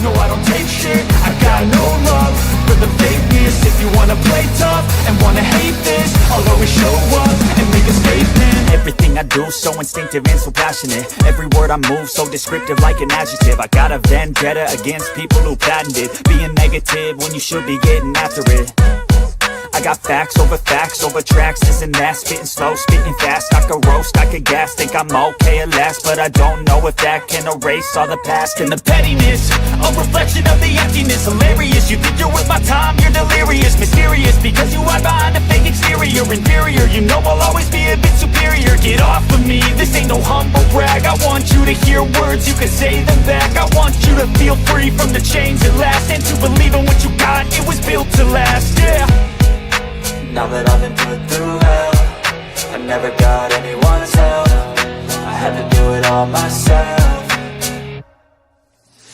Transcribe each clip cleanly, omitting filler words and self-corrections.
no I don't take shit. I got no love for the fakeness. If you wanna play tough and wanna hate this, I'll always show up and make a statement. Everything I do so instinctive and so passionate. Every word I move so descriptive like an adjective. I got a vendetta against people who patented being negative when you should be getting after it. I got facts over tracks, this and that. Spitting slow, spitting fast, I could roast, I could gas. Think I'm okay at last, but I don't know if that can erase all the past. And the pettiness, a reflection of the emptiness. Hilarious, you think you're worth my time, you're delirious. Mysterious, because you hide behind a fake exterior. Inferior, you know I'll always be a bit superior. Get off of me, this ain't no humble brag. I want you to hear words, you can say them back. I want you to feel free from the chains at last, and to believe in what you got, it was built to last, yeah. Now that I've been put through hell, I never got anyone's help. I had to do it all myself.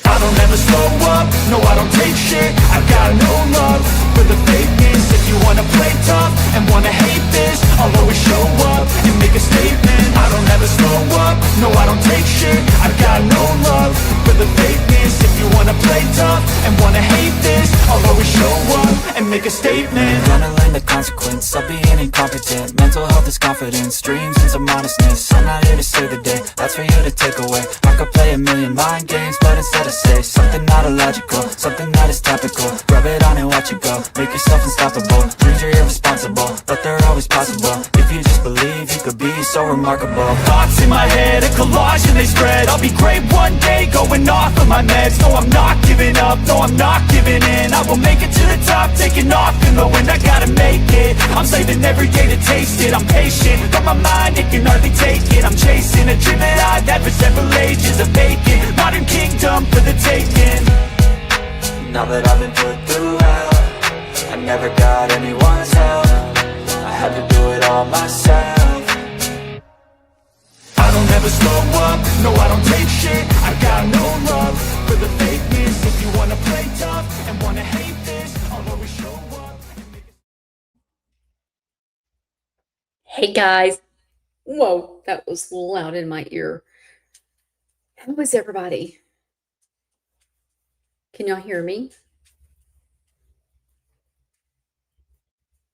I don't ever slow up, no I don't take shit. I got no love for the fakeness. If you wanna play tough and wanna hate this, I'll always show up and make a statement. I don't ever slow up, no I don't take shit. I got no love for the fakeness. If you wanna play tough and wanna hate this, I'll always show up and make a statement. Gonna learn the consequence of being incompetent. Mental health is confidence, dreams and some honestness. I'm not here to save the day, that's for you to take away. I could play a million mind games, but instead I say something not illogical, something that is topical. Rub it on and watch it go, make yourself unstoppable. Dreams are irresponsible, but they're always possible. If you just believe, you could be so remarkable. Thoughts in my head, a collage and they spread. I'll be great one day, going off of my meds. No, I'm not giving up, no, I'm not giving in. I will make it to the top, taking off in the wind. I gotta make it, I'm saving every day to taste it. I'm patient, but my mind, it can hardly take it. I'm chasing a dream that I've had for several ages. A vacant, modern kingdom for the taking. Now that I've been put through hell, I never got anyone's help. I had to do it all myself. I don't ever slow up, no I don't take shit. I got no love for the fakeness. If you wanna play tough and wanna hate this, I'll always show up and make it. Hey guys. Whoa, that was loud in my ear. How is everybody? Can y'all hear me?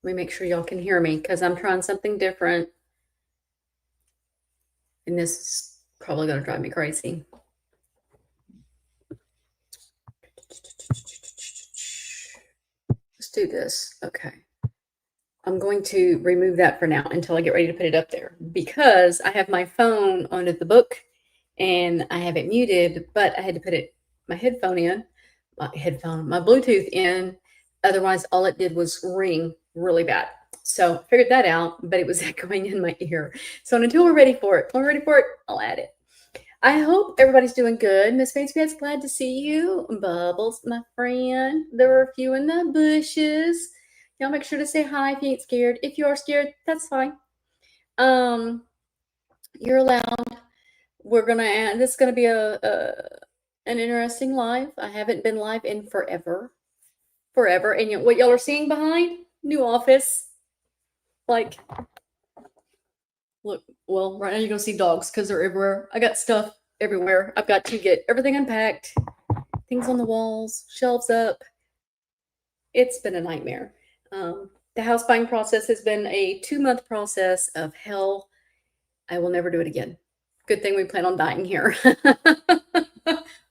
Let me make sure y'all can hear me because I'm trying something different. And this is probably going to drive me crazy. Let's do this. Okay. I'm going to remove that for now until I get ready to put it up there because I have my phone under the book and I have it muted, but I had to put my Bluetooth in. Otherwise, all it did was ring really bad. So I figured that out, but it was echoing in my ear. So until we're ready for it, I'll add it. I hope everybody's doing good. Miss Fancy Pants, glad to see you. Bubbles, my friend. There were a few in the bushes. Y'all make sure to say hi if you ain't scared. If you are scared, that's fine. You're allowed. We're gonna add. This is gonna be an interesting live. I haven't been live in forever. And what y'all are seeing behind, new office. Like, look. Well, right now you're gonna see dogs because they're everywhere. I got stuff everywhere. I've got to get everything unpacked, things on the walls, shelves up. It's been a nightmare. The house buying process has been a 2-month process of hell. I will never do it again. Good thing we plan on dying here.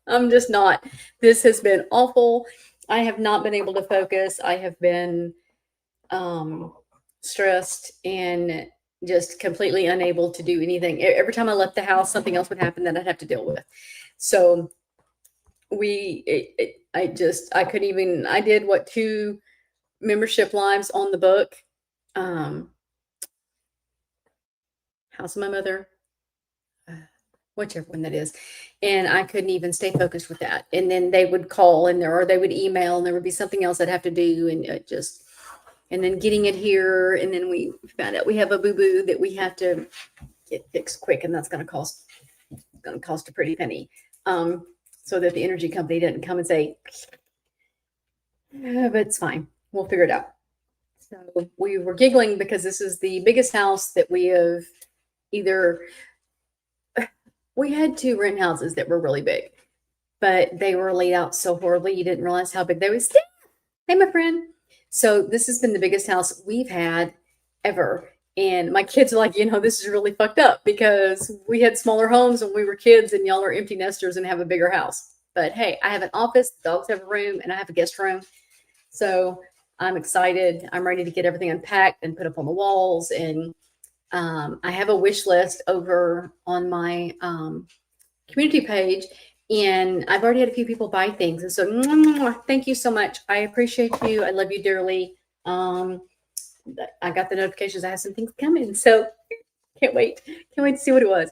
I'm just not. This has been awful. I have not been able to focus. I have been stressed and just completely unable to do anything. Every time I left the house, something else would happen that I'd have to deal with. So I couldn't even, I did 2 membership lives on the book. House of My Mother, whichever one that is. And I couldn't even stay focused with that. And then they would call or they would email and there would be something else I'd have to do. And and then getting it here. And then we found out we have a boo-boo that we have to get fixed quick. And that's going to cost a pretty penny. So that the energy company doesn't come and say, but it's fine. We'll figure it out. So we were giggling because this is the biggest house that we have we had 2 rent houses that were really big. but they were laid out so horribly. You didn't realize how big they was. Hey, my friend. So this has been the biggest house we've had ever. And my kids are like, this is really fucked up because we had smaller homes when we were kids and y'all are empty nesters and have a bigger house. But hey, I have an office, the dogs have a room, and I have a guest room. So I'm excited. I'm ready to get everything unpacked and put up on the walls. And I have a wish list over on my community page. And I've already had a few people buy things. And so thank you so much. I appreciate you. I love you dearly. I got the notifications. I have some things coming. So can't wait. Can't wait to see what it was.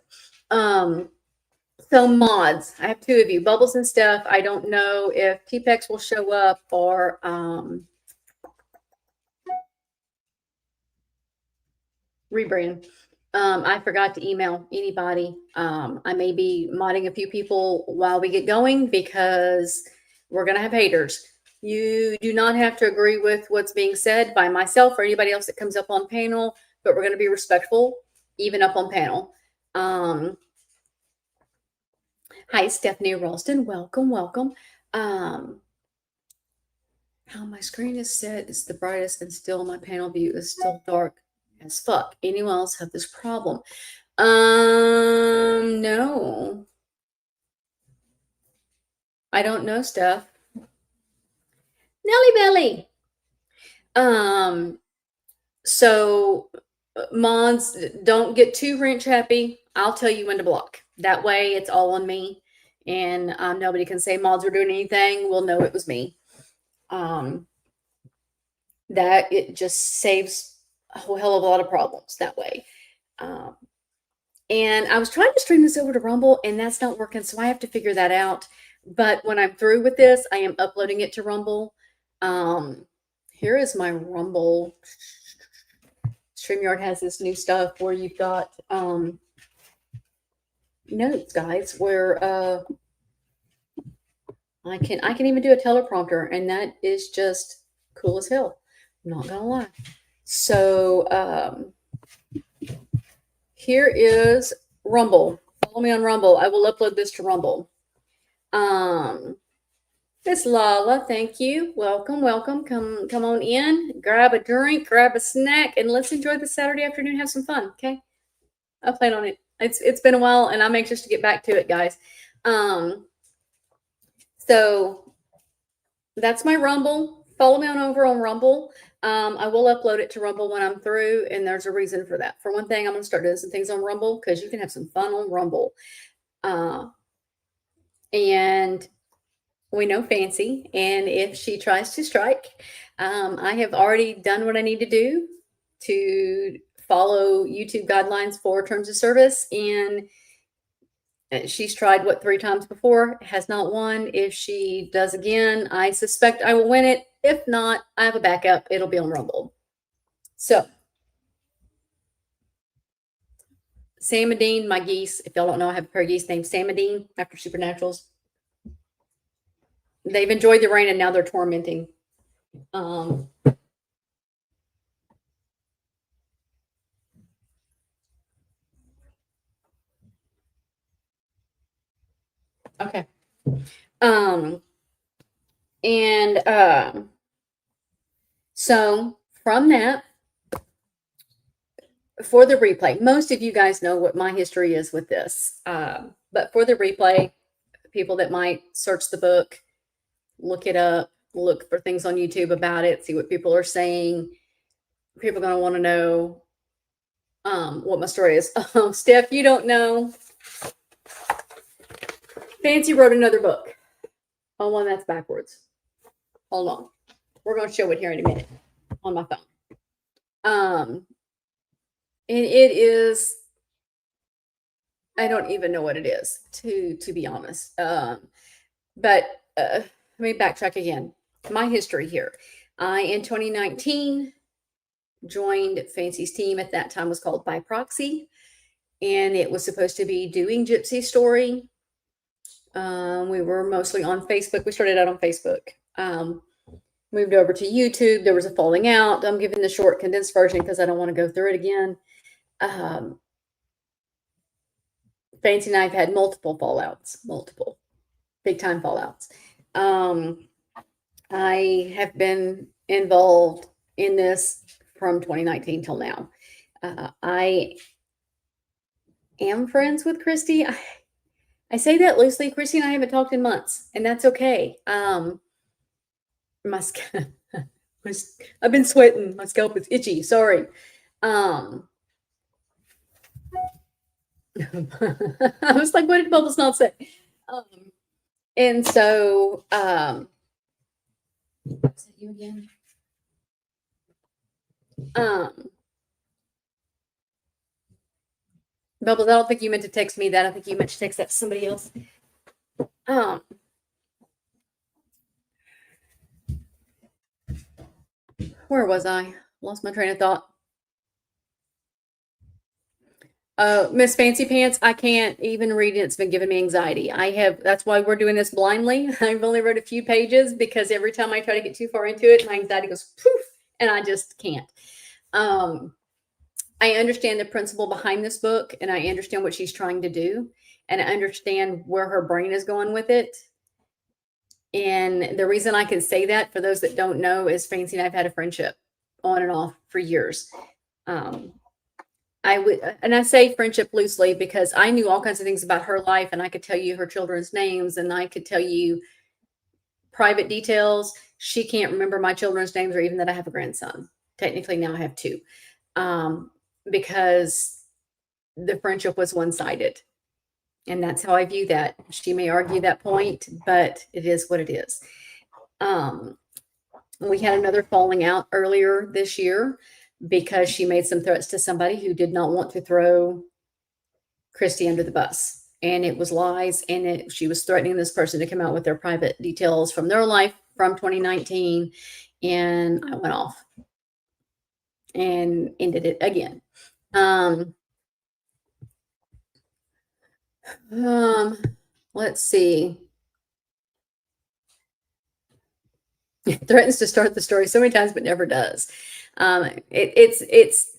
So mods. I have 2 of you. Bubbles and Steph. I don't know if TPEX will show up or rebrand. I forgot to email anybody. I may be modding a few people while we get going because we're going to have haters. You do not have to agree with what's being said by myself or anybody else that comes up on panel, but we're going to be respectful, even up on panel. Hi, Stephanie Ralston. Welcome, welcome. How my screen is set is the brightest and still my panel view is still dark as fuck. Anyone else have this problem? No. I don't know, Steph. Nelly Belly. So mods, don't get too wrench happy. I'll tell you when to block. That way it's all on me. And nobody can say mods are doing anything. We'll know it was me. That it just saves a whole hell of a lot of problems that way. And I was trying to stream this over to Rumble and that's not working. So I have to figure that out. But when I'm through with this, I am uploading it to Rumble. Here is my Rumble. StreamYard has this new stuff where you've got notes, guys, where I can even do a teleprompter, and that is just cool as hell. I'm not gonna lie. So here is Rumble. Follow me on Rumble. I will upload this to Rumble. Miss Lala, thank you. Welcome, welcome. Come on in. Grab a drink, grab a snack, and let's enjoy the Saturday afternoon. Have some fun, okay? I plan on it. It's been a while, and I'm anxious to get back to it, guys. So that's my Rumble. Follow me on over on Rumble. I will upload it to Rumble when I'm through, and there's a reason for that. For one thing, I'm going to start doing some things on Rumble because you can have some fun on Rumble. And we know Fancy, and if she tries to strike, I have already done what I need to do to follow YouTube guidelines for terms of service, and she's tried 3 times before, has not won. If she does again, I suspect I will win it. If not, I have a backup. It'll be on Rumble. So Samadine, my geese, if y'all don't know, I have a pair of geese named Samadine after Supernaturals. They've enjoyed the rain and now they're tormenting. Okay. So from that, for the replay, most of you guys know what my history is with this. But for the replay, people that might search the book, look it up, look for things on YouTube about it, see what people are saying. People are going to want to know what my story is. Steph, you don't know. Fancy wrote another book. Oh, one that's backwards. Hold on. We're going to show it here in a minute on my phone. And it is, I don't even know what it is, to be honest. But let me backtrack again. My history here. I, in 2019, joined Fancy's team. At that time was called By Proxy. And it was supposed to be doing Gypsy Story. We were mostly on Facebook. We started out on Facebook. Moved over to YouTube. There was a falling out. I'm giving the short condensed version because I don't want to go through it again. Fancy and I have had multiple fallouts, multiple. big time fallouts. I have been involved in this from 2019 till now. I am friends with Christy. I say that loosely. Christy and I haven't talked in months, and that's okay. My I've been sweating. My scalp is itchy. Sorry. I was like, what did Bubbles not say? And so, is it you again? Bubbles, I don't think you meant to text me that. I think you meant to text that to somebody else. Where was I? Lost my train of thought. Miss Fancy Pants, I can't even read it. It's been giving me anxiety. That's why we're doing this blindly. I've only read a few pages because every time I try to get too far into it, my anxiety goes poof, and I just can't. I understand the principle behind this book, and I understand what she's trying to do, and I understand where her brain is going with it. And the reason I can say that, for those that don't know, is Fancy and I've had a friendship on and off for years. I say friendship loosely because I knew all kinds of things about her life, and I could tell you her children's names, and I could tell you private details. She can't remember my children's names, or even that I have a grandson. Technically now I have two, because the friendship was one-sided. And that's how I view that. She may argue that point, but it is what it is. We had another falling out earlier this year because she made some threats to somebody who did not want to throw Christy under the bus. And it was lies. And she was threatening this person to come out with their private details from their life from 2019. And I went off and ended it again. Let's see. It threatens to start the story so many times, but never does. It's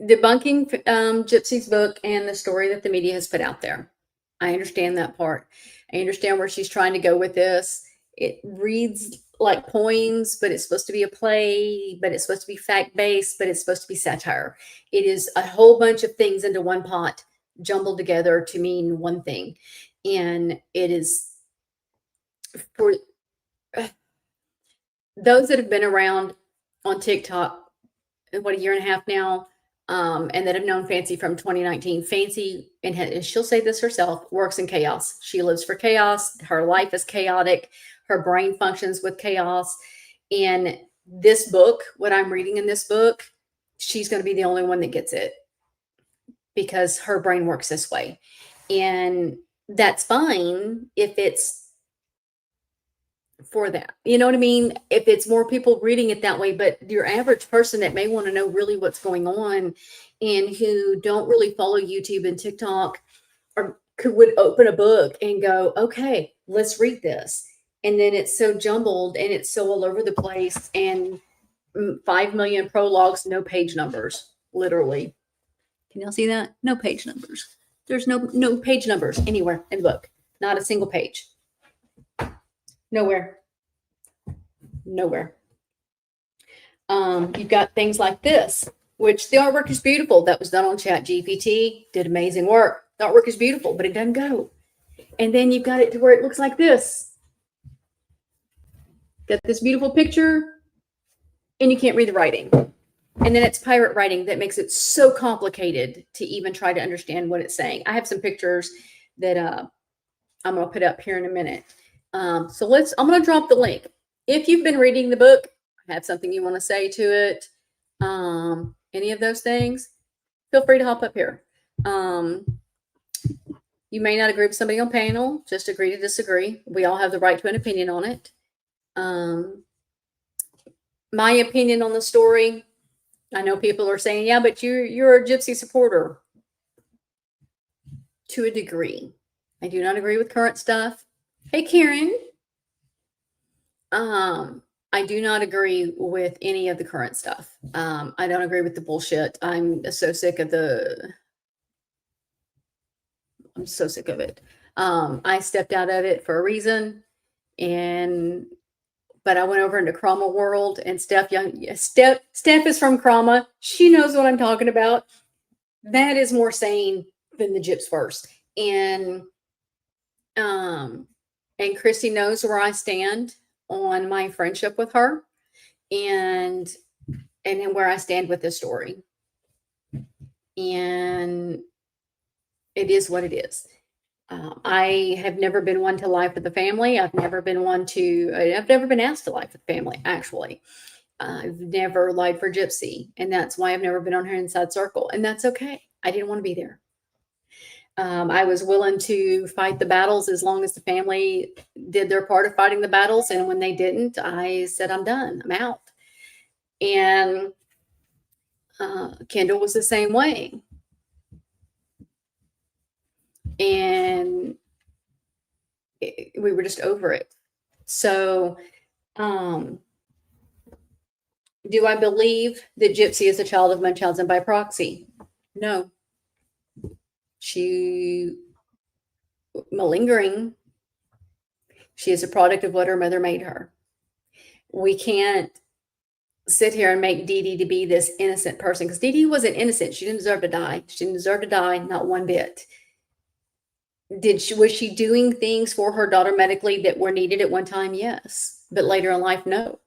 debunking Gypsy's book and the story that the media has put out there. I understand that part. I understand where she's trying to go with this. It reads like poems, but it's supposed to be a play, but it's supposed to be fact-based, but it's supposed to be satire. It is a whole bunch of things into one pot, jumbled together to mean one thing. And it is, for those that have been around on TikTok, what, a year and a half now, and that have known Fancy from 2019. Fancy, and she'll say this herself, works in chaos. She lives for chaos. Her life is chaotic. Her brain functions with chaos. And this book, what I'm reading in this book, she's going to be the only one that gets it because her brain works this way. And that's fine if it's for that. You know what I mean? If it's more people reading it that way, but your average person that may want to know really what's going on and who don't really follow YouTube and TikTok, or would open a book and go, okay, let's read this. And then it's so jumbled and it's so all over the place, and 5 million prologues, no page numbers, literally. Can y'all see that? No page numbers. There's no page numbers anywhere in the book. Not a single page. Nowhere. You've got things like this, which the artwork is beautiful. That was done on ChatGPT. Did amazing work. The artwork is beautiful, but it doesn't go. And then you've got it to where it looks like this. Got this beautiful picture, and you can't read the writing. And then it's pirate writing that makes it so complicated to even try to understand what it's saying. I have some pictures that I'm going to put up here in a minute. So I'm going to drop the link. If you've been reading the book, have something you want to say to it, any of those things, feel free to hop up here. You may not agree with somebody on panel, just agree to disagree. We all have the right to an opinion on it. My opinion on the story, I know people are saying, yeah, but you're a Gypsy supporter. To a degree. I do not agree with current stuff. Hey, Karen. I do not agree with any of the current stuff. I don't agree with the bullshit. I'm so sick of it. I stepped out of it for a reason, but I went over into Krama world, and Steph is from Krama. She knows what I'm talking about. That is more sane than the Gyps first. And Christy knows where I stand on my friendship with her, and then where I stand with this story. And it is what it is. I have never been one to lie for the family. I've never been asked to lie for the family, actually. I've never lied for Gypsy, and that's why I've never been on her inside circle. And that's okay. I didn't want to be there. I was willing to fight the battles as long as the family did their part of fighting the battles. And when they didn't, I said, I'm done. I'm out. And Kendall was the same way. And we were just over it. So, do I believe that Gypsy is a child of Munchausen by proxy? No. She malingering. She is a product of what her mother made her. We can't sit here and make Dee Dee to be this innocent person, because Dee Dee wasn't innocent. She didn't deserve to die. She didn't deserve to die, not one bit. Was she doing things for her daughter medically that were needed at one time? Yes. But later in life, no.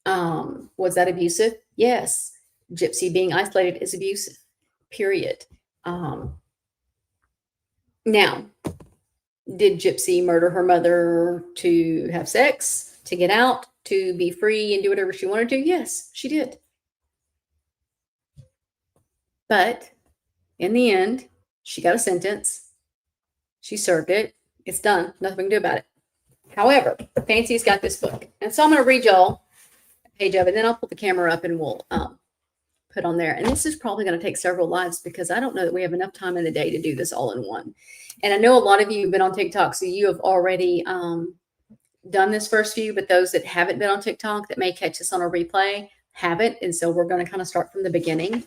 Was that abusive? Yes. Gypsy being isolated is abusive, period. Now, did Gypsy murder her mother to have sex, to get out, to be free and do whatever she wanted to? Yes, she did. But in the end, she got a sentence. She served it. It's done. Nothing we can do about it. However, Fancy's got this book. And so I'm going to read y'all a page of it. And then I'll put the camera up and we'll put on there. And this is probably going to take several lives, because I don't know that we have enough time in the day to do this all in one. And I know a lot of you have been on TikTok, so you have already done this first few, but those that haven't been on TikTok that may catch this on a replay haven't. And so we're going to kind of start from the beginning.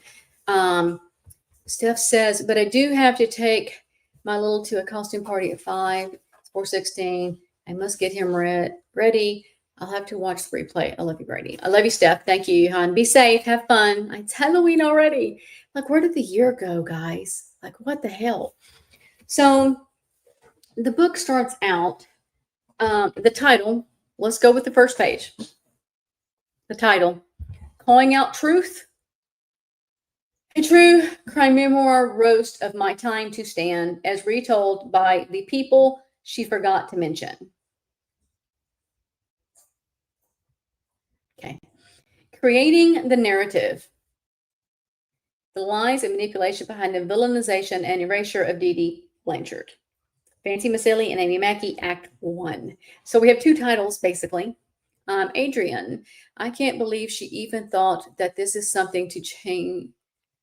Steph says, but I do have to take my little to a costume party at 5. It's 4:16. I must get him ready. I'll have to watch the replay. I love you, Brady. I love you, Steph. Thank you, hon. Be safe. Have fun. It's Halloween already. Like, where did the year go, guys? Like, what the hell? So the book starts out, the title, let's go with the first page. The title, Calling Out Truth. A true crime memoir roast of my time to stand, as retold by the people she forgot to mention. Okay. Creating the narrative. The lies and manipulation behind the villainization and erasure of Dee Dee Blanchard. Fancy Macelli and Amy Mackey, Act 1. So we have two titles, basically. Adrian, I can't believe she even thought that this is something to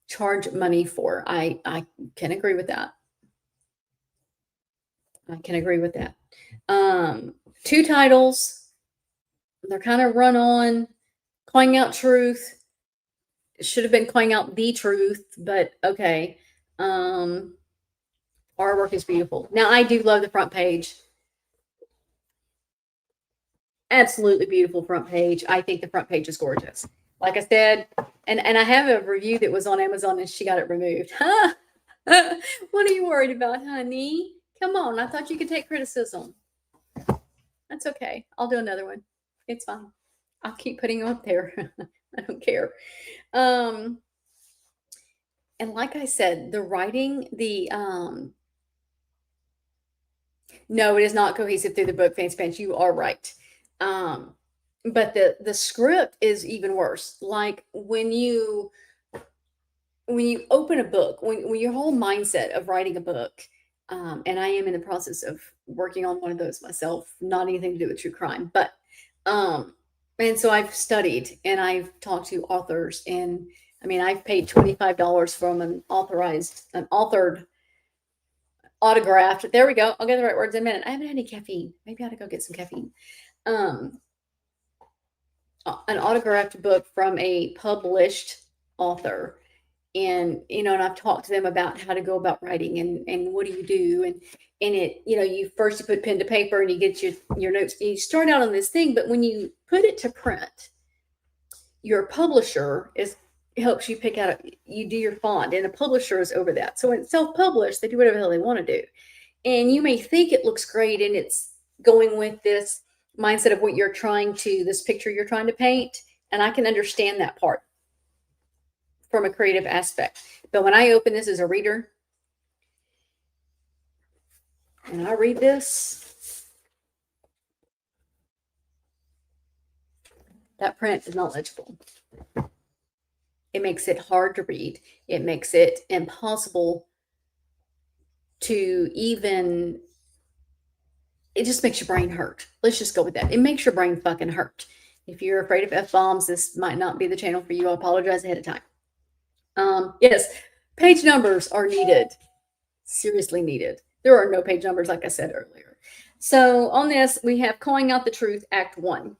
charge money for. I can agree with that. Two titles. They're kind of run on. Calling Out Truth. It should have been Calling Out the Truth, but okay. Artwork is beautiful. Now, I do love the front page. Absolutely beautiful front page. I think the front page is gorgeous. Like I said, and I have a review that was on Amazon and she got it removed. Huh? What are you worried about, honey? Come on. I thought you could take criticism. That's okay. I'll do another one. It's fine. I'll keep putting them up there. I don't care. And like I said, the writing, no, it is not cohesive through the book, Fancy Pants. You are right. But the script is even worse. Like when you open a book, when your whole mindset of writing a book, and I am in the process of working on one of those myself, not anything to do with true crime, but and so I've studied and I've talked to authors, and I mean I've paid $25 from an authored autographed. There we go. I'll get the right words in a minute. I haven't had any caffeine. Maybe I ought to go get some caffeine. An autographed book from a published author. And, and I've talked to them about how to go about writing and what do you do? And it, you first you put pen to paper and you get your notes, and you start out on this thing, but when you put it to print, your publisher helps you pick out, you do your font, and a publisher is over that. So when it's self-published, they do whatever the hell they want to do. And you may think it looks great and it's going with this mindset of what you're this picture you're trying to paint. And I can understand that part from a creative aspect. But when I open this as a reader and I read this, that print is not legible. It makes it hard to read. It makes it impossible to even, it just makes your brain hurt. Let's just go with that. It makes your brain fucking hurt. If you're afraid of F-bombs, this might not be the channel for you. I apologize ahead of time. Yes, page numbers are needed. Seriously needed. There are no page numbers, like I said earlier. So on this, we have Calling Out the Truth, Act 1.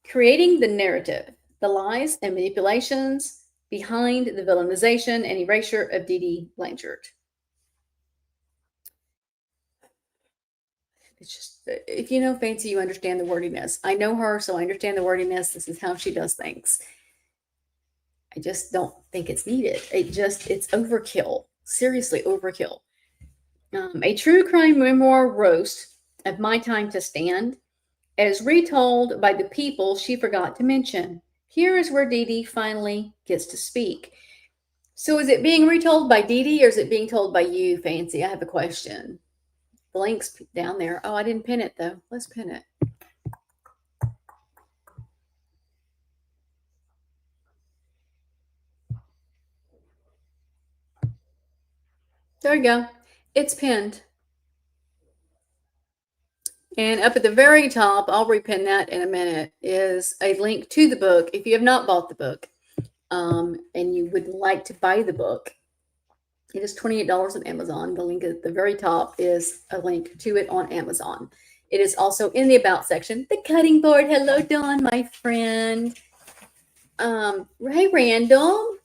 Creating the narrative, the lies and manipulations behind the villainization and erasure of Dee Dee Blanchard. It's just, if you know Fancy, you understand the wordiness. I know her, so I understand the wordiness. This is how she does things. I just don't think it's needed. It's overkill. Seriously, overkill. A true crime memoir roast of My Time to Stand, as retold by the people she forgot to mention. Here is where Dee Dee finally gets to speak. So is it being retold by Dee Dee or is it being told by you, Fancy? I have a question. The link's down there. Oh, I didn't pin it though. Let's pin it. There you go. It's pinned. And up at the very top, I'll repin that in a minute, is a link to the book. If you have not bought the book and you would like to buy the book, it is $28 on Amazon. The link at the very top is a link to it on Amazon. It is also in the About section. The cutting board. Hello, Dawn, my friend. Hey, Randall.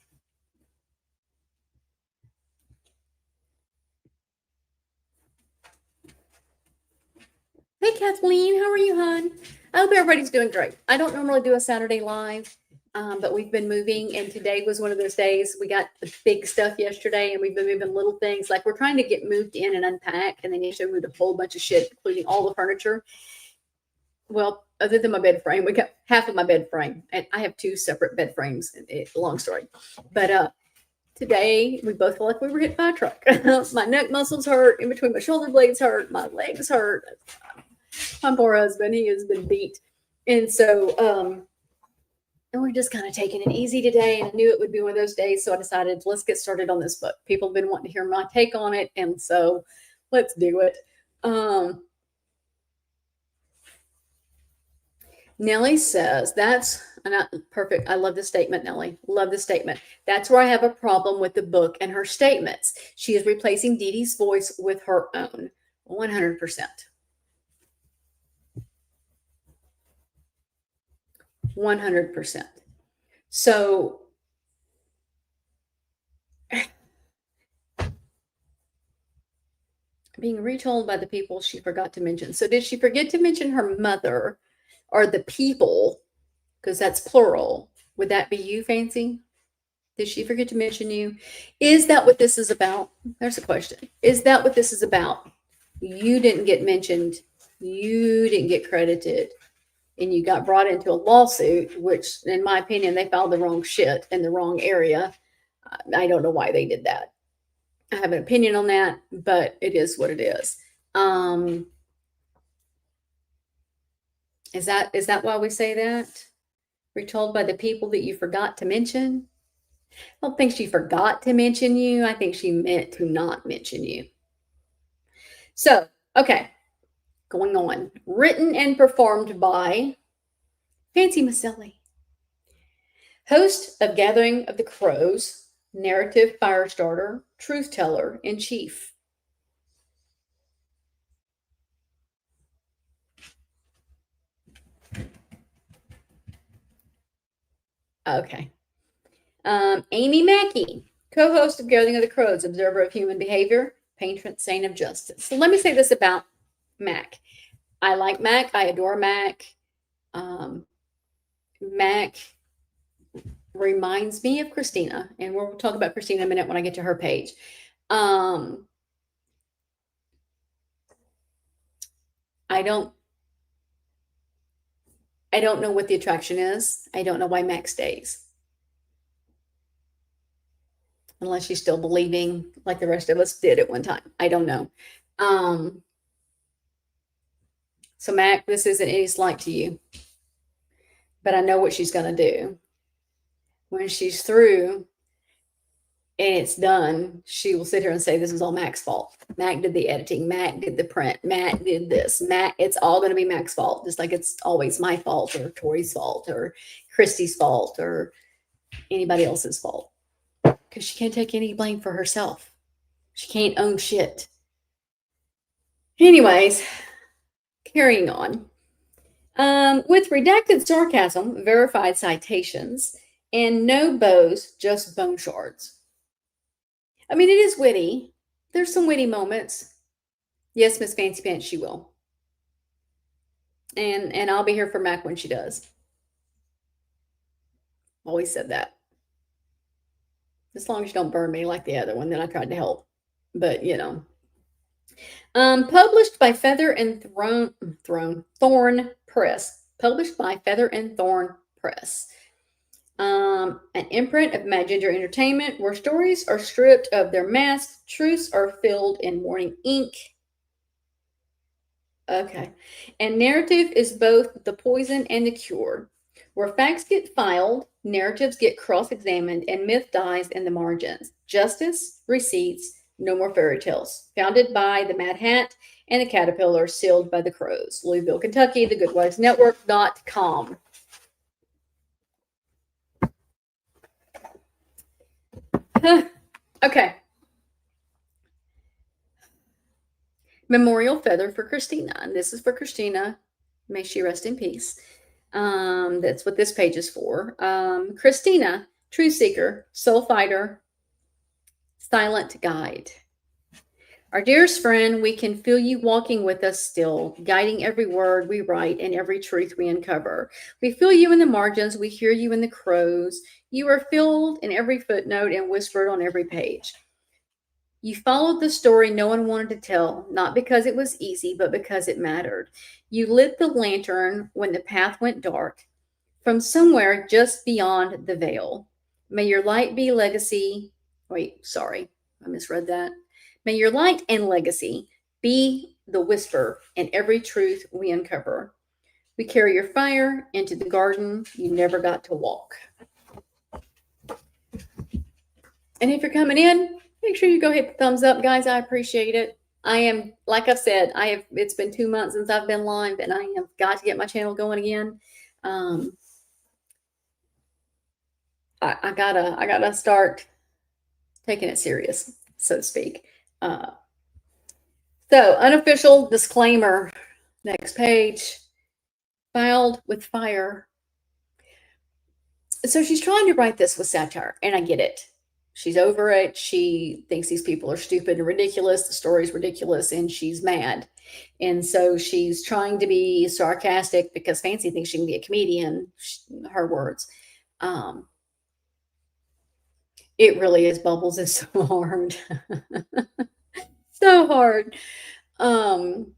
Hey, Kathleen, how are you, hon? I hope everybody's doing great. I don't normally do a Saturday live, but we've been moving, and today was one of those days. We got the big stuff yesterday, and we've been moving little things. Like we're trying to get moved in and unpack, and then yesterday we moved a whole bunch of shit, including all the furniture. Well, other than my bed frame, we got half of my bed frame, and I have two separate bed frames. Long story, but today we both felt like we were hit by a truck. My neck muscles hurt, in between my shoulder blades hurt, my legs hurt. My poor husband, he has been beat. And so and we're just kind of taking it easy today. And I knew it would be one of those days. So I decided, let's get started on this book. People have been wanting to hear my take on it. And so let's do it. Nellie says, that's not perfect. I love this statement, Nellie. Love this statement. That's where I have a problem with the book and her statements. She is replacing Dee Dee's voice with her own. 100%. 100%. So being retold by the people she forgot to mention. So did she forget to mention her mother or the people? Because that's plural. Would that be you, Fancy? Did she forget to mention you? Is that what this is about? There's a question. Is that what this is about? You didn't get mentioned. You didn't get credited. And you got brought into a lawsuit, which, in my opinion, they filed the wrong shit in the wrong area. I don't know why they did that. I have an opinion on that, but it is what it is. Is that why we say that? Retold by the people that you forgot to mention? I don't think she forgot to mention you. I think she meant to not mention you. So, okay. Going on. Written and performed by Fancy Macelli, host of Gathering of the Crows, narrative firestarter, truth teller in chief. Okay. Amy Mackey, co-host of Gathering of the Crows, observer of human behavior, patron saint of justice. So let me say this about Mac. I like Mac. I adore Mac. Mac reminds me of Christina, and we'll talk about Christina in a minute when I get to her page. I don't know what the attraction is. I don't know why Mac stays. Unless she's still believing like the rest of us did at one time. I don't know. So Mac, this isn't any slight to you. But I know what she's going to do. When she's through and it's done, she will sit here and say, this is all Mac's fault. Mac did the editing. Mac did the print. Mac did this. Mac, it's all going to be Mac's fault. Just like it's always my fault or Tori's fault or Christy's fault or anybody else's fault. Because she can't take any blame for herself. She can't own shit. Anyways, carrying on. With redacted sarcasm, verified citations, and no bows, just bone shards. I mean, it is witty. There's some witty moments. Yes, Miss Fancy Pants, she will. And I'll be here for Mac when she does. Always said that. As long as you don't burn me like the other one, then I tried to help. But, you know. Published by Feather and Thorn Press. Published by Feather and Thorn Press. An imprint of Mad Ginger Entertainment, where stories are stripped of their masks, truths are filled in morning ink. Okay. And narrative is both the poison and the cure. Where facts get filed, narratives get cross-examined, and myth dies in the margins. Justice, receipts, no more fairy tales. Founded by the Mad Hat and the Caterpillar, sealed by the Crows. Louisville, Kentucky, the Good Wives Network.com. Okay. Memorial Feather for Christina. And this is for Christina. May she rest in peace. That's what this page is for. Christina, Truth Seeker, Soul Fighter, Silent Guide. Our dearest friend, we can feel you walking with us still, guiding every word we write and every truth we uncover. We feel you in the margins. We hear you in the crows. You are filled in every footnote and whispered on every page. You followed the story no one wanted to tell, not because it was easy, but because it mattered. You lit the lantern when the path went dark from somewhere just beyond the veil. May your light be legacy. Wait, sorry, I misread that. May your light and legacy be the whisper in every truth we uncover. We carry your fire into the garden you never got to walk. And if you're coming in, make sure you go hit the thumbs up, guys. I appreciate it. I am, like I've said, it's been 2 months since I've been live, and I have got to get my channel going again. I gotta start taking it serious, so to speak. So unofficial disclaimer, next page, filed with fire. So she's trying to write this with satire, and I get it. She's over it. She thinks these people are stupid and ridiculous. The story's ridiculous, and she's mad. And so she's trying to be sarcastic because Fancy thinks she can be a comedian, her words. It really is. Bubbles is so hard. So hard. And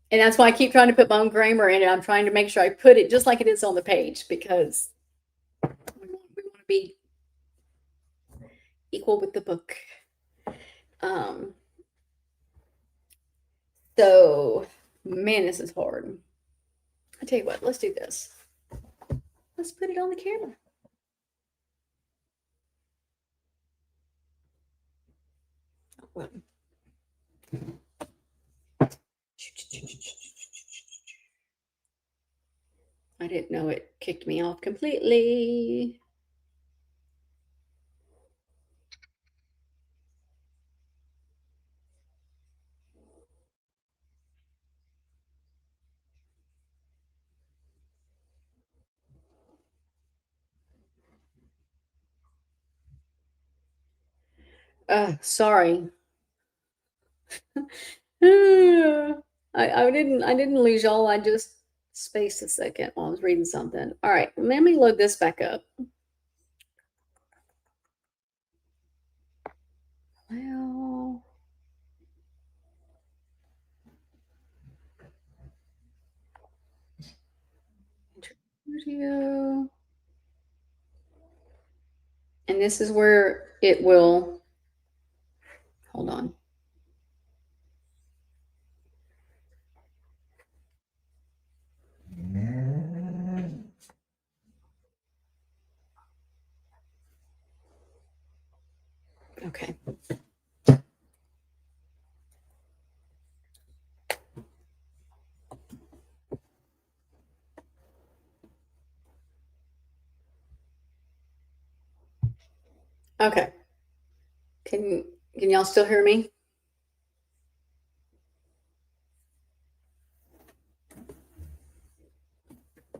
that's why I keep trying to put my own grammar in it. I'm trying to make sure I put it just like it is on the page, because we want to be equal with the book. So, man, this is hard. I tell you what, let's do this. Let's put it on the camera. Well. I didn't know it kicked me off completely. Sorry. I didn't lose y'all. I just spaced a second while I was reading something. All right, let me load this back up. Well, studio. And this is where it will, hold on. Okay. Okay. Can y'all still hear me?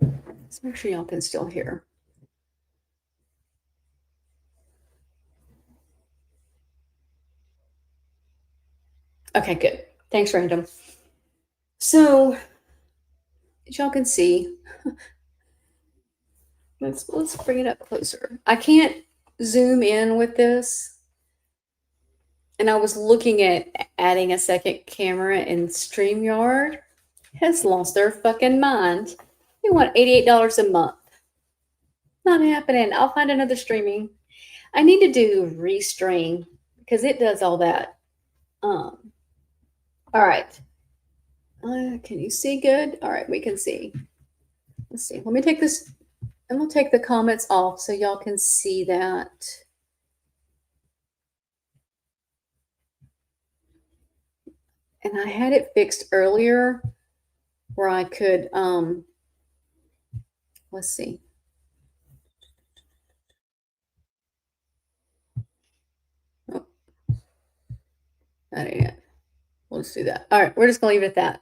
Let's make sure y'all can still hear. Okay, good. Thanks, Random. So, as y'all can see, let's bring it up closer. I can't zoom in with this. And I was looking at adding a second camera, and StreamYard has lost their fucking mind. They want $88 a month. Not happening. I'll find another streaming. I need to do Restream because it does all that. All right. Can you see good? All right, we can see. Let's see. Let me take this, and we'll take the comments off so y'all can see that. And I had it fixed earlier where I could, let's see. Oh, that ain't it. We'll just do that. All right, we're just gonna leave it at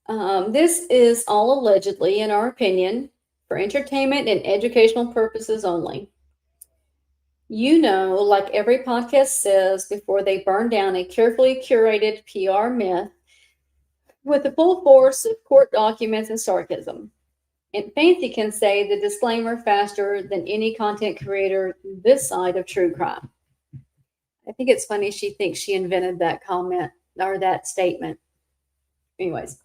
that. This is all allegedly, in our opinion, for entertainment and educational purposes only. You know, like every podcast says before they burn down a carefully curated PR myth with the full force of court documents and sarcasm. And Fancy can say the disclaimer faster than any content creator this side of true crime. I think it's funny she thinks she invented that comment or that statement. Anyways,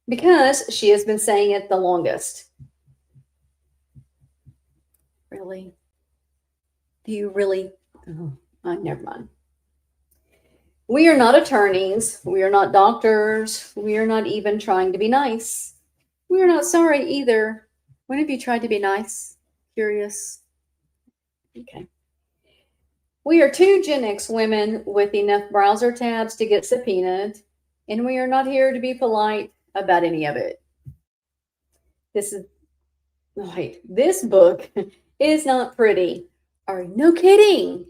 because she has been saying it the longest. Really? Do you really? Oh, never mind. We are not attorneys. We are not doctors. We are not even trying to be nice. We are not sorry either. When have you tried to be nice? Curious? Okay. We are two Gen X women with enough browser tabs to get subpoenaed, and we are not here to be polite about any of it. This book is not pretty. No kidding.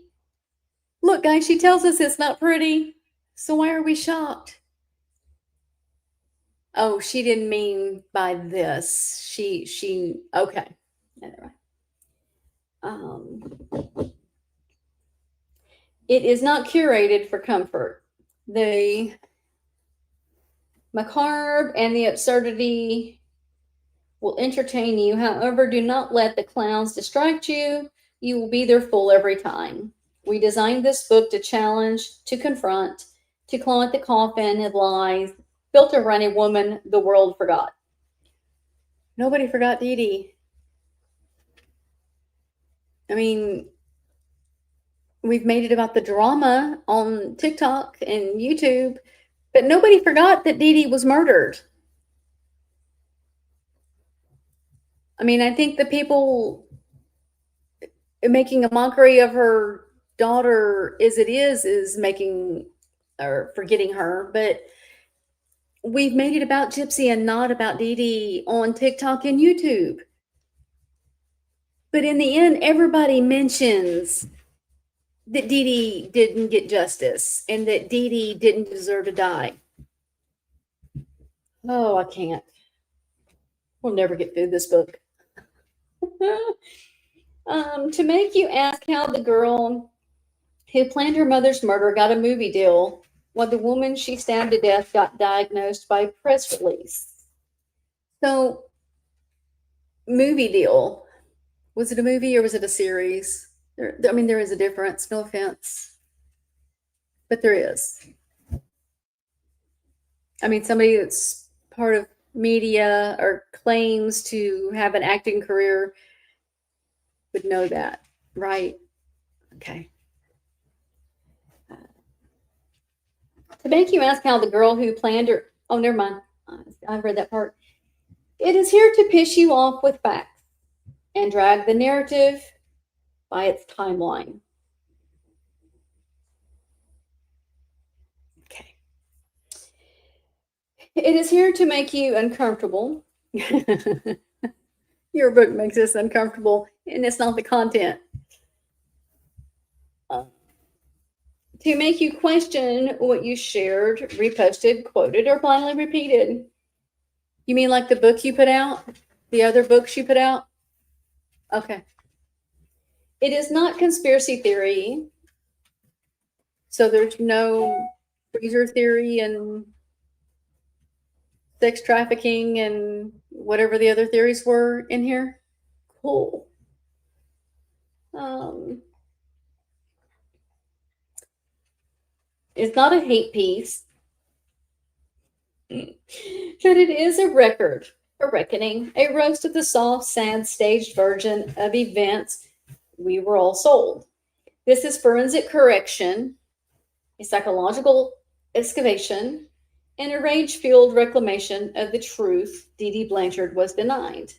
Look, guys, she tells us it's not pretty. So why are we shocked? Oh, she didn't mean by this. She okay. Anyway. It is not curated for comfort. The macabre and the absurdity will entertain you. However, do not let the clowns distract you. You will be their fool every time. We designed this book to challenge, to confront, to claw at the coffin of lies built around a woman the world forgot. Nobody forgot Dee Dee. I mean, we've made it about the drama on TikTok and YouTube, but nobody forgot that Dee Dee was murdered. I mean, I think the people making a mockery of her daughter as it is making or forgetting her, but we've made it about Gypsy and not about Dee Dee on TikTok and YouTube. But in the end, everybody mentions that Dee Dee didn't get justice and that Dee Dee didn't deserve to die. Oh, I can't. We'll never get through this book. To make you ask how the girl who planned her mother's murder got a movie deal, while the woman she stabbed to death got diagnosed by press release. So, movie deal. Was it a movie or was it a series? There is a difference, no offense. But there is. Somebody that's part of media or claims to have an acting career would know that, right? Okay. To make you ask how the girl who planned her, oh, never mind. I read that part. It is here to piss you off with facts and drag the narrative by its timeline. Okay. It is here to make you uncomfortable. Your book makes us uncomfortable, and it's not the content. To make you question what you shared, reposted, quoted, or blindly repeated. You mean like the book you put out? The other books you put out? Okay. It is not conspiracy theory. So there's no freezer theory and sex trafficking and whatever the other theories were in here. Cool. It's not a hate piece. But it is a record, a reckoning, a roast of the soft, sad, staged version of events we were all sold. This is forensic correction, a psychological excavation, and a rage-fueled reclamation of the truth Dee Dee Blanchard was denied.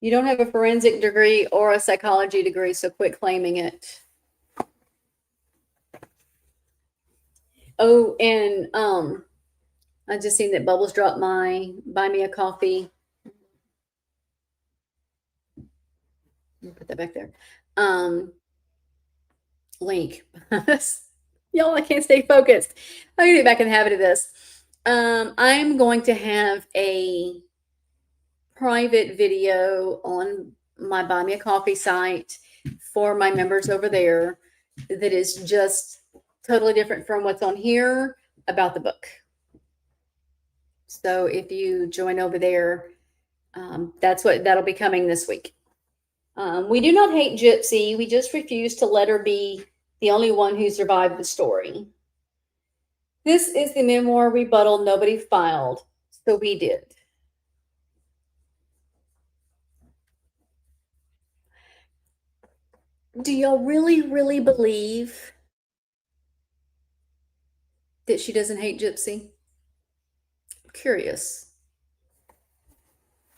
You don't have a forensic degree or a psychology degree, so quit claiming it. Oh, and I just seen that Bubbles dropped my buy me a coffee. Let me put that back there. Link. Y'all, I can't stay focused. I'm gonna get back in the habit of this. I'm going to have a private video on my buy me a coffee site for my members over there that is just totally different from what's on here about the book. So if you join over there, that'll be coming this week. We do not hate Gypsy. We just refuse to let her be the only one who survived the story. This is the memoir rebuttal nobody filed, so we did. Do y'all really, really believe that she doesn't hate Gypsy? I'm curious.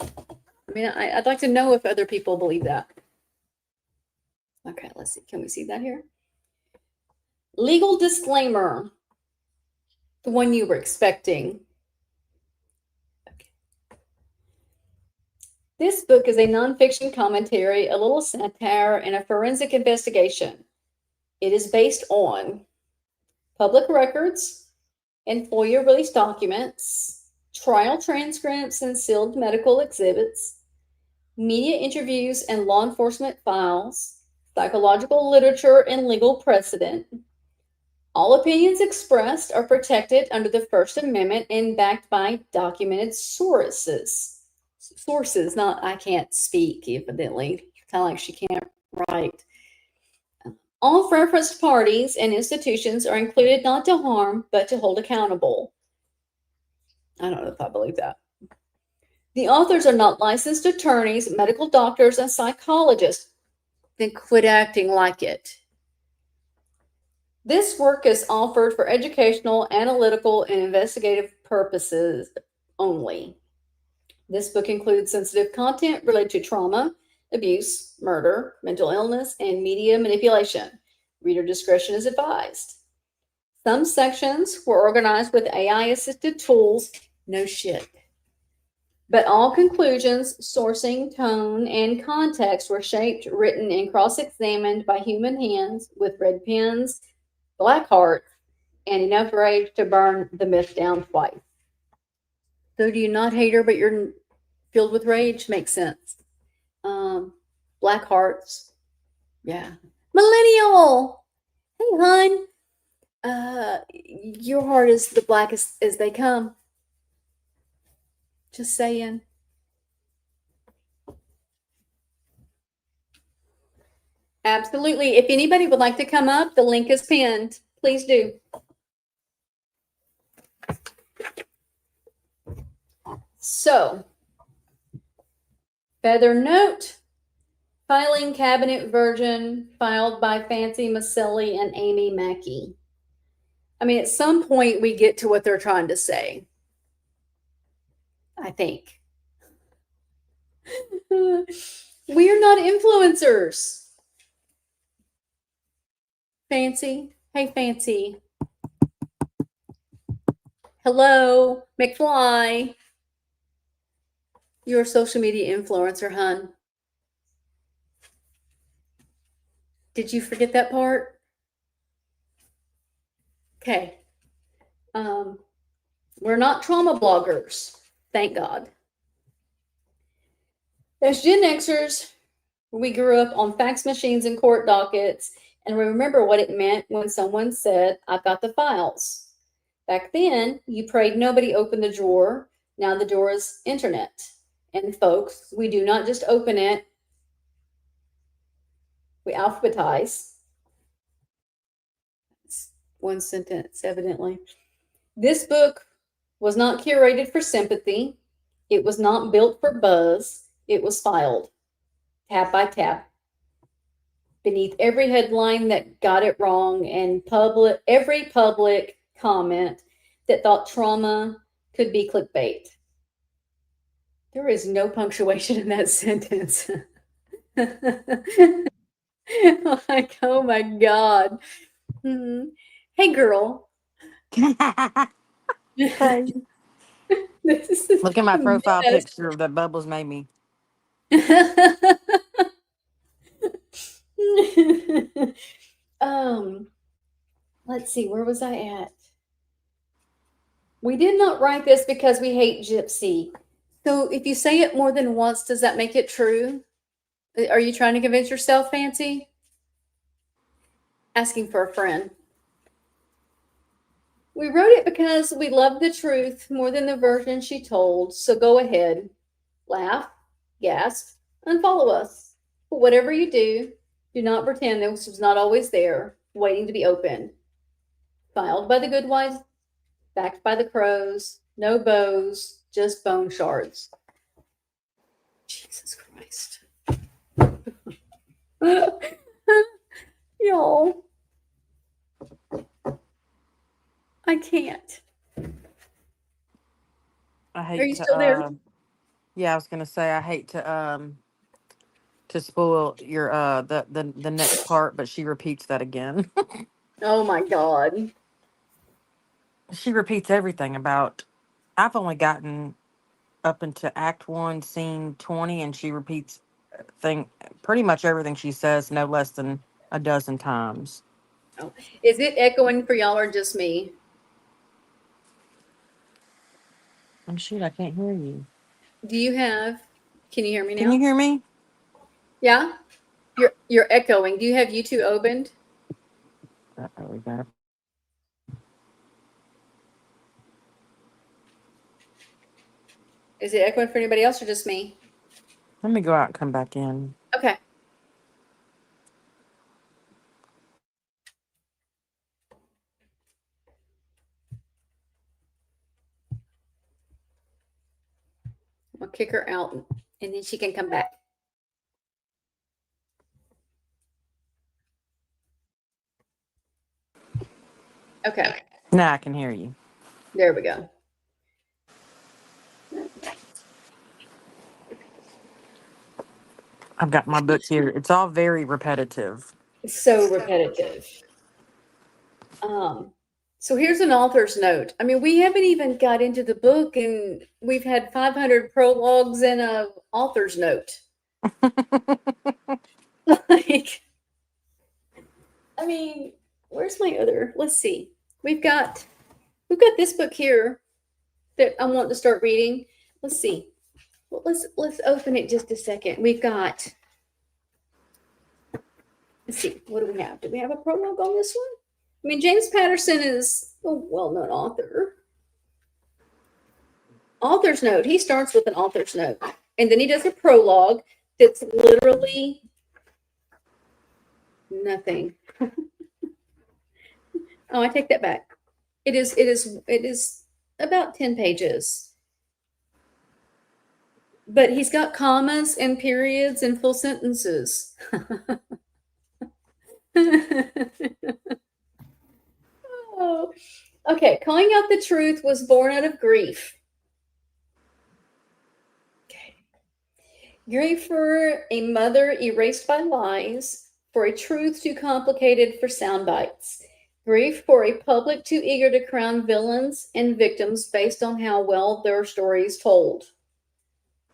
I'd like to know if other people believe that. Okay, let's see. Can we see that here? Legal disclaimer. The one you were expecting. Okay. This book is a nonfiction commentary, a little satire, and a forensic investigation. It is based on public records and FOIA released documents, trial transcripts and sealed medical exhibits, media interviews and law enforcement files, psychological literature and legal precedent. All opinions expressed are protected under the First Amendment and backed by documented sources. Sources, not I can't speak, evidently. Kind of like she can't write. All referenced parties and institutions are included not to harm, but to hold accountable. I don't know if I believe that. The authors are not licensed attorneys, medical doctors, and psychologists. Then quit acting like it. This work is offered for educational, analytical, and investigative purposes only. This book includes sensitive content related to trauma, abuse, murder, mental illness, and media manipulation. Reader discretion is advised. Some sections were organized with AI-assisted tools. No shit. But all conclusions, sourcing, tone, and context were shaped, written, and cross-examined by human hands with red pens, black hearts, and enough rage to burn the myth down twice. So do you not hate her, but you're filled with rage? Makes sense. Black hearts. Yeah. Millennial. Hey, hon. Your heart is the blackest as they come. Just saying. Absolutely. If anybody would like to come up, the link is pinned. Please do. So, feather note, filing cabinet version filed by Fancy Macelli and Amy Mackey. I mean, at some point we get to what they're trying to say. I think. We're not influencers. Fancy. Hey, Fancy. Hello, McFly. You're a social media influencer, hun. Did you forget that part? Okay. We're not trauma bloggers, thank God. As Gen Xers, we grew up on fax machines and court dockets, and we remember what it meant when someone said, I've got the files. Back then, you prayed nobody opened the drawer. Now the door is internet. And folks, we do not just open it, we alphabetize. It's one sentence, evidently. This book was not curated for sympathy. It was not built for buzz. It was filed, tab by tab, beneath every headline that got it wrong and every public comment that thought trauma could be clickbait. There is no punctuation in that sentence. Like, oh my God. Mhm. Hey, girl. Hey. This is Look at my a profile mess. picture that Bubbles made me. um, let's see, where was I at? We did not write this because we hate gypsy. So if you say it more than once, does that make it true? Are you trying to convince yourself, Fancy? Asking for a friend. We wrote it because we love the truth more than the version she told. So go ahead, laugh, gasp, and follow us. But whatever you do not pretend this was not always there, waiting to be opened. Filed by the good wives, backed by the crows, no bows, just bone shards. Jesus Christ. Y'all. I can't. I Are hate you to still there? yeah, I was gonna say I hate to spoil your the next part, but she repeats that again. Oh my God. She repeats everything about I've only gotten up into Act One, Scene 20, and she repeats thing pretty much everything she says no less than a dozen times. Oh. Is it echoing for y'all or just me? Oh shoot, I can't hear you. Can you hear me Can you now? hear me? Yeah? You're echoing. Do you have YouTube opened? Uh-oh, we got Is it echoing for anybody else or just me? Let me go out and come back in. Okay. I'll kick her out and then she can come back. Okay. Now I can hear you. There we go. I've got my books here. It's all very repetitive. It's so repetitive. So here's an author's note. I mean, we haven't even got into the book and we've had 500 prologues and a author's note. Like, I mean, where's my other? Let's see. We've got this book here that I want to start reading. Let's see. Well, let's open it just a second. We've got Let's see. What do we have? Do we have a prologue on this one? I mean, James Patterson is a well-known author. Author's note. He starts with an author's note, and then he does a prologue that's literally nothing. Oh, I take that back. It is about 10 pages. But he's got commas and periods and full sentences. Oh. Okay, calling out the truth was born out of grief. Okay. Grief for a mother erased by lies, for a truth too complicated for sound bites. Grief for a public too eager to crown villains and victims based on how well their stories told.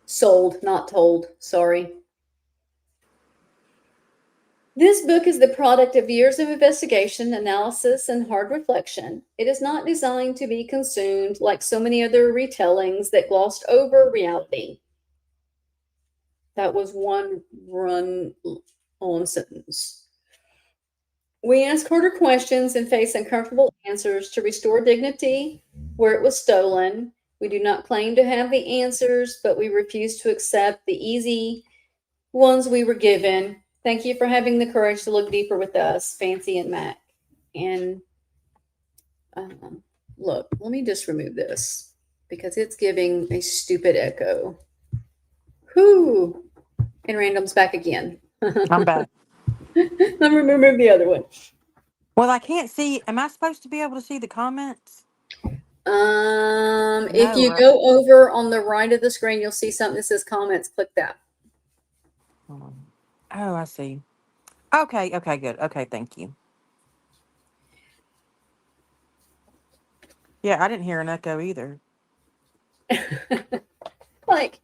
Sold, not told. Sorry. This book is the product of years of investigation, analysis, and hard reflection. It is not designed to be consumed like so many other retellings that glossed over reality. That was one run-on sentence. We ask harder questions and face uncomfortable answers to restore dignity where it was stolen. We do not claim to have the answers, but we refuse to accept the easy ones we were given. Thank you for having the courage to look deeper with us, Fancy and Mac. And look, let me just remove this because it's giving a stupid echo. Whoo! And Random's back again. I'm back. Let me remove the other one. Well, I can't see. Am I supposed to be able to see the comments? If you right? go over on the right of the screen, you'll see something that says comments. Click that. Oh, I see. Okay, good. Okay, thank you. Yeah, I didn't hear an echo either. Like,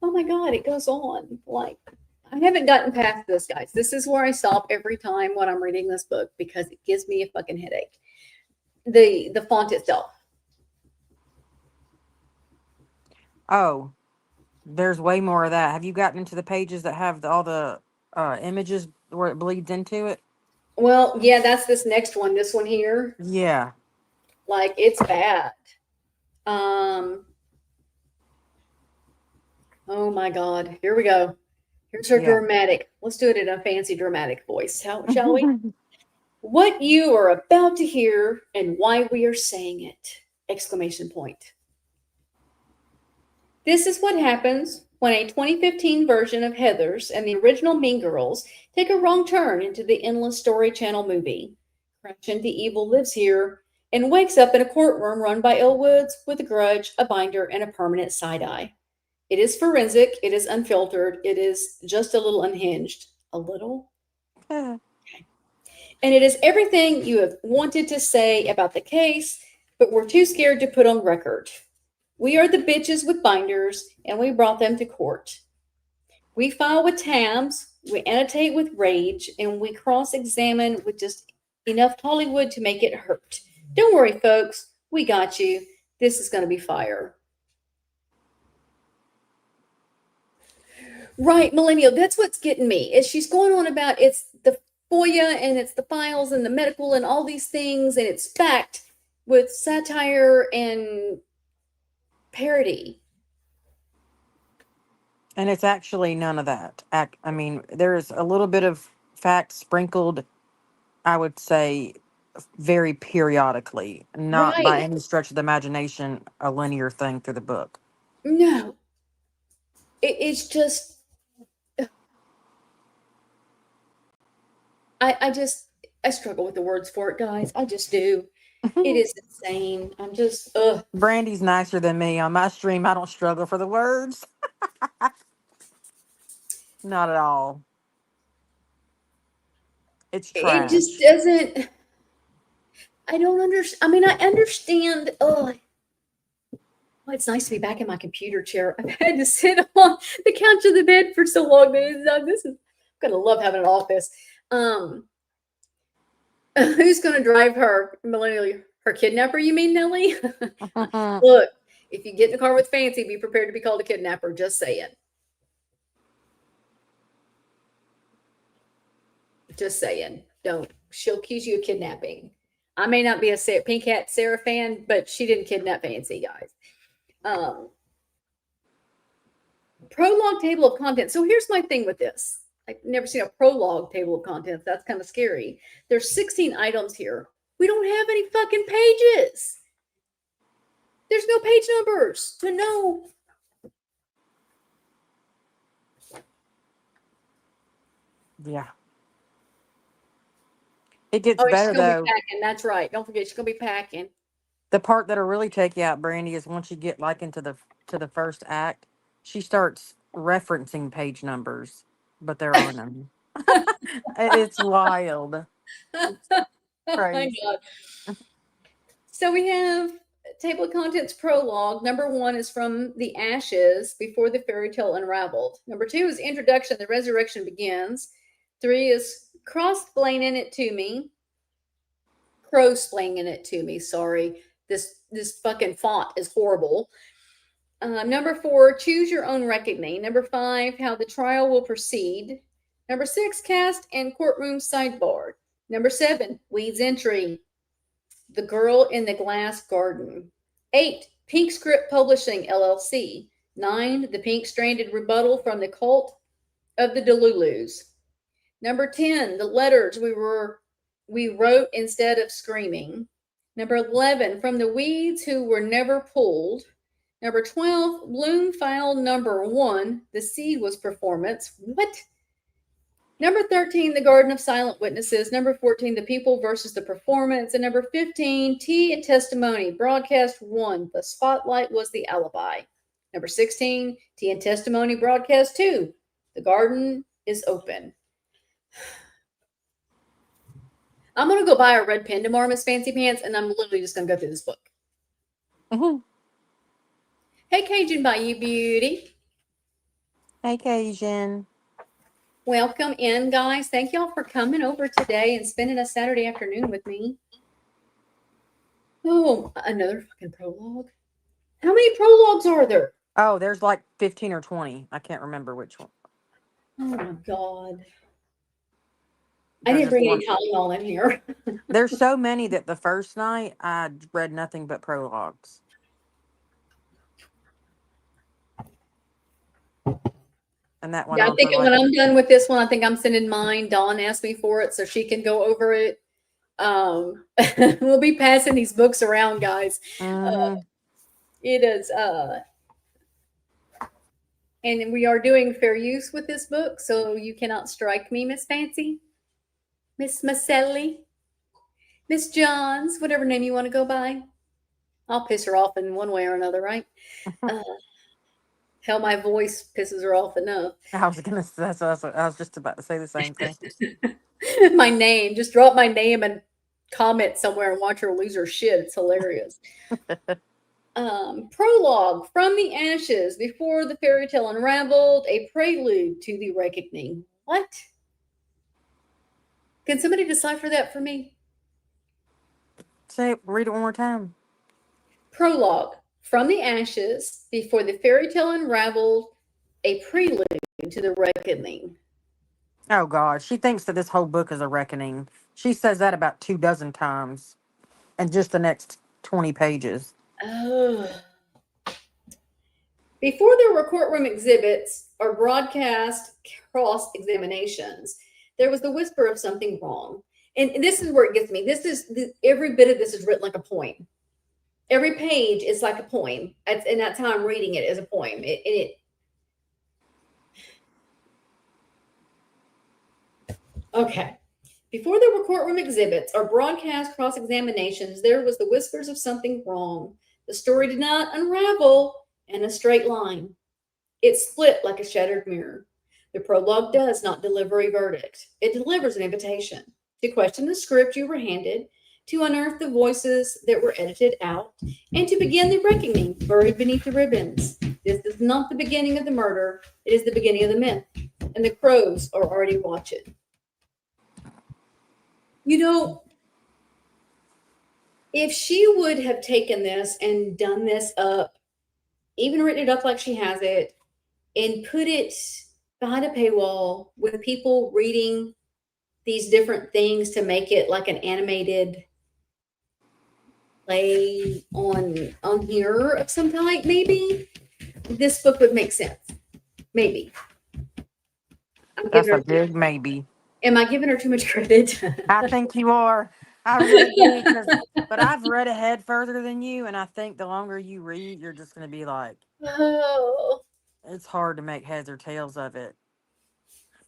oh my God, it goes on. Like, I haven't gotten past this, guys. This is where I stop every time when I'm reading this book because it gives me a fucking headache. The font itself. Oh, there's way more of that. Have you gotten into the pages that have all the images where it bleeds into it? Well, yeah, that's this next one. This one here. Yeah. Like, it's bad. Oh my God. Here we go. Here's her dramatic. Let's do it in a fancy dramatic voice, shall we? What you are about to hear and why we are saying it! Exclamation point. This is what happens when a 2015 version of Heathers and the original Mean Girls take a wrong turn into the endless Story Channel movie. Crash the Evil lives here and wakes up in a courtroom run by Elwoods with a grudge, a binder, and a permanent side-eye. It is forensic, it is unfiltered, it is just a little unhinged. A little? Okay. And it is everything you have wanted to say about the case, but were too scared to put on record. We are the bitches with binders, and we brought them to court. We file with tabs, we annotate with rage, and we cross-examine with just enough Hollywood to make it hurt. Don't worry, folks. We got you. This is going to be fire. Right, Millennial. That's what's getting me. Is she's going on about it's the FOIA and it's the files and the medical and all these things, and it's backed with satire and parody. And it's actually none of that. I mean, there's a little bit of fact sprinkled, I would say, very periodically, not by any stretch of the imagination a linear thing through the book. No. It's just, I struggle with the words for it, guys. I just do. It is insane. I'm just, Brandy's nicer than me. On my stream, I don't struggle for the words. Not at all. It's trash. It just doesn't, I don't understand. I mean, I understand, well, it's nice to be back in my computer chair. I've had to sit on the couch of the bed for so long. This is, I'm going to love having an office. Who's going to drive her, Millennial? Her kidnapper, you mean, Nellie? Look, if you get in the car with Fancy, be prepared to be called a kidnapper. Just saying. Just saying. Don't. She'll accuse you of kidnapping. I may not be a Pink Hat Sarah fan, but she didn't kidnap Fancy, guys. Prologue table of contents. So here's my thing with this. I've never seen a prologue table of contents. That's kind of scary. There's 16 items here. We don't have any fucking pages. There's no page numbers to know. Yeah. It gets Oh, she's better gonna though. be packing. That's right. Don't forget, she's gonna be packing. The part that'll really take you out, Brandy, is once you get like into the first act, she starts referencing page numbers, but there are none. It's wild. Oh my Crazy. God. So we have table of contents prologue. Number 1 is from the ashes before the fairy tale unraveled. Number 2 is introduction. The resurrection begins. 3 is cross-splaining it to me. Crow-splaining it to me. Sorry, this fucking font is horrible. Number 4, choose your own reckoning. Number 5, how the trial will proceed. Number 6, cast and courtroom sidebar. Number 7, Weed's entry. The Girl in the Glass Garden. 8, Pink Script Publishing, LLC. 9, The Pink Stranded Rebuttal from the Cult of the Delulus. Number 10, The Letters we wrote instead of screaming. Number 11, From the Weeds Who Were Never Pulled. Number 12, Bloom File Number 1, The Seed Was Performance. What? Number 13, The Garden of Silent Witnesses. Number 14, The People versus the Performance. And number 15, Tea and Testimony, Broadcast 1, The Spotlight Was the Alibi. Number 16, Tea and Testimony, Broadcast 2, The Garden is Open. I'm going to go buy a red pen tomorrow, Miss Fancy Pants, and I'm literally just going to go through this book. Mm-hmm. Hey, Cajun Bayou Beauty. Hey, Cajun. Welcome in, guys. Thank y'all for coming over today and spending a Saturday afternoon with me. Oh, another fucking prologue. How many prologues are there? Oh, there's like 15 or 20. I can't remember which one. Oh my God. I There's didn't just bring one. any Tylenol in here. There's so many that the first night I read nothing but prologues. And that went Yeah, I on think for when like, I'm done with this one, I think I'm sending mine. Dawn asked me for it so she can go over it. We'll be passing these books around, guys. It is, and we are doing fair use with this book, so you cannot strike me, Miss Fancy, Miss Macelli, Miss Johns, whatever name you want to go by. I'll piss her off in one way or another, right? Hell, my voice pisses her off enough. I was gonna. I was just about to say the same thing. My name, just drop my name and comment somewhere and watch her lose her shit. It's hilarious. Prologue, From the Ashes Before the Fairy Tale Unraveled, a prelude to the reckoning. What? Can somebody decipher that for me? Read it one more time. Prologue, From the Ashes Before the Fairy Tale Unraveled, a prelude to the reckoning. Oh God, she thinks that this whole book is a reckoning. She says that about 24 times, in just the next 20 pages. Oh. Before there were courtroom exhibits or broadcast cross-examinations, there was the whisper of something wrong. And this is where it gets me. Every bit of this is written like a poem. Every page is like a poem. And that's how I'm reading it, as a poem. Okay. Before there were courtroom exhibits or broadcast cross-examinations, there was the whispers of something wrong. The story did not unravel in a straight line. It split like a shattered mirror. The prologue does not deliver a verdict. It delivers an invitation to question the script you were handed, to unearth the voices that were edited out, and to begin the reckoning buried beneath the ribbons. This is not the beginning of the murder. It is the beginning of the myth, and the crows are already watching. You know, if she would have taken this and done this up, even written it up like she has it, and put it behind a paywall with people reading these different things to make it like an animated play on here of some type, maybe this book would make sense. Maybe. I'm That's giving a her. big maybe. Am I giving her too much credit? I think you are. I really do. But I've read ahead further than you, and I think the longer you read, you're just going to be like, Oh, it's hard to make heads or tails of it.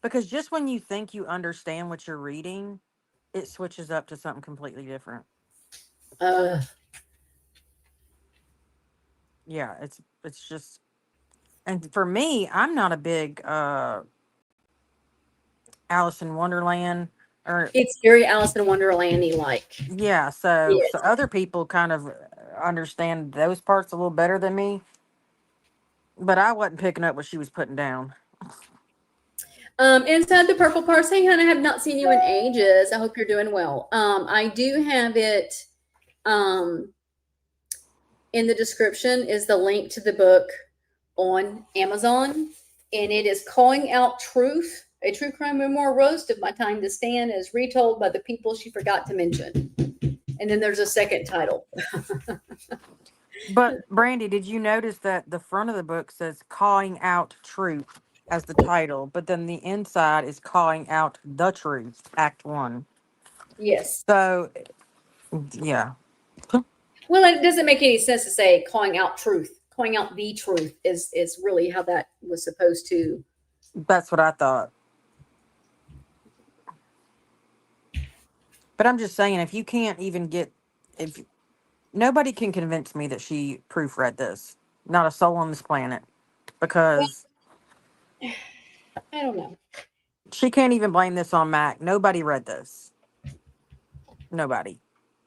Because just when you think you understand what you're reading, it switches up to something completely different. uh, Yeah, it's just, and for me, I'm not a big Alice in Wonderland or it's very Alice in Wonderland-y like. yeah, so Yes. other people kind of understand those parts a little better than me, but I wasn't picking up what she was putting down. Inside the purple parts. Hey, hon, I have not seen you in ages. I hope you're doing well. I do have it. Um, in the description is the link to the book on Amazon, and it is Calling Out Truth, a true crime memoir roast of my time to stand as retold by the people she forgot to mention. And then there's a second title. But Brandy, did you notice that the front of the book says "Calling Out Truth" as the title, but then the inside is "Calling Out the Truth," Act One. Yes. So yeah, Well, it doesn't make any sense to say calling out truth. Calling out the truth is really how that was supposed to. that's what I thought. But I'm just saying, if you can't even get, if nobody can convince me that she proofread this, not a soul on this planet, because I don't know. she can't even blame this on Mac. Nobody read this. Nobody.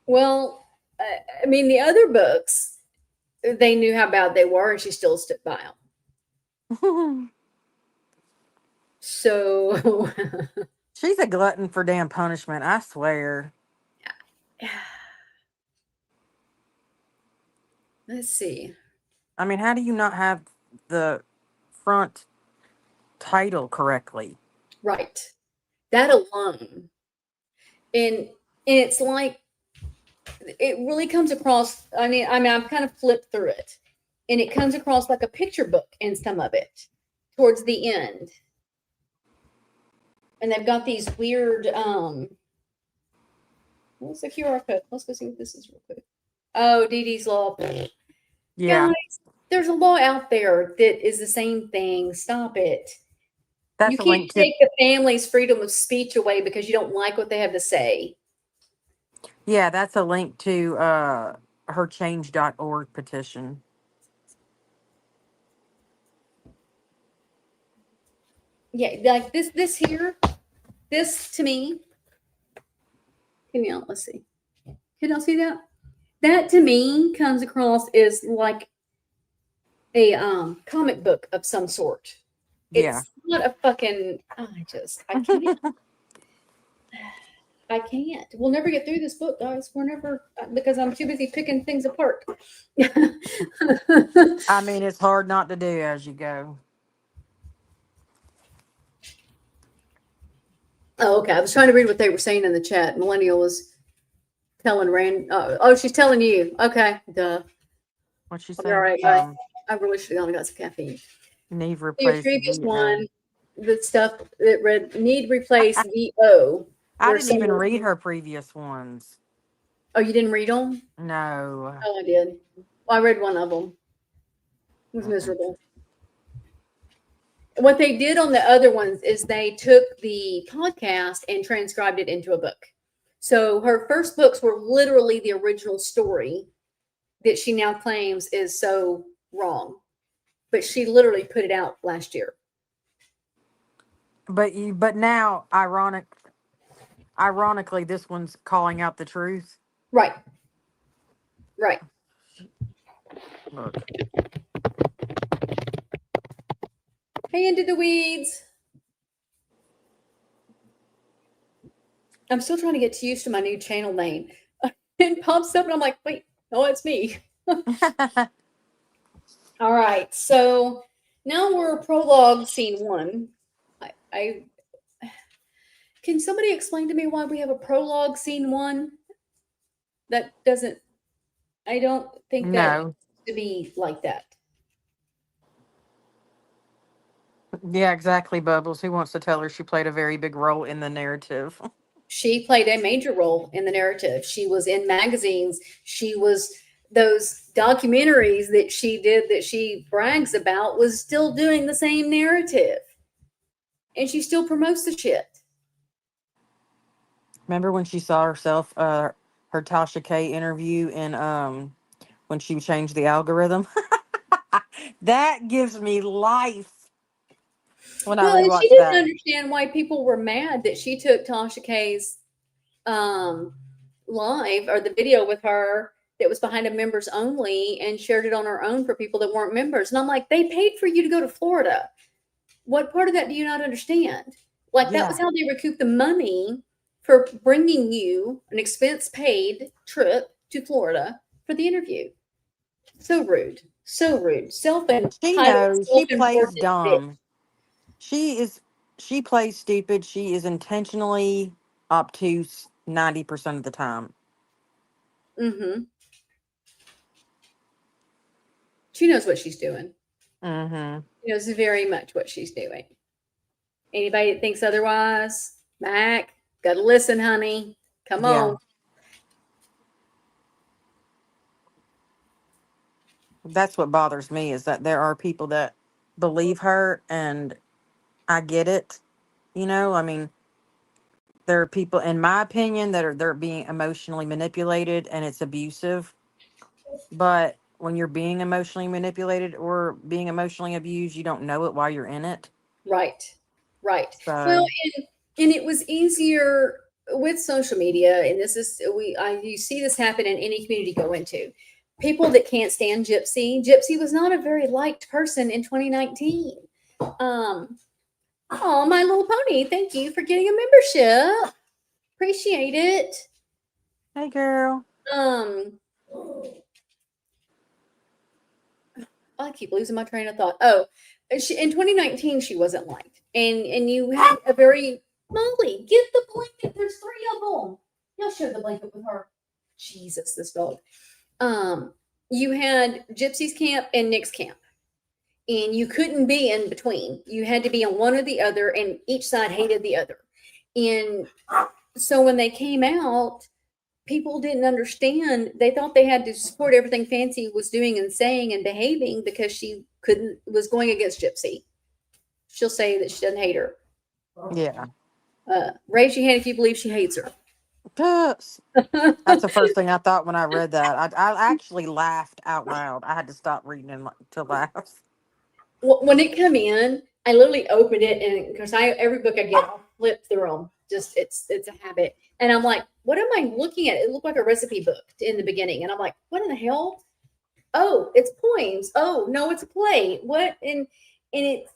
Well, I mean, the other books, they knew how bad they were, and she still stood by them. So, She's a glutton for damn punishment, I swear. let's see. I mean, how do you not have the front title correctly? Right. That alone. And it's like it really comes across. I mean, I've kind of flipped through it, and it comes across like a picture book in some of it towards the end. And they've got these weird. What's the QR code? Let's go see what this is real quick. Oh, Dee Dee's Law. Yeah. Guys, there's a law out there that is the same thing. Stop it. That's You a can't link to, take the family's freedom of speech away because you don't like what they have to say. yeah, that's a link to her change.org petition. Yeah, like this here, this to me. Can y'all let's see. Can y'all see that? That to me comes across as like a comic book of some sort. Yeah. It's not a fucking I can't. I can't. We'll never get through this book, guys. We're never because I'm too busy picking things apart. I mean, it's hard not to do as you go. Oh, okay. I was trying to read what they were saying in the chat. Millennial was telling Rand. Oh, she's telling you. Okay, duh. What'd she All say? right, bye. I really should have gone and got some caffeine. Need The replace previous VO. one, the stuff that read need replace VO. I where didn't even someone- read her previous ones. Oh, you didn't read them? No. Oh, I did. Well, I read one of them. It was Mm-mm. miserable. What they did on the other ones is they took the podcast and transcribed it into a book. So her first books were literally the original story that she now claims is so wrong. But she literally put it out last year. But now, ironically, this one's calling out the truth. Right. Right. Look. Hey, into the weeds. I'm still trying to get used to my new channel name. It pops up and I'm like, wait, no, it's me. All right. So now we're prologue scene 1. I Can somebody explain to me why we have a prologue scene 1? That doesn't, I don't think that No. to be like that. Yeah, exactly, Bubbles. Who wants to tell her she played a very big role in the narrative? She played a major role in the narrative. She was in magazines. She was those documentaries that she did that she brags about was still doing the same narrative. And she still promotes the shit. Remember when she saw herself, her Tasha K interview in when she changed the algorithm? That gives me life when I Well, and she rewatch didn't that. understand why people were mad that she took Tasha K's um, live or the video with her that was behind a members only and shared it on her own for people that weren't members. And I'm like, they paid for you to go to Florida. What part of that do you not understand? Like, that was Yeah. how they recouped the money for bringing you an expense paid trip to Florida for the interview. So rude. So rude. She Self-entitled, knows she plays self-important bitch. dumb. She is she plays stupid. She is intentionally obtuse 90% of the time. Mm-hmm. She knows what she's doing. Mm-hmm. She knows very much what she's doing. Anybody that thinks otherwise, Mac, gotta listen, honey. Come Yeah. on. That's what bothers me is that there are people that believe her, and I get it. I mean, there are people, in my opinion, that are they're being emotionally manipulated and it's abusive. But when you're being emotionally manipulated or being emotionally abused, you don't know it while you're in it. Right. Right. Well, So and it was easier with social media, and this is you see this happen in any community you go into. People that can't stand Gypsy. Gypsy was not a very liked person in 2019. Oh, My Little Pony, thank you for getting a membership. Appreciate it. hey, girl. Um, I keep losing my train of thought. Oh, in 2019, she wasn't liked, and you had a very Molly. Get the blanket. There's 3 of them. Y'all share the blanket with her. Jesus, this dog. You had Gypsy's camp and Nick's camp, and you couldn't be in between. You had to be on one or the other, and each side hated the other. And so when they came out, people didn't understand. They thought they had to support everything Fancy was doing and saying and behaving because she was going against Gypsy. She'll say that she doesn't hate her. Yeah. Raise your hand if you believe she hates her. Yes. That's the first thing I thought when I read that. I actually laughed out loud. I had to stop reading to laugh. When it come in, I literally opened it, and because every book I get, I'll flip through them. Just it's a habit, and I'm like, what am I looking at? It looked like a recipe book in the beginning, and I'm like, what in the hell? Oh, it's poems. Oh no, it's a play. What and it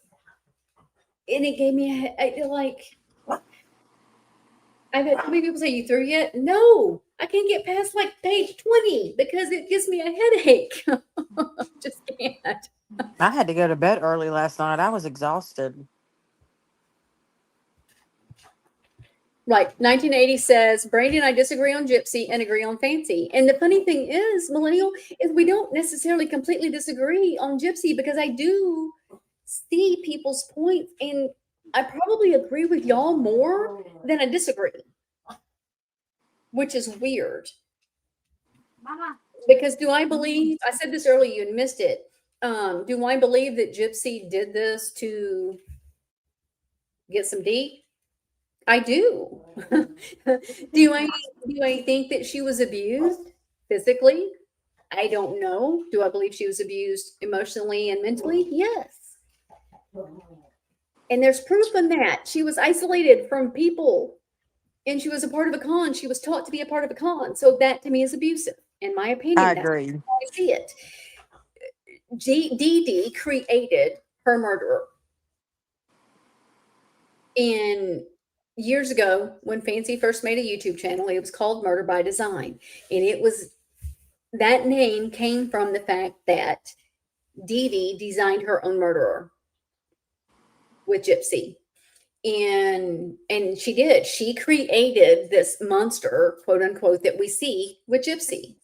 gave me like I've had so many people say, you through yet? No, I can't get past like page 20 because it gives me a headache. Just can't. I had to go to bed early last night. I was exhausted. Right. 1980 says, Brandy and I disagree on Gypsy and agree on Fancy. And the funny thing is, Millennial, is we don't necessarily completely disagree on Gypsy because I do see people's points, and I probably agree with y'all more than I disagree, which is weird. Because do I believe, I said this earlier, you missed it. Do I believe that Gypsy did this to get some D? I do. Do I think that she was abused physically? I don't know. Do I believe she was abused emotionally and mentally? Yes. And there's proof in that. She was isolated from people, and she was a part of a con. She was taught to be a part of a con. So that to me is abusive, in my I opinion. That's agree. how I see it. Dee Dee created her murderer. And years ago, when Fancy first made a YouTube channel, it was called Murder by Design. And that name came from the fact that Dee Dee designed her own murderer with Gypsy. And she did. She created this monster, quote unquote, that we see with Gypsy.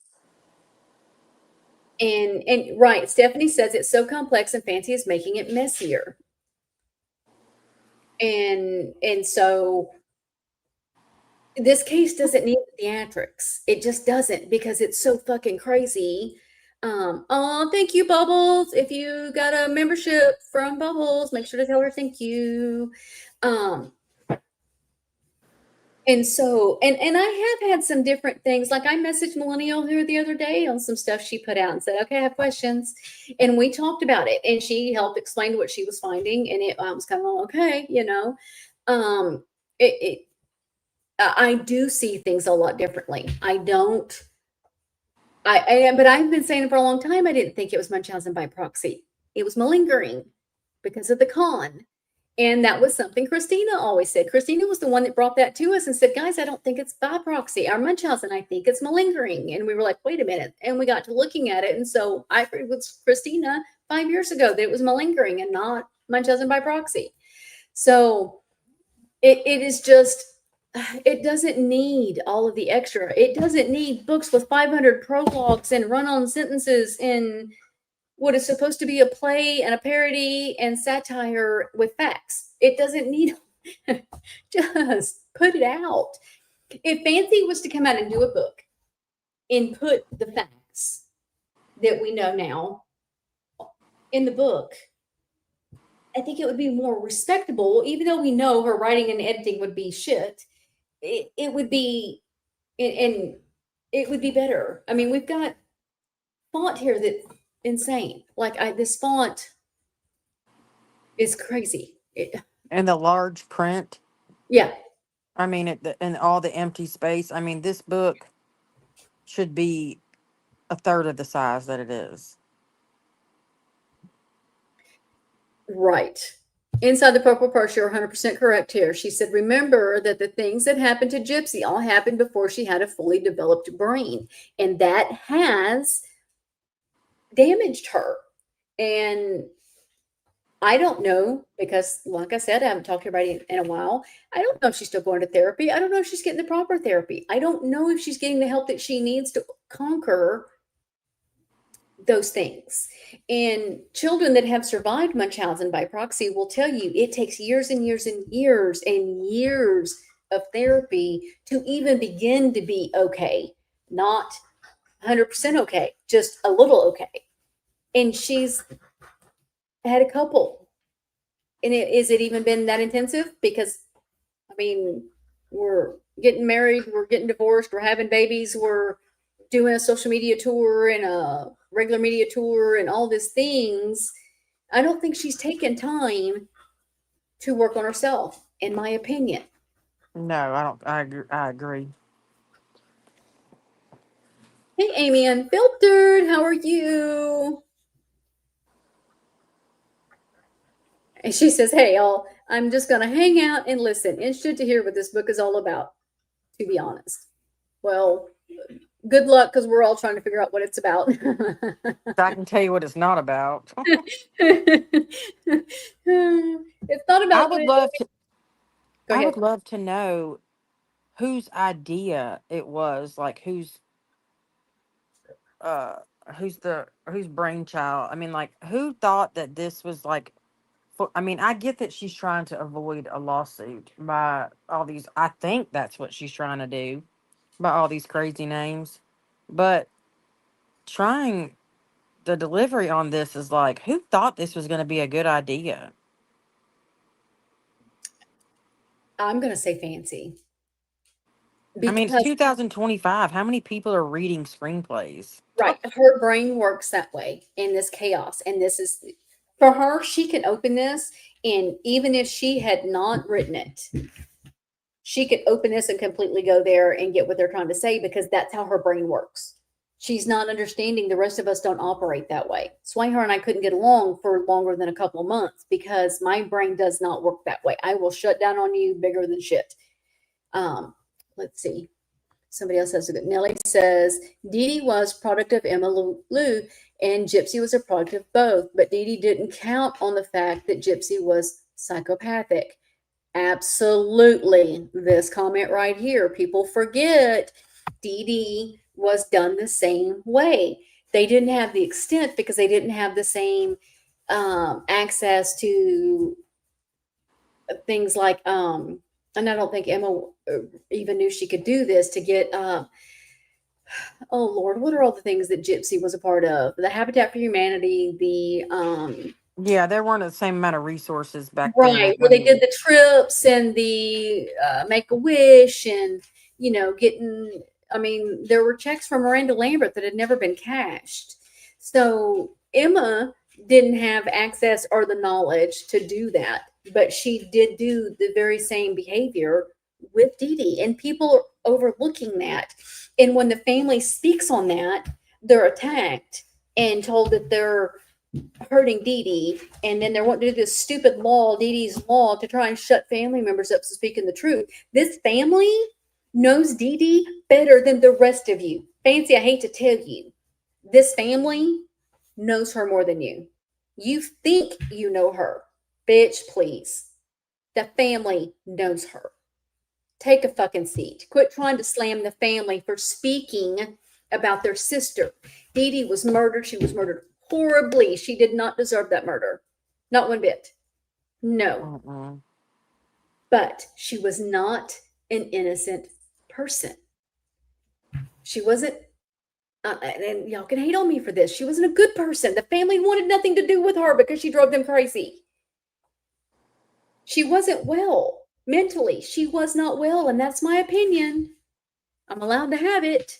And right, Stephanie says it's so complex and Fancy is making it messier. And so this case doesn't need theatrics. It just doesn't, because it's so fucking crazy. Oh, thank you, Bubbles. If you got a membership from Bubbles, make sure to tell her thank you. And so, and I have had some different things. Like I messaged Millennial here the other day on some stuff she put out and said, okay, I have questions. And we talked about it and she helped explain what she was finding. And I was kind of okay, you know. I do see things a lot differently. But I've been saying for a long time, I didn't think it was Munchausen by proxy. It was malingering because of the con. And that was something Christina always said. Christina was the one that brought that to us and said, guys, I don't think it's by proxy or Munchausen. I think it's malingering. And we were like, wait a minute. And we got to looking at it. And so I agreed with Christina 5 years ago that it was malingering and not Munchausen by proxy. So it is just, it doesn't need all of the extra. It doesn't need books with 500 prologues and run-on sentences in what is supposed to be a play and a parody and satire with facts. It doesn't need, just put it out. If Fancy was to come out and do a book and put the facts that we know now in the book, I think it would be more respectable, even though we know her writing and editing would be shit. It would be, and it would be better. I mean, we've got font here that's insane. Like this font is crazy. And the large print. Yeah. I mean, and all the empty space. I mean, this book should be a third of the size that it is. Right. Inside the Purple Purse, you're 100% correct here. She said, remember that the things that happened to Gypsy all happened before she had a fully developed brain. And that has damaged her. And I don't know, because like I said, I haven't talked to anybody in a while. I don't know if she's still going to therapy. I don't know if she's getting the proper therapy. I don't know if she's getting the help that she needs to conquer those things. And children that have survived Munchausen by proxy will tell you it takes years and years and years and years of therapy to even begin to be okay. Not 100% okay, just a little okay. And she's had a couple. And is it even been that intensive? Because, I mean, we're getting married, we're getting divorced, we're having babies, we're doing a social media tour and a regular media tour and all these things. I don't think she's taken time to work on herself, in my opinion. No, I don't. I agree. Hey, Amy Unfiltered, how are you? And she says, hey, y'all, I'm just going to hang out and listen. Interested to hear what this book is all about, to be honest. Well, good luck, because we're all trying to figure out what it's about. I can tell you what it's not about. It's not about. I would love to. Go ahead. I would love to know whose idea it was. Like whose brainchild. I mean, like who thought that this was like. I mean, I get that she's trying to avoid a lawsuit by all these. I think that's what she's trying to do by all these crazy names. But trying the delivery on this is like, who thought this was going to be a good idea? I'm going to say Fancy. I mean, it's 2025. How many people are reading screenplays? Right. Her brain works that way in this chaos. And this is, for her, she can open this. And even if she had not written it, she could open this and completely go there and get what they're trying to say, because that's how her brain works. She's not understanding. The rest of us don't operate that way. So her and I couldn't get along for longer than a couple of months because my brain does not work that way. I will shut down on you bigger than shit. Let's see. Somebody else has a good. Nellie says Dee Dee was product of Emma Lou and Gypsy was a product of both, but Dee Dee didn't count on the fact that Gypsy was psychopathic. Absolutely. This comment right here, people forget Dee Dee was done the same way. They didn't have the extent because they didn't have the same access to things like, and I don't think Emma even knew she could do this to get, oh Lord, what are all the things that Gypsy was a part of? The Habitat for Humanity, Yeah, there weren't the same amount of resources back then as right, where they did when. the trips and the Make a Wish and, getting, I mean, there were checks from Miranda Lambert that had never been cashed. So Emma didn't have access or the knowledge to do that, but she did do the very same behavior with Dee Dee, and people are overlooking that. And when the family speaks on that, they're attacked and told that they're hurting Dee Dee, and then they're wanting to do this stupid law, Dee Dee's law, to try and shut family members up from speaking the truth. This family knows Dee Dee better than the rest of you. Fancy, I hate to tell you, this family knows her more than you. You think you know her. Bitch, please. The family knows her. Take a fucking seat. Quit trying to slam the family for speaking about their sister. Dee Dee was murdered. She was murdered horribly. She did not deserve that murder. Not one bit. No. Mm-mm. But she was not an innocent person. She wasn't, and y'all can hate on me for this. She wasn't a good person. The family wanted nothing to do with her because she drove them crazy. She wasn't well mentally. She was not well, and that's my opinion. I'm allowed to have it.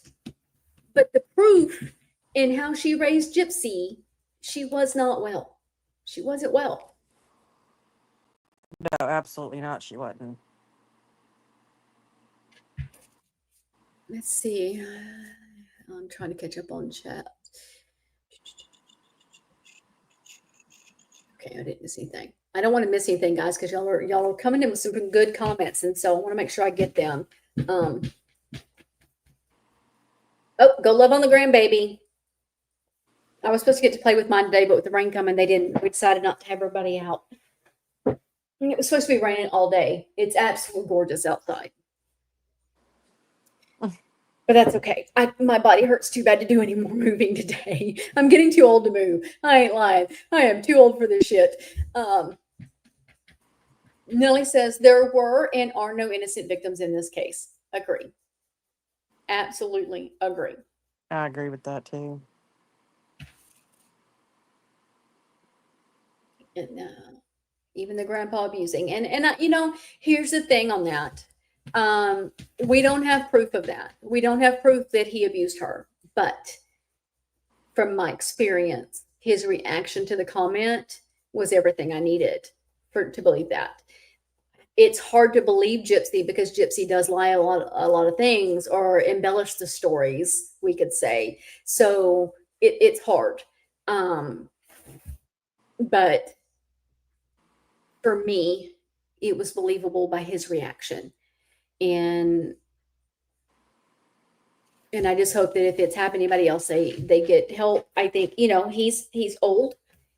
But the proof in how she raised Gypsy, she was not well. She wasn't well. No, absolutely not. She wasn't. Let's see. I'm trying to catch up on chat. Okay, I didn't miss anything. I don't want to miss anything, guys, because y'all are coming in with some good comments, and so I want to make sure I get them. Oh, go love on the grandbaby. I was supposed to get to play with mine today, but with the rain coming, they didn't. We decided not to have everybody out. It was supposed to be raining all day. It's absolutely gorgeous outside. But that's okay. My body hurts too bad to do any more moving today. I'm getting too old to move. I ain't lying. I am too old for this shit. Nellie says there were and are no innocent victims in this case. Agree. Absolutely agree. I agree with that too. And even the grandpa abusing. And here's the thing on that. We don't have proof of that. We don't have proof that he abused her. But from my experience, his reaction to the comment was everything I needed to believe that. It's hard to believe Gypsy because Gypsy does lie a lot of things or embellish the stories, we could say. So it's hard. But for me, it was believable by his reaction. And I just hope that if it's happened to anybody else, they get help. I think, he's old,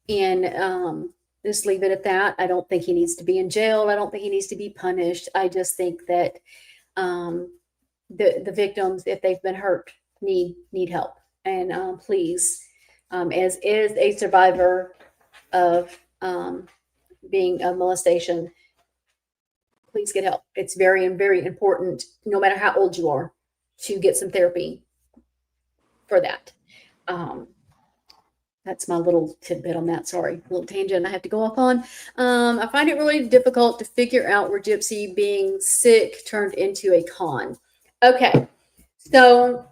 and just leave it at that. I don't think he needs to be in jail. I don't think he needs to be punished. I just think that the victims, if they've been hurt, need help. And please, as is a survivor of being a molestation, please get help. It's very, very important, no matter how old you are, to get some therapy for that. That's my little tidbit on that. Sorry, a little tangent I have to go off on. I find it really difficult to figure out where Gypsy being sick turned into a con. Okay, so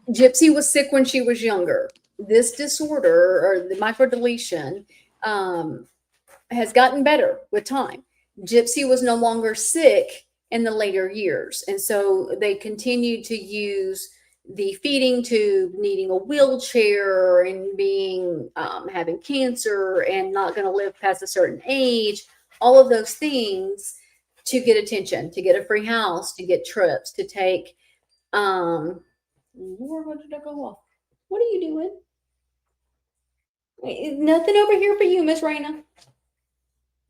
Gypsy was sick when she was younger. This disorder, or the microdeletion, has gotten better with time. Gypsy was no longer sick in the later years. And so they continued to use the feeding tube, needing a wheelchair, and being having cancer and not going to live past a certain age, all of those things to get attention, to get a free house, to get trips, to take Lord, what did I go off? What are you doing? Nothing over here for you, Miss Raina.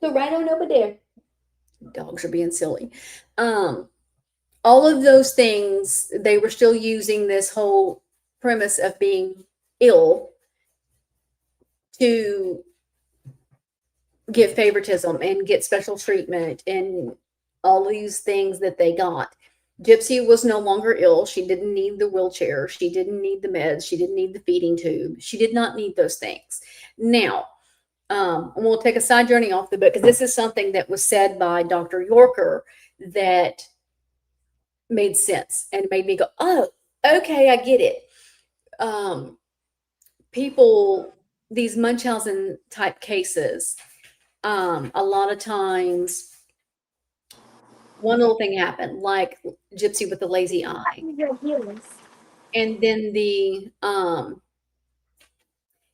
Go right on over there. Dogs are being silly. Um, all of those things, they were still using this whole premise of being ill to get favoritism and get special treatment and all these things that they got. Gypsy was no longer ill. She didn't need the wheelchair. She didn't need the meds. She didn't need the feeding tube. She did not need those things. Now, and we'll take a side journey off the book because this is something that was said by Dr. Yorker that made sense and made me go, oh, okay, I get it. People, these Munchausen type cases, a lot of times one little thing happened, like Gypsy with the lazy eye. And then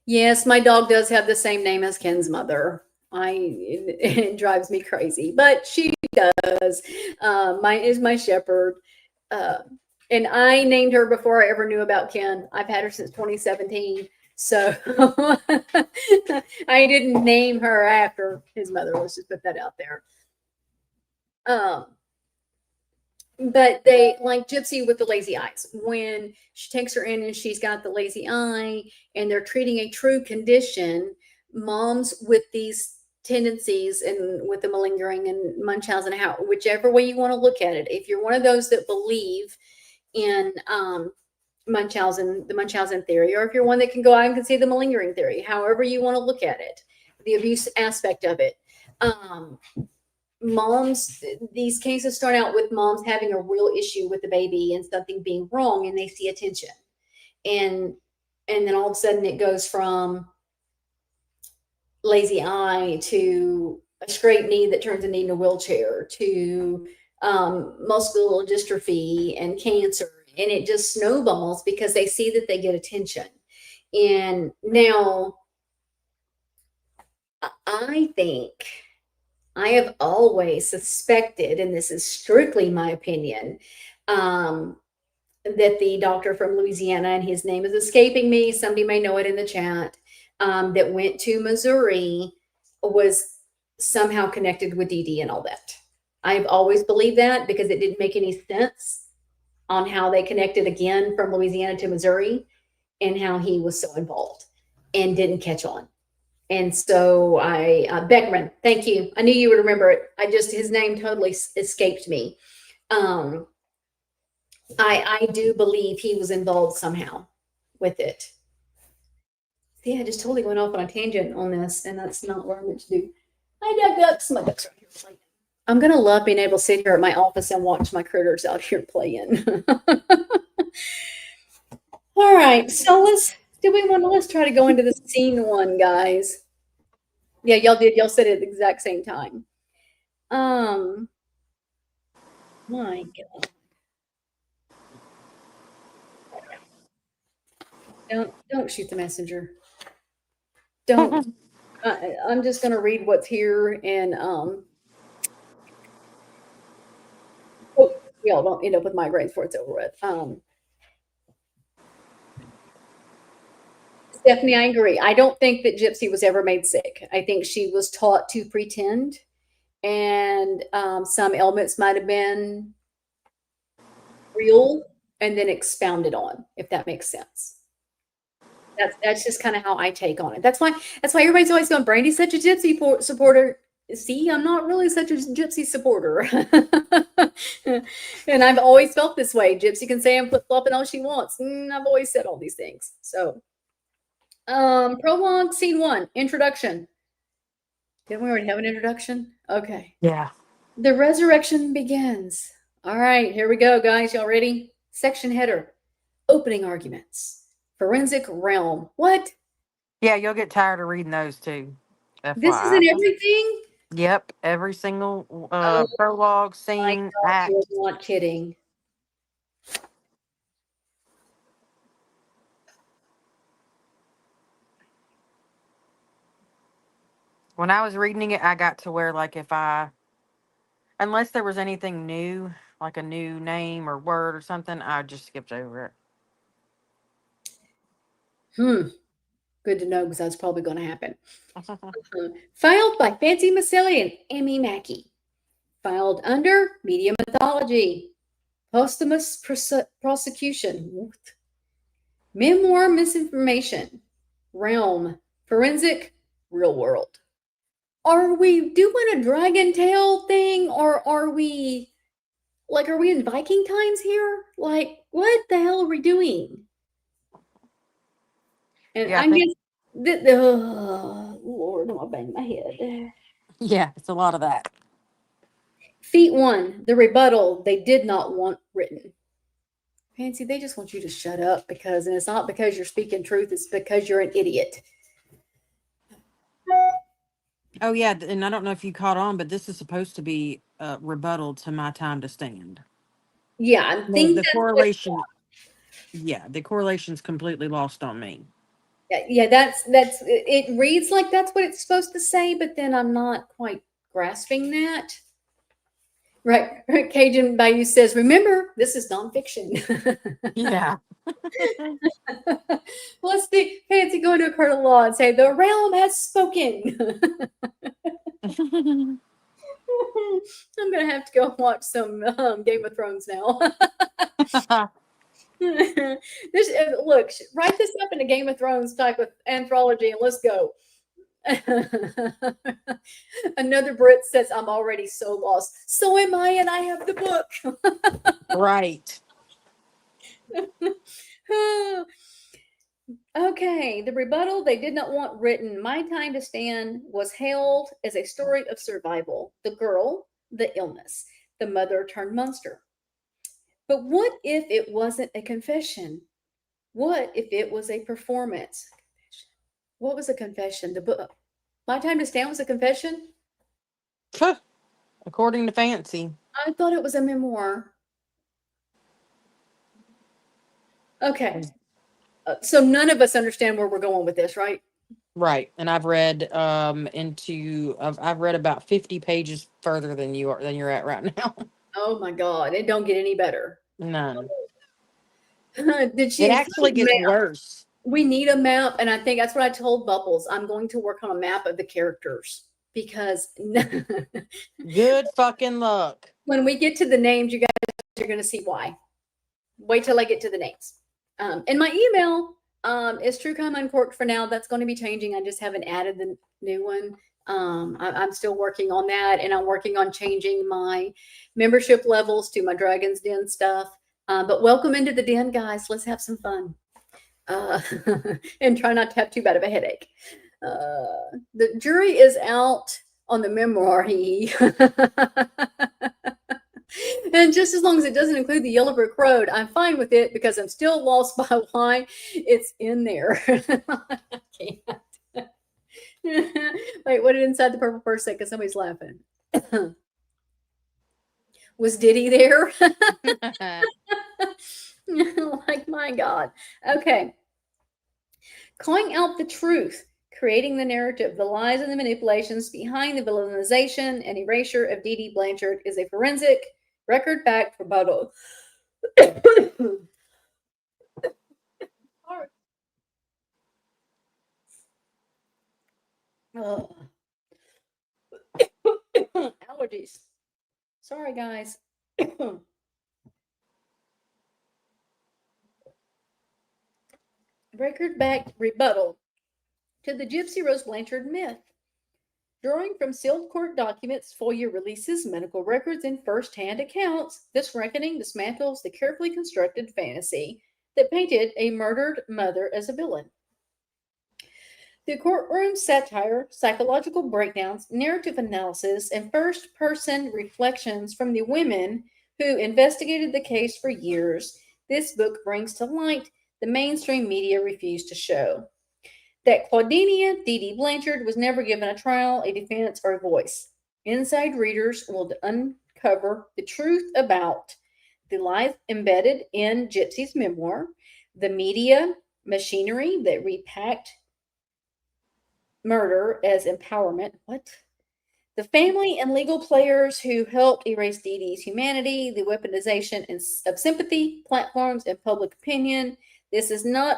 yes, my dog does have the same name as Ken's mother. It drives me crazy, but she does. Is my shepherd. And I named her before I ever knew about Ken. I've had her since 2017. So I didn't name her after his mother. Let's just put that out there. But they, like Gypsy with the lazy eyes, when she takes her in and she's got the lazy eye and they're treating a true condition, moms with these tendencies and with the malingering and Munchausen, whichever way you want to look at it, if you're one of those that believe in Munchausen, the Munchausen theory, or if you're one that can go out and can see the malingering theory, however you want to look at it, the abuse aspect of it. Moms, these cases start out with moms having a real issue with the baby and something being wrong, and they see attention, and then all of a sudden it goes from lazy eye to a scraped knee that turns a knee in a wheelchair to muscular dystrophy and cancer, and it just snowballs because they see that they get attention. And now I think I have always suspected, and this is strictly my opinion, that the doctor from Louisiana, and his name is escaping me, somebody may know it in the chat, that went to Missouri was somehow connected with Dee Dee and all that. I've always believed that because it didn't make any sense on how they connected again from Louisiana to Missouri and how he was so involved and didn't catch on. And so Beckman, thank you. I knew you would remember it. His name totally escaped me. I do believe he was involved somehow with it. See, I just totally went off on a tangent on this, and that's not what I meant to do. I dug ducks. My ducks are out here playing. I'm going to love being able to sit here at my office and watch my critters out here playing. All right, so let's try to go into the scene one, guys. Yeah, y'all did. Y'all said it at the exact same time. My God. Don't shoot the messenger. Don't. I'm just going to read what's here, and we all don't end up with migraines before it's over with. Stephanie, I agree. I don't think that Gypsy was ever made sick. I think she was taught to pretend, and some elements might have been real and then expounded on, if that makes sense. That's just kind of how I take on it. That's why everybody's always going, Brandy's such a Gypsy supporter. See, I'm not really such a Gypsy supporter. And I've always felt this way. Gypsy can say I'm flip-flopping all she wants. I've always said all these things. So, prologue, scene one, introduction. Didn't we already have an introduction? Okay. Yeah. The resurrection begins. All right, here we go, guys. Y'all ready? Section header. Opening arguments. Forensic realm. What? Yeah, you'll get tired of reading those too. This FYI. isn't everything? Yep, every single Oh prologue, my scene, God, act. you're not kidding. When I was reading it, I got to where, like, unless there was anything new, like a new name or word or something, I just skipped over Good to know because that's probably going to happen. it. Filed by Fancy Macelli and Amy Mackey. Filed under media mythology. Posthumous prosecution. What? Memoir misinformation. Realm. Forensic. Real world. Are we doing a dragon tail thing, or are we in Viking times here? Like, what the hell are we doing? And Yeah, I I think, guess oh, Lord, I'm gonna bang my head. yeah, it's a lot of that. Feat 1, the rebuttal they did not want written. Fancy, they just want you to shut up and it's not because you're speaking truth, it's because you're an idiot. Oh yeah, and I don't know if you caught on, but this is supposed to be a rebuttal to My Time to Stand. Yeah, I No, think the that's what, correlation, yeah, the correlation's completely lost on me. yeah, that's it reads like that's what it's supposed to say, but then I'm not quite grasping that. Right. Cajun Bayou says, remember, this is nonfiction. Yeah. Let's see, Fancy go into a court of law and say, the realm has spoken. I'm going to have to go watch some Game of Thrones now. Look, write this up in a Game of Thrones type of anthology and let's go. Another Brit says, I'm already so lost. So am I, and I have the book. Right. Okay, the rebuttal they did not want written. My Time to Stand was hailed as a story of survival. The girl, the illness, the mother turned monster. But what if it wasn't a confession? What if it was a performance? What was a confession? The book. My Time to Stand was a confession? According to Fancy. I thought it was a memoir. Okay. So none of us understand where we're going with this, right? Right. And I've read I've read about 50 pages further than you're at right now. Oh my God. It don't get any better. None. Did she It include actually a gets map? worse. We need a map, and I think that's what I told Bubbles. I'm going to work on a map of the characters because Good fucking luck. when we get to the names, you guys are going to see why. Wait till I get to the names. And my email is TrueCrime Uncorked for now. That's going to be changing. I just haven't added the new one. I'm still working on that, and I'm working on changing my membership levels to my Dragon's Den stuff. But welcome into the den, guys. Let's have some fun. And try not to have too bad of a headache. The jury is out on the memoir. And just as long as it doesn't include the Yellow Brick Road, I'm fine with it because I'm still lost by why it's in there. I can't. Wait, what did inside the purple purse say? Because somebody's laughing. Was Diddy there? Like, my God. Okay. Calling out the truth, creating the narrative, the lies and the manipulations behind the villainization and erasure of Dee Dee Blanchard is a forensic, record-backed rebuttal. Allergies. Sorry, guys. Record-backed rebuttal to the Gypsy Rose Blanchard myth. Drawing from sealed court documents, FOIA releases, medical records, and first-hand accounts, this reckoning dismantles the carefully constructed fantasy that painted a murdered mother as a villain. The courtroom satire, psychological breakdowns, narrative analysis, and first-person reflections from the women who investigated the case for years, this book brings to light the mainstream media refused to show. That Claudinia Dee Dee Blanchard was never given a trial, a defense, or a voice. Inside readers will uncover the truth about the life embedded in Gypsy's memoir, the media machinery that repacked murder as empowerment. What? The family and legal players who helped erase Dee Dee's humanity, the weaponization of sympathy, platforms, and public opinion. This is not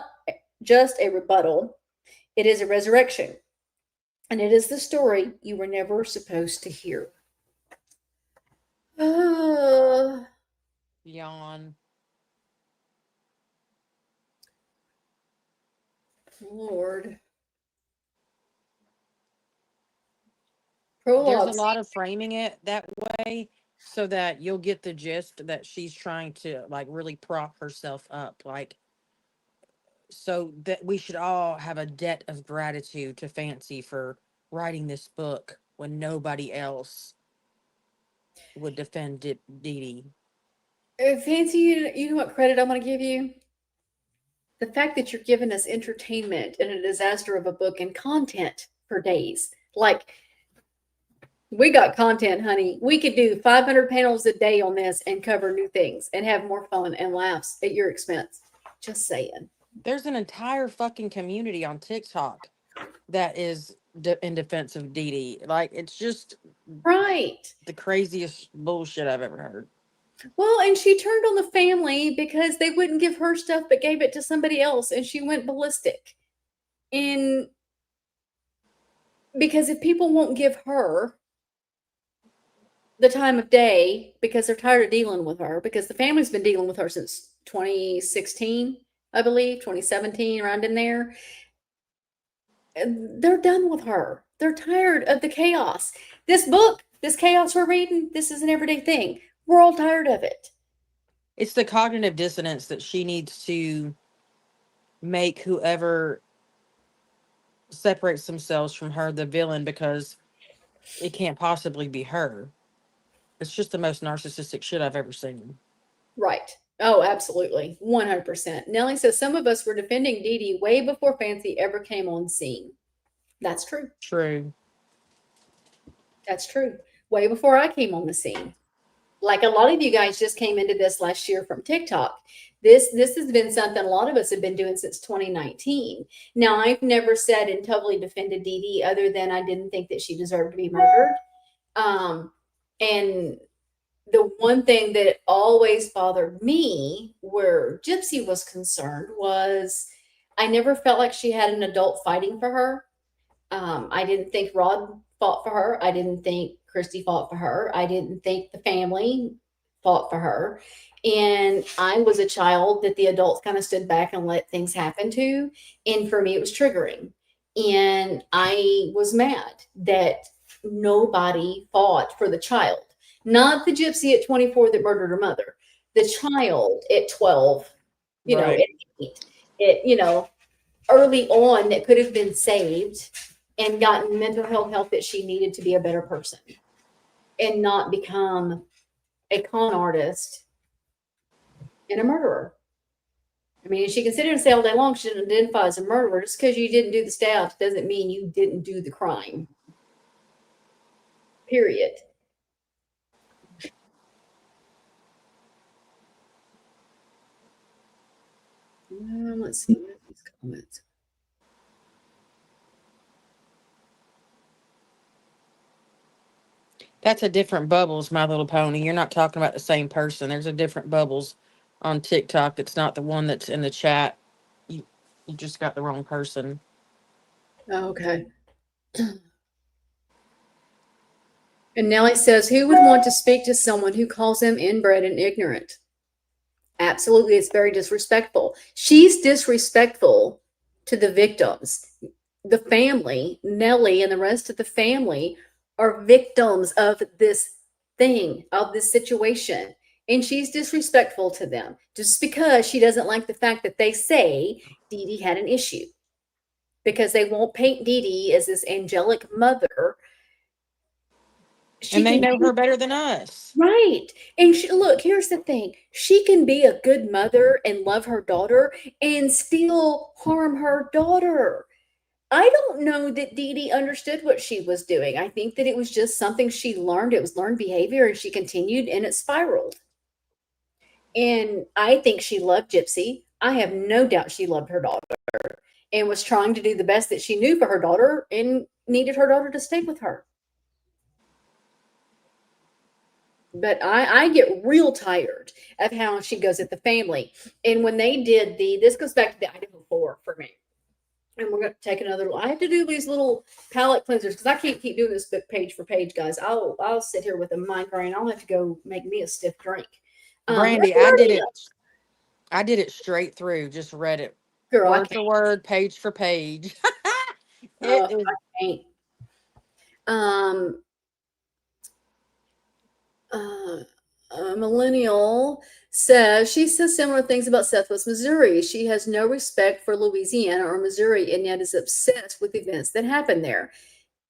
just a rebuttal. It is a resurrection, and it is the story you were never supposed to hear. Yawn. Lord. There's a Prologues. lot of framing it that way so that you'll get the gist that she's trying to like really prop herself up, like so that we should all have a debt of gratitude to Fancy for writing this book when nobody else would defend it, Dee Dee. Fancy, you know what credit I'm going to give you? The fact that you're giving us entertainment and a disaster of a book and content for days. Like, we got content, honey. We could do 500 panels a day on this and cover new things and have more fun and laughs at your expense. Just saying. There's an entire fucking community on TikTok that is in defense of Dee Dee. Like, it's just Right. the craziest bullshit I've ever heard. Well, and she turned on the family because they wouldn't give her stuff but gave it to somebody else, and she went ballistic. And because if people won't give her the time of day because they're tired of dealing with her, because the family's been dealing with her since 2016, I believe, 2017, around in there. And they're done with her. They're tired of the chaos. This book, this chaos we're reading, this is an everyday thing. We're all tired of it. It's the cognitive dissonance that she needs to make whoever separates themselves from her the villain, because it can't possibly be her. It's just the most narcissistic shit I've ever seen. Right. Oh, absolutely. 100%. Nellie says some of us were defending Dee Dee way before Fancy ever came on scene. That's true. True. That's true. Way before I came on the scene. Like a lot of you guys just came into this last year from TikTok. This has been something a lot of us have been doing since 2019. Now, I've never said and totally defended Dee Dee other than I didn't think that she deserved to be murdered. And the one thing that always bothered me where Gypsy was concerned was I never felt like she had an adult fighting for her. I didn't think Rod fought for her. I didn't think Christy fought for her. I didn't think the family fought for her. And I was a child that the adults kind of stood back and let things happen to. And for me, it was triggering. And I was mad that nobody fought for the child. Not the gypsy at 24 that murdered her mother, the child at 12, Right. at 8, early on that could have been saved and gotten mental health help that she needed to be a better person and not become a con artist and a murderer. I mean, she can sit here and say all day long she didn't identify as a murderer. Just because you didn't do the stabs doesn't mean you didn't do the crime. Period. Let's see what these comments. That's a different Bubbles, My Little Pony. You're not talking about the same person. There's a different Bubbles on TikTok. It's not the one that's in the chat. You just got the wrong person. Oh, okay. And Nellie says, who would want to speak to someone who calls them inbred and ignorant? Absolutely, it's very disrespectful. She's disrespectful to the victims. The family, Nellie and the rest of the family are victims of this thing, of this situation. And she's disrespectful to them just because she doesn't like the fact that they say Dee Dee had an issue. Because they won't paint Dee Dee as this angelic mother. And they know her better than us. Right. And look, here's the thing. She can be a good mother and love her daughter and still harm her daughter. I don't know that Dee Dee understood what she was doing. I think that it was just something she learned. It was learned behavior, and she continued, and it spiraled. And I think she loved Gypsy. I have no doubt she loved her daughter and was trying to do the best that she knew for her daughter and needed her daughter to stay with her. But I get real tired of how she goes at the family. And when they did this goes back to the Idaho 4 for me. And we're going to take another. I have to do these little palette cleansers because I can't keep doing this book page for page, guys. I'll sit here with a migraine. I'll have to go make me a stiff drink. Brandy, That's already I did it straight through, just read it girl. I word can't. for word, page for page. It Uh, is. I can't. Um, uh, a millennial says she says similar things about Southwest Missouri. She has no respect for Louisiana or Missouri and yet is obsessed with events that happen there.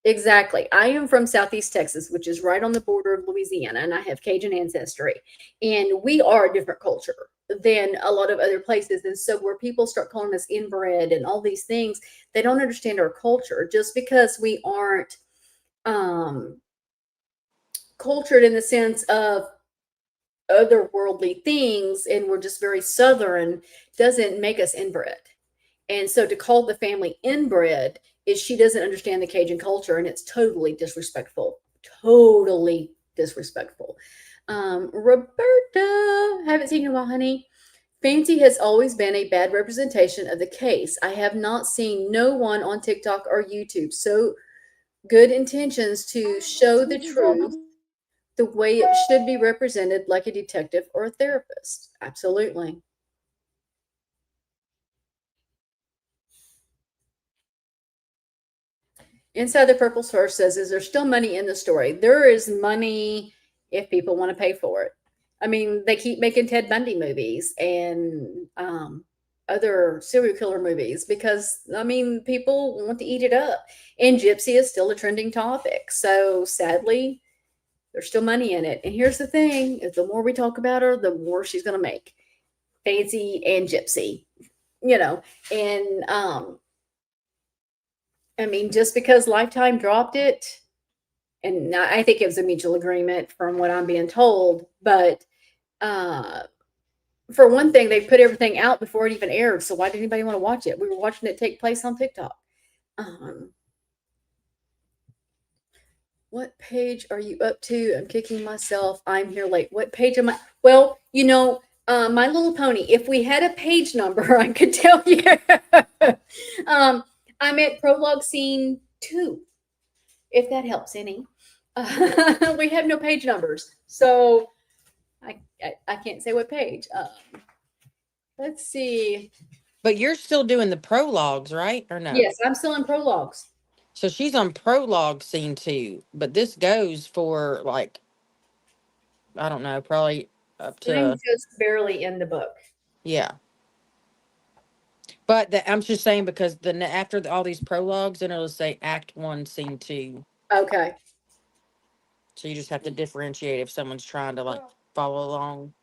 Exactly. I am from Southeast Texas, which is right on the border of Louisiana, and I have Cajun ancestry. And we are a different culture than a lot of other places. And so, where people start calling us inbred and all these things, they don't understand our culture. Just because we aren't um, cultured in the sense of otherworldly things and we're just very Southern doesn't make us inbred. And so to call the family inbred is she doesn't understand the Cajun culture and it's totally disrespectful. Totally disrespectful. Roberta, haven't seen you in a while, honey. Fancy has always been a bad representation of the case. I have not seen no one on TikTok or YouTube so good intentions to show the truth the way it should be represented, like a detective or a therapist. Absolutely. Inside the Purple Source says, is there still money in the story? There is money if people want to pay for it. I mean, they keep making Ted Bundy movies and other serial killer movies because, I mean, people want to eat it up. And Gypsy is still a trending topic. So sadly, there's still money in it. And here's the thing, is the more we talk about her, the more she's going to make. Fancy and Gypsy, and I mean, just because Lifetime dropped it, and I think it was a mutual agreement from what I'm being told, but for one thing, they put everything out before it even aired. So why did anybody want to watch it? We were watching it take place on TikTok. What page are you up to? I'm kicking myself. I'm here late. What page am I? Well, My Little Pony. If we had a page number, I could tell you. I'm at prologue scene 2, if that helps any. We have no page numbers, so I can't say what page. Let's see. But you're still doing the prologues, right? Or no? Yes, I'm still in prologues. So she's on prologue scene 2, but this goes for like, I don't know, probably up I'm to, just barely in the book. yeah. But I'm just saying because after all these prologues, then it'll say Act 1, Scene 2. Okay. So you just have to differentiate if someone's trying to like follow along.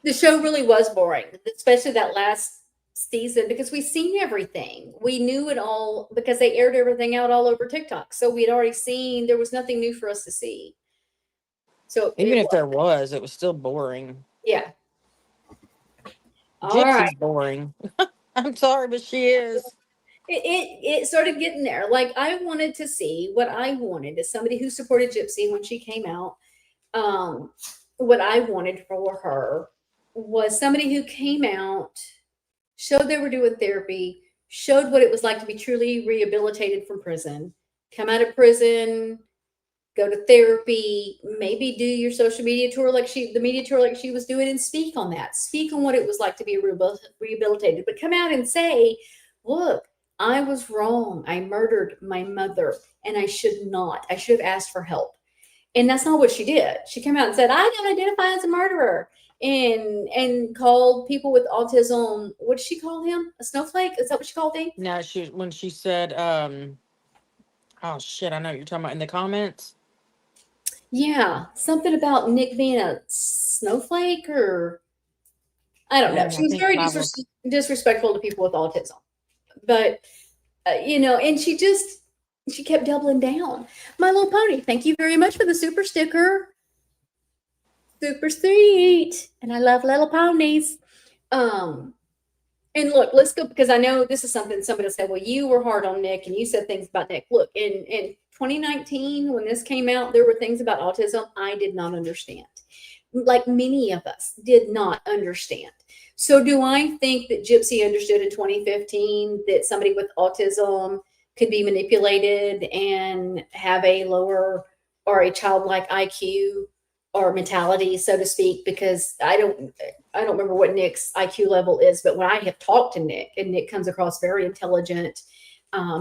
The show really was boring, especially that last season because we seen everything. We knew it all because they aired everything out all over TikTok. So we'd already seen, there was nothing new for us to see. So Even if there was, it was still boring. Yeah. All Gypsy's right. boring. I'm sorry, but she is. It started getting there. Like I wanted to see what I wanted as somebody who supported Gypsy when she came out. What I wanted for her was somebody who came out, showed they were doing therapy, showed what it was like to be truly rehabilitated from prison, come out of prison, go to therapy, maybe do your social media tour the media tour like she was doing, and speak on that. Speak on what it was like to be rehabilitated, but come out and say, look, I was wrong. I murdered my mother and I should not. I should have asked for help. And that's not what she did. She came out and said, I don't identify as a murderer, and called people with autism. What did she call him? A snowflake? Is that what she called him? No, when she said, oh shit, I know what you're talking about in the comments. Yeah, something about Nick being a snowflake, or I don't know. She was very disrespectful to people with autism. But, and she kept doubling down. My Little Pony, thank you very much for the super sticker. Super sweet. And I love little ponies. And look, let's go, because I know this is something somebody said, well, you were hard on Nick and you said things about Nick. Look, in 2019, when this came out, there were things about autism I did not understand. like many of us did not understand. So do I think that Gypsy understood in 2015 that somebody with autism could be manipulated and have a lower or a childlike IQ or mentality, so to speak? Because I don't remember what Nick's IQ level is, but when I have talked to Nick, and Nick comes across very intelligent,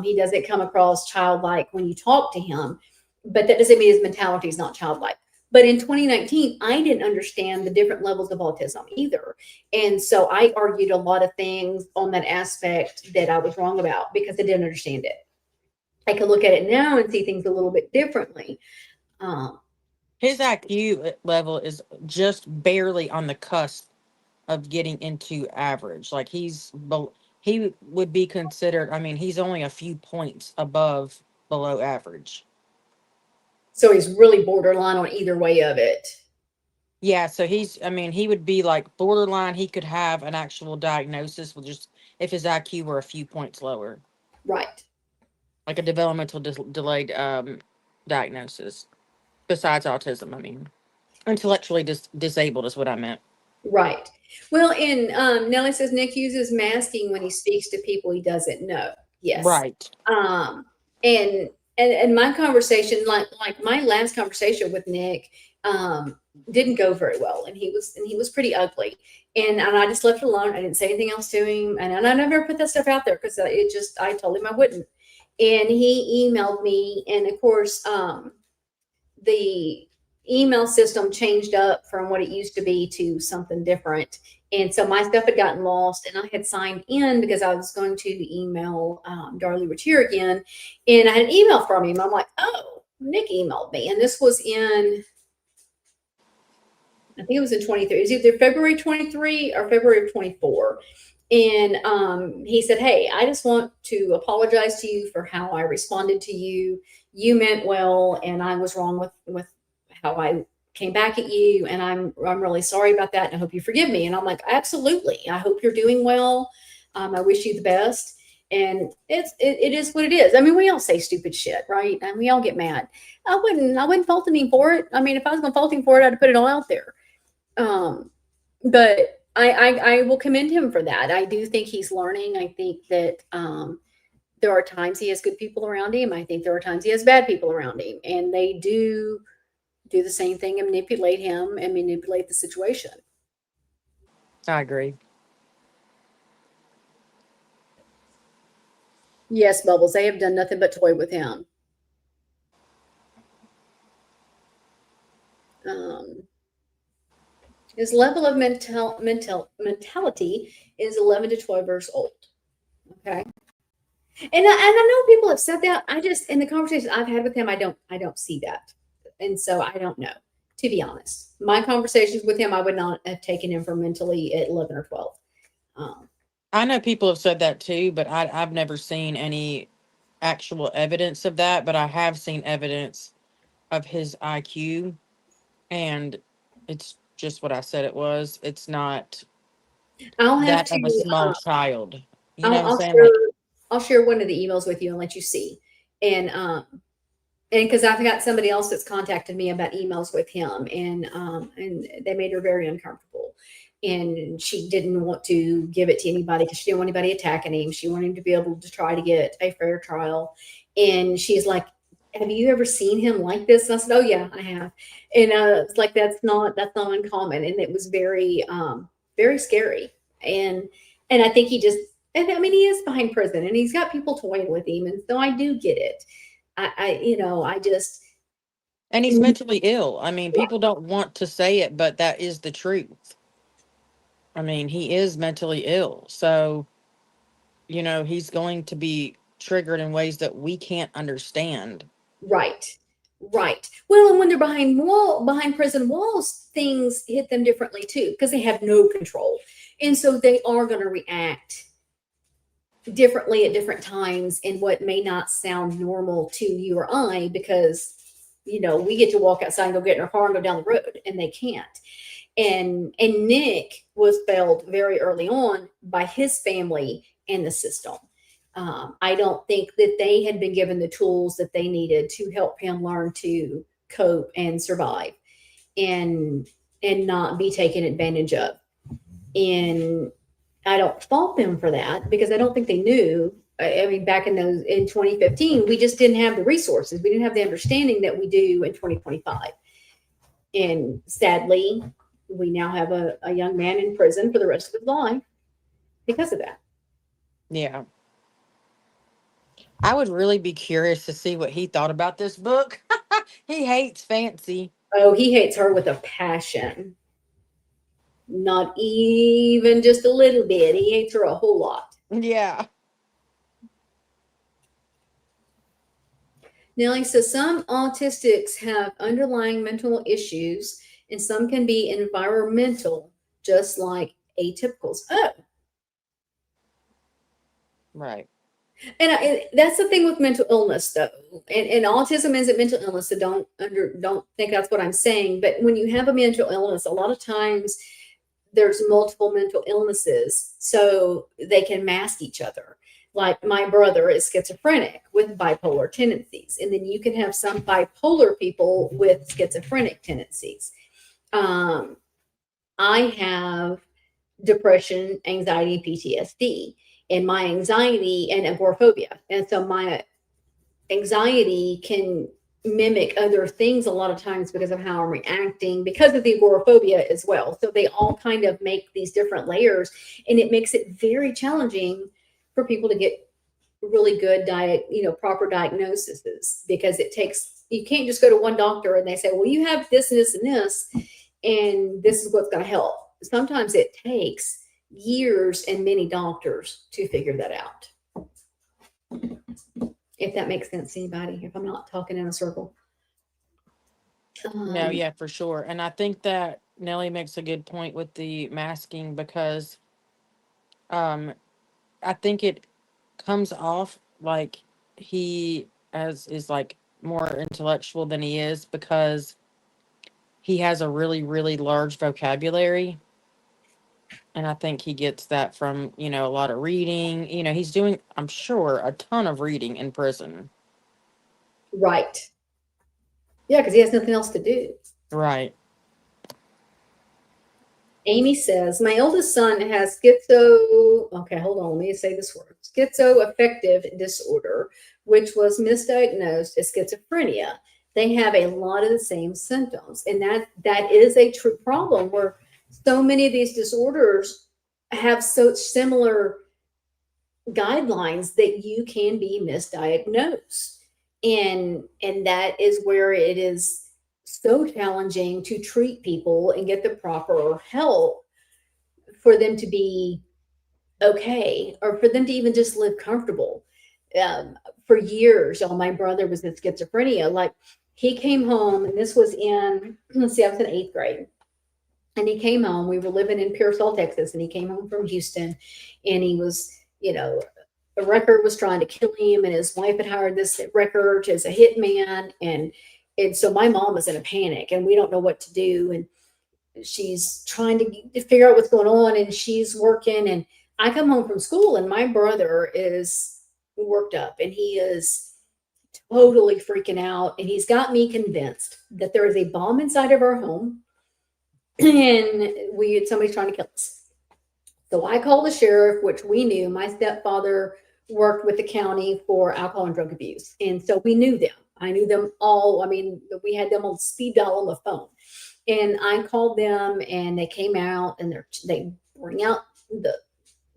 he doesn't come across childlike when you talk to him, but that doesn't mean his mentality is not childlike. But in 2019, I didn't understand the different levels of autism either. And so I argued a lot of things on that aspect that I was wrong about because I didn't understand it. I can look at it now and see things a little bit differently. Um, His IQ level is just barely on the cusp of getting into average. Like he would be considered. I mean, he's only a few points above below average. so he's really borderline on either way of it. Yeah, so he's. I mean, he would be like borderline. He could have an actual diagnosis with just if his IQ were a few points lower, Right. like a developmental delayed diagnosis. Besides autism, I mean, intellectually disabled is what I meant. Right. Well, and Nellie says Nick uses masking when he speaks to people he doesn't know. Yes. Right. Um, and and my conversation, like my last conversation with Nick, didn't go very well, and he was pretty ugly, and I just left it alone. I didn't say anything else to him, and I never put that stuff out there because I told him I wouldn't, and he emailed me, and of course, the email system changed up from what it used to be to something different. And so my stuff had gotten lost, and I had signed in because I was going to email Darlie Routier again. And I had an email from him. I'm like, oh, Nick emailed me. And this was I think it was in 23. It was either February 23 or February of 24. And he said, hey, I just want to apologize to you for how I responded to you. You meant well, and I was wrong with how I came back at you, and I'm really sorry about that, and I hope you forgive me. And I'm like, absolutely. I hope you're doing well. I wish you the best. And it is what it is. I mean, we all say stupid shit, right? And we all get mad. I wouldn't fault him for it. I mean, if I was gonna fault him for it, I'd put it all out there. But I will commend him for that. I do think he's learning. I think that there are times he has good people around him. I think there are times he has bad people around him, and they do the same thing and manipulate him and manipulate the situation. I agree. Yes, Bubbles, they have done nothing but toy with him. His level of mentality is 11 to 12 years old. Okay. And I know people have said that. I just, in the conversations I've had with him, I don't see that. And so I don't know, to be honest. My conversations with him, I would not have taken him for mentally at 11 or 12. I know people have said that too, but I've never seen any actual evidence of that. But I have seen evidence of his IQ, and it's just what I said it was. It's not I'll have that of a to, small child. You know I'll, what I'm I'll saying? share, Like, I'll share one of the emails with you and let you see. And because I've got somebody else that's contacted me about emails with him, and they made her very uncomfortable, and she didn't want to give it to anybody because she didn't want anybody attacking him. She wanted him to be able to try to get a fair trial, and she's like, "Have you ever seen him like this?" And I said, "Oh yeah, I have," and it's like that's not uncommon, and it was very scary, and I think he just. And I mean, he is behind prison, and he's got people toying with him, and so I do get it. I just, and he's mentally ill. I mean, yeah, people don't want to say it, but that is the truth. I mean, he is mentally ill. So, he's going to be triggered in ways that we can't understand. right, right. Well, and when they're behind prison walls, things hit them differently too because they have no control, and so they are going to react differently at different times in what may not sound normal to you or I because we get to walk outside and go get in our car and go down the road, and they can't. And Nick was failed very early on by his family and the system. I don't think that they had been given the tools that they needed to help him learn to cope and survive. And and not be taken advantage of. And I don't fault them for that because I don't think they knew. I mean, back in 2015, we just didn't have the resources. We didn't have the understanding that we do in 2025. And sadly, we now have a young man in prison for the rest of his life because of that. Yeah. I would really be curious to see what he thought about this book. He hates fancy. Oh, he hates her with a passion. Not even just a little bit. He hates her a whole lot. Yeah. Nellie says some autistics have underlying mental issues and some can be environmental, just like atypicals. Oh, Right. and that's the thing with mental illness, though. And autism isn't mental illness, so don't think that's what I'm saying. But when you have a mental illness, a lot of times there's multiple mental illnesses, so they can mask each other. Like my brother is schizophrenic with bipolar tendencies, and then you can have some bipolar people with schizophrenic tendencies. I have depression, anxiety, PTSD, and my anxiety and agoraphobia, and so my anxiety can mimic other things a lot of times because of how I'm reacting, because of the agoraphobia as well. So they all kind of make these different layers, and it makes it very challenging for people to get really good proper diagnoses, because you can't just go to one doctor and they say, well, you have this and this and this, and this is what's going to help. Sometimes it takes years and many doctors to figure that out. If that makes sense to anybody, if I'm not talking in a circle. No, yeah, for sure. And I think that Nellie makes a good point with the masking because I think it comes off like he is like more intellectual than he is because he has a really, really large vocabulary. And I think he gets that from, a lot of reading. He's doing, I'm sure, a ton of reading in prison. Right. Yeah, because he has nothing else to do. Right. Amy says, my oldest son has okay, hold on, let me say this word. Schizoaffective disorder, which was misdiagnosed as schizophrenia. They have a lot of the same symptoms. And that is a true problem where so many of these disorders have such similar guidelines that you can be misdiagnosed. And that is where it is so challenging to treat people and get the proper help for them to be okay, or for them to even just live comfortable. For years, my brother was in schizophrenia. Like, he came home, and this was in, I was in 8th grade. And he came home, we were living in Pearsall, Texas, and he came home from Houston, and he was, a wrecker was trying to kill him, and his wife had hired this wrecker as a hitman. And so my mom was in a panic, and we don't know what to do. And she's trying to figure out what's going on, and she's working. And I come home from school, and my brother is worked up, and he is totally freaking out. And he's got me convinced that there is a bomb inside of our home, and somebody's trying to kill us. So I called the sheriff, which we knew. My stepfather worked with the county for alcohol and drug abuse. And so we knew them. I knew them all. I mean, we had them on speed dial on the phone. And I called them, and they came out, and they bring out the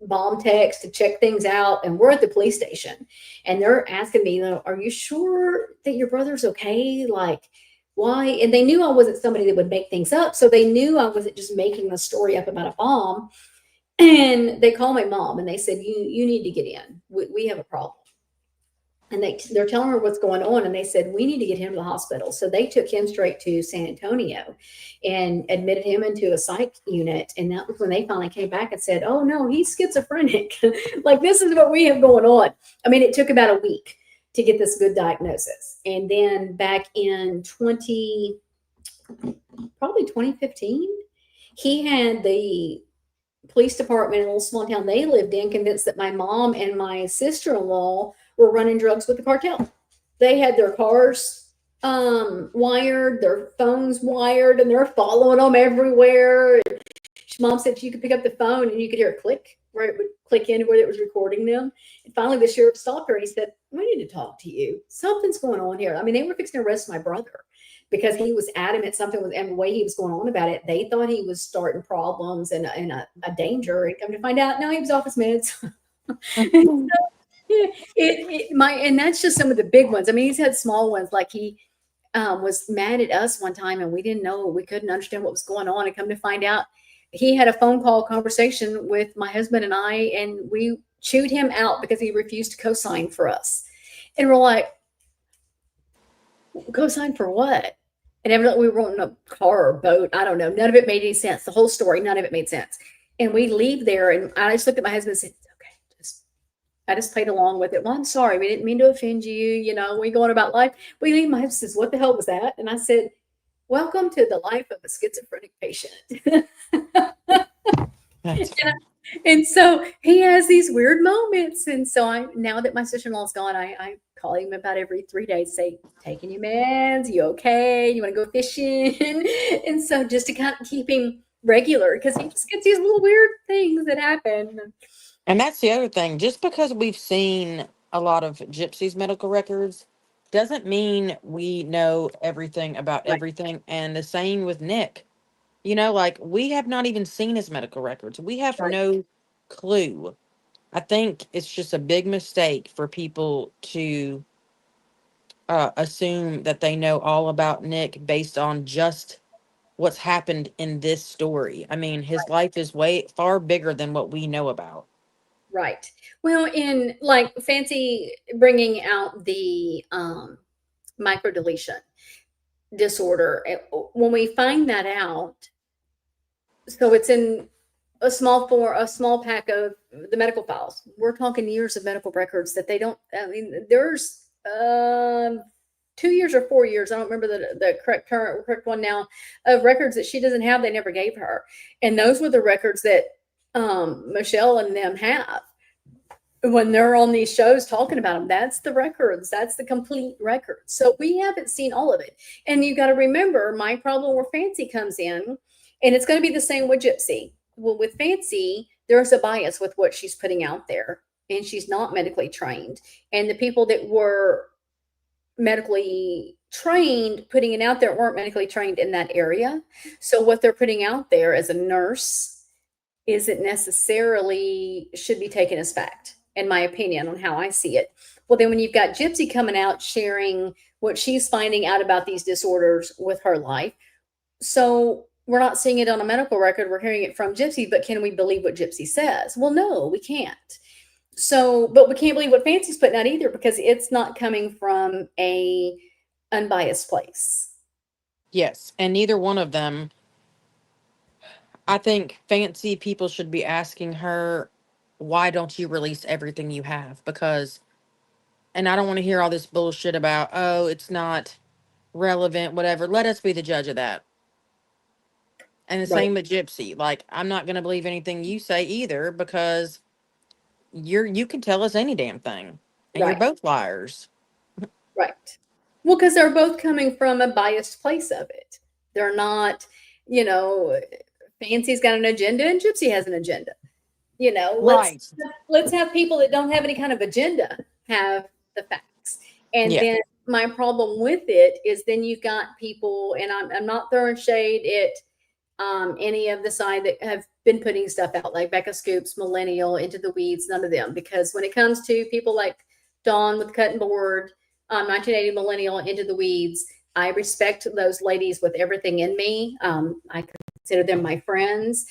bomb techs to check things out. And we're at the police station, and they're asking me, are you sure that your brother's okay? Like, why? And they knew I wasn't somebody that would make things up. So they knew I wasn't just making the story up about a bomb. And they called my mom, and they said, you need to get in. We have a problem. And they're telling her what's going on. And they said, we need to get him to the hospital. So they took him straight to San Antonio and admitted him into a psych unit. And that was when they finally came back and said, oh no, he's schizophrenic. Like, this is what we have going on. I mean, it took about a week to get this good diagnosis. And then back in probably 2015, he had the police department in a little small town they lived in convinced that my mom and my sister-in-law were running drugs with the cartel. They had their cars wired, their phones wired, and they're following them everywhere. Mom said you could pick up the phone and you could hear a click where it would click in where it was recording them. And finally, the sheriff stopped her and he said, "We need to talk to you. Something's going on here." I mean, they were fixing to arrest my brother because he was adamant something was, and the way he was going on about it, they thought he was starting problems and a danger. And come to find out, no, he was off his meds. And that's just some of the big ones. I mean, he's had small ones like he was mad at us one time and we didn't know, we couldn't understand what was going on. And come to find out, he had a phone call conversation with my husband and I, and we chewed him out because he refused to co-sign for us. And we're like, co-sign for what? And evidently we were on a car or boat. I don't know. None of it made any sense. The whole story, none of it made sense. And we leave there, and I just looked at my husband and said, "Okay, I just played along with it. Well, I'm sorry. We didn't mean to offend you. You know, we go on about life." We leave. My husband says, "What the hell was that?" And I said, "Welcome to the life of a schizophrenic patient." That's And so he has these weird moments. And so now that my sister-in-law's gone, I call him about every 3 days, say, "Taking your meds, you okay? You want to go fishing?" And so just to kind of keep him regular, because he just gets these little weird things that happen. And that's the other thing. Just because we've seen a lot of Gypsy's medical records doesn't mean we know everything about Right, everything. And the same with Nick. You know, like we have not even seen his medical records. We have right, no clue. I think it's just a big mistake for people to assume that they know all about Nick based on just what's happened in this story. I mean, his life is way far bigger than what we know about. right. Well, in like Fancy bringing out the microdeletion disorder, when we find that out, so it's in a small pack of the medical files. We're talking years of medical records that they don't. I mean, there's 2 years or 4 years. I don't remember the correct one now of records that she doesn't have. They never gave her, and those were the records that Michelle and them have when they're on these shows talking about them. That's the records. That's the complete records. So we haven't seen all of it. And you got to remember, my problem where Fancy comes in, and it's going to be the same with Gypsy. Well, with Fancy, there's a bias with what she's putting out there, and she's not medically trained. And the people that were medically trained putting it out there weren't medically trained in that area. So what they're putting out there as a nurse isn't necessarily should be taken as fact, in my opinion, on how I see it. Well, then when you've got Gypsy coming out sharing what she's finding out about these disorders with her life, so we're not seeing it on a medical record, we're hearing it from Gypsy, but can we believe what Gypsy says? Well, no, we can't. So, but we can't believe what Fancy's putting out either because it's not coming from a unbiased place. Yes, and neither one of them. I think Fancy people should be asking her, why don't you release everything you have? Because, and I don't want to hear all this bullshit about, oh, it's not relevant, whatever. Let us be the judge of that. And the Right, same with Gypsy. Like, I'm not going to believe anything you say either because you can tell us any damn thing. And you're right, both liars. right. Well, because they're both coming from a biased place of it. They're not, you know, Fancy's got an agenda and Gypsy has an agenda. You know, Right. let's have people that don't have any kind of agenda have the facts. And Yeah. then my problem with it is then you've got people, and I'm not throwing shade at any of the side that have been putting stuff out, like Becca Scoops, Millennial, Into the Weeds, none of them. Because when it comes to people like Dawn with Cut and Board, 1980 Millennial, Into the Weeds, I respect those ladies with everything in me. I consider them my friends.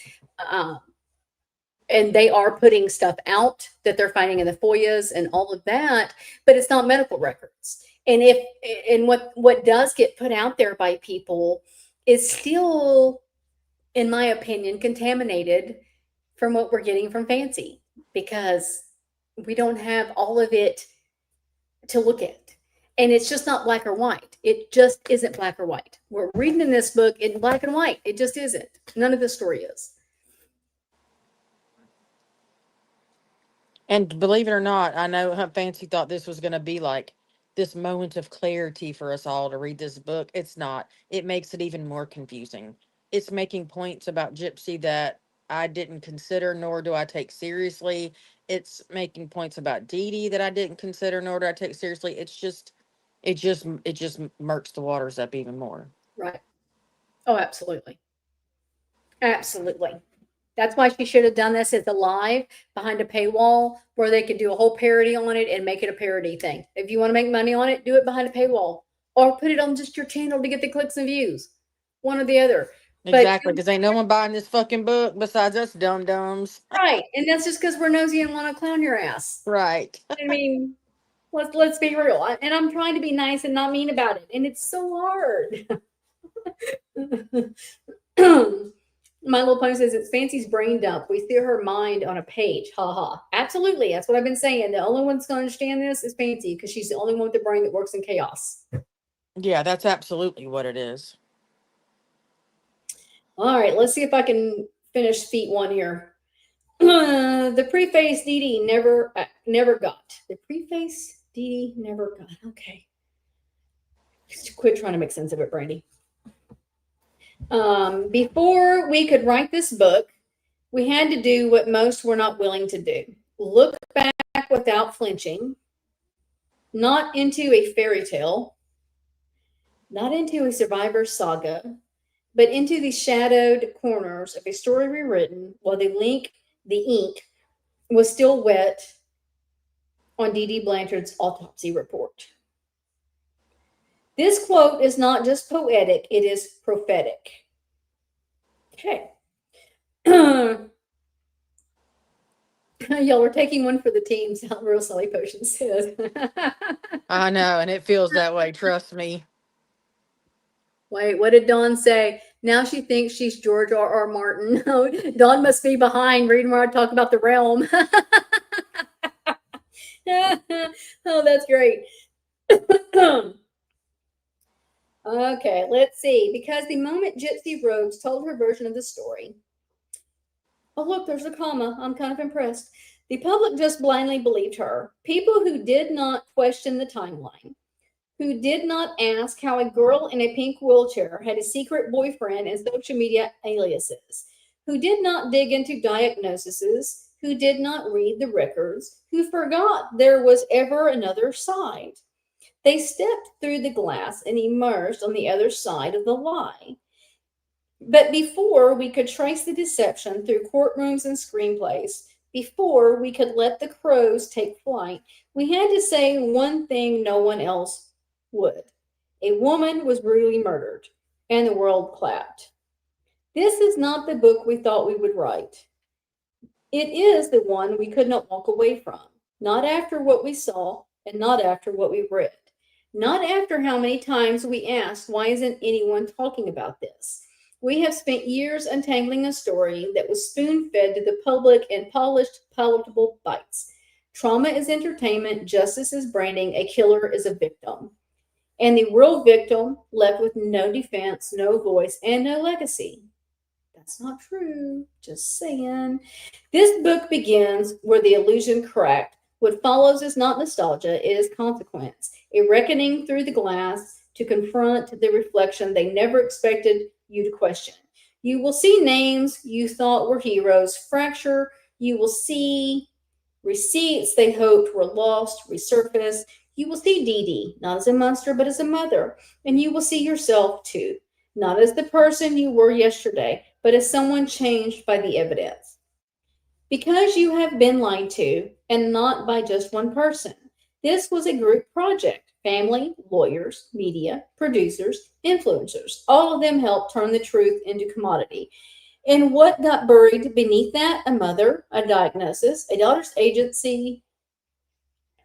Um, and they are putting stuff out that they're finding in the FOIAs and all of that, but it's not medical records. And if and what does get put out there by people is still, in my opinion, contaminated from what we're getting from Fancy because we don't have all of it to look at. And it's just not black or white. It just isn't black or white. We're reading in this book in black and white. It just isn't. None of the story is. And believe it or not, I know how Fancy thought this was going to be like this moment of clarity for us all to read this book. It's not. It makes it even more confusing. It's making points about Gypsy that I didn't consider, nor do I take seriously. It's making points about Dee Dee that I didn't consider, nor do I take seriously. It just murks the waters up even more. Right. Oh, absolutely. Absolutely. That's why she should have done this as a live behind a paywall where they could do a whole parody on it and make it a parody thing. If you want to make money on it, do it behind a paywall or put it on just your channel to get the clicks and views. One or the other. But Exactly, because ain't no one buying this fucking book besides us dum dums. right. And that's just because we're nosy and want to clown your ass. Right. I mean, let's be real. And I'm trying to be nice and not mean about it. And it's so hard. My Little Pony says it's Fancy's brain dump. We see her mind on a page. Ha ha. Absolutely. That's what I've been saying. The only one that's going to understand this is Fancy because she's the only one with the brain that works in chaos. Yeah, that's absolutely what it is. All right. Let's see if I can finish feat one here. The preface Dee Dee never got. The preface Dee Dee never got. Okay. Quit trying to make sense of it, Brandy. Before we could write this book, we had to do what most were not willing to do. Look back without flinching, not into a fairy tale, not into a survivor saga, but into the shadowed corners of a story rewritten while the ink was still wet on Dee Dee Blanchard's autopsy report. This quote is not just poetic, it is prophetic. Okay. Y'all, we're taking one for the team, Real Sally Potion says. I know, and it feels that way, trust me. Wait, what did Dawn say? Now she thinks she's George R.R. Martin. Oh, Dawn must be behind reading where I talk about the realm. Oh, that's great. Okay, let's see. Because the moment Gypsy Rhodes told her version of the story, oh, look, there's a comma. I'm kind of impressed. The public just blindly believed her. People who did not question the timeline, who did not ask how a girl in a pink wheelchair had a secret boyfriend and social media aliases, who did not dig into diagnoses, who did not read the records, who forgot there was ever another side. They stepped through the glass and emerged on the other side of the lie. But before we could trace the deception through courtrooms and screenplays, before we could let the crows take flight, we had to say one thing no one else would. A woman was brutally murdered, and the world clapped. This is not the book we thought we would write. It is the one we could not walk away from, not after what we saw and not after what we read. Not after how many times we asked, why isn't anyone talking about this? We have spent years untangling a story that was spoon-fed to the public in polished, palatable bites. Trauma is entertainment, justice is branding, a killer is a victim. And the real victim left with no defense, no voice, and no legacy. That's not true, just saying. This book begins where the illusion cracked. What follows is not nostalgia, it is consequence. A reckoning through the glass to confront the reflection they never expected you to question. You will see names you thought were heroes fracture. You will see receipts they hoped were lost resurface. You will see Dee Dee, not as a monster, but as a mother. And you will see yourself too, not as the person you were yesterday, but as someone changed by the evidence. Because you have been lied to, and not by just one person. This was a group project. Family, lawyers, media, producers, influencers, all of them helped turn the truth into commodity. And what got buried beneath that? A mother, a diagnosis, a daughter's agency.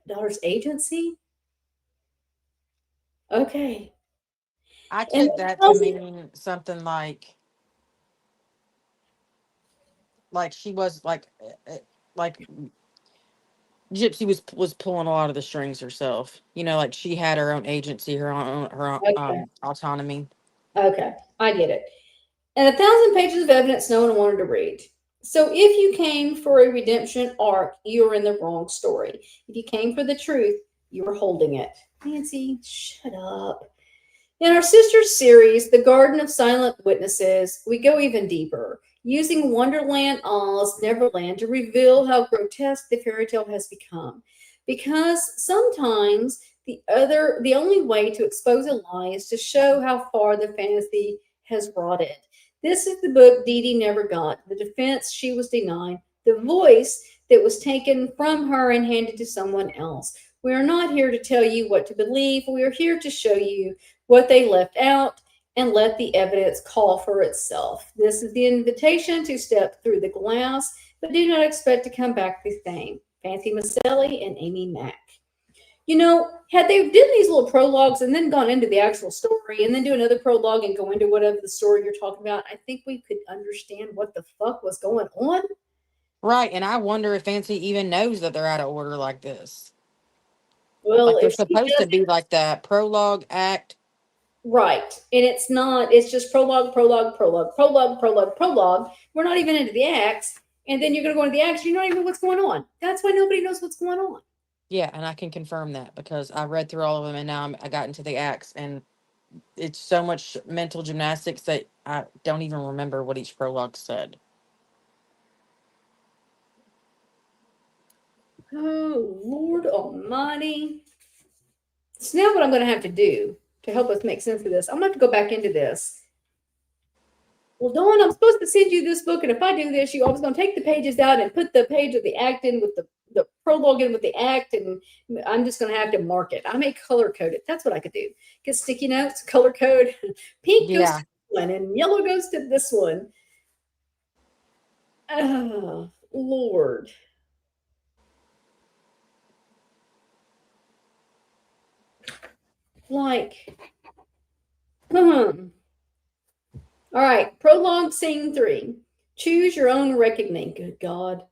Daughter's agency? Okay. I And took that to mean something like she was like Gypsy was pulling a lot of the strings herself. You know, like she had her own agency, her own okay. autonomy. Okay, I get it. And 1,000 pages of evidence no one wanted to read. So if you came for a redemption arc, you were in the wrong story. If you came for the truth, you were holding it. Nancy, shut up. In our sister series, The Garden of Silent Witnesses, we go even deeper, using Wonderland Oz Neverland to reveal how grotesque the fairy tale has become. Because sometimes the only way to expose a lie is to show how far the fantasy has rotted. This is the book Dee Dee never got, the defense she was denied, the voice that was taken from her and handed to someone else. We are not here to tell you what to believe. We are here to show you what they left out and let the evidence call for itself. This is the invitation to step through the glass, but do not expect to come back the same. Fancy Macelli and Amy Mack. You know, had they did these little prologues and then gone into the actual story and then do another prologue and go into whatever the story you're talking about, I think we could understand what the fuck was going on. Right, and I wonder if Fancy even knows that they're out of order like this. Well, Like they're if she supposed to doesn't, be like that prologue act. right. And it's not, it's just prologue, prologue, prologue, prologue, prologue, prologue. We're not even into the acts. And then you're going to go into the acts. You don't even know what's going on. That's why nobody knows what's going on. Yeah, and I can confirm that because I read through all of them and now I got into the acts, and it's so much mental gymnastics that I don't even remember what each prologue said. Oh, Lord Almighty. So now what I'm going to have to do to help us make sense of this, I'm going to have to go back into this. Well, Dawn, I'm supposed to send you this book, and if I do this, I was going to take the pages out and put the page of the act in with the prologue in with the act, and I'm just going to have to mark it. I may color code it. That's what I could do. Get sticky notes, color code. Pink goes to Yeah, this one, and yellow goes to this one. Oh, Lord. Like, hmm. All right, prologue scene 3. Choose your own reckoning. Good God.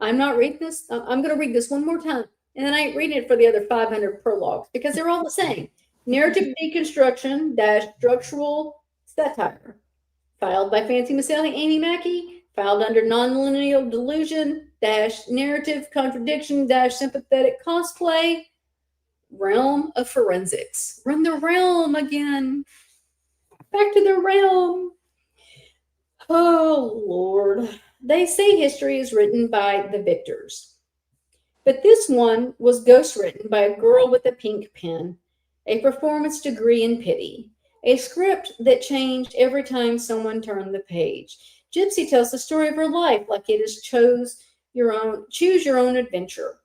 I'm not reading this. I'm going to read this one more time. And then I ain't reading it for the other 500 prologues because they're all the same. Narrative deconstruction dash structural satire. Filed by Fancy Macelli, Amy Mackey. Filed under nonlinear delusion dash narrative contradiction dash sympathetic cosplay. Realm of forensics. Run the realm again. Back to the realm. Oh, Lord. They say history is written by the victors. But this one was ghostwritten by a girl with a pink pen, a performance degree in pity, a script that changed every time someone turned the page. Gypsy tells the story of her life like it is choose your own adventure.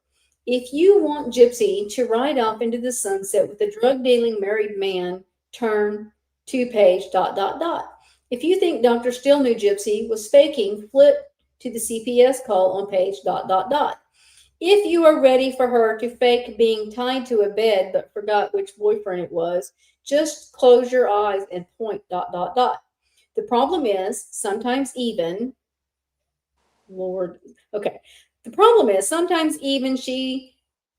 If you want Gypsy to ride off into the sunset with a drug dealing married man, turn to page dot dot dot. If you think Dr. Still Knew Gypsy was faking, flip to the CPS call on page dot dot dot. If you are ready for her to fake being tied to a bed but forgot which boyfriend it was, just close your eyes and point dot dot dot. The problem is sometimes even Lord, okay. The problem is sometimes even she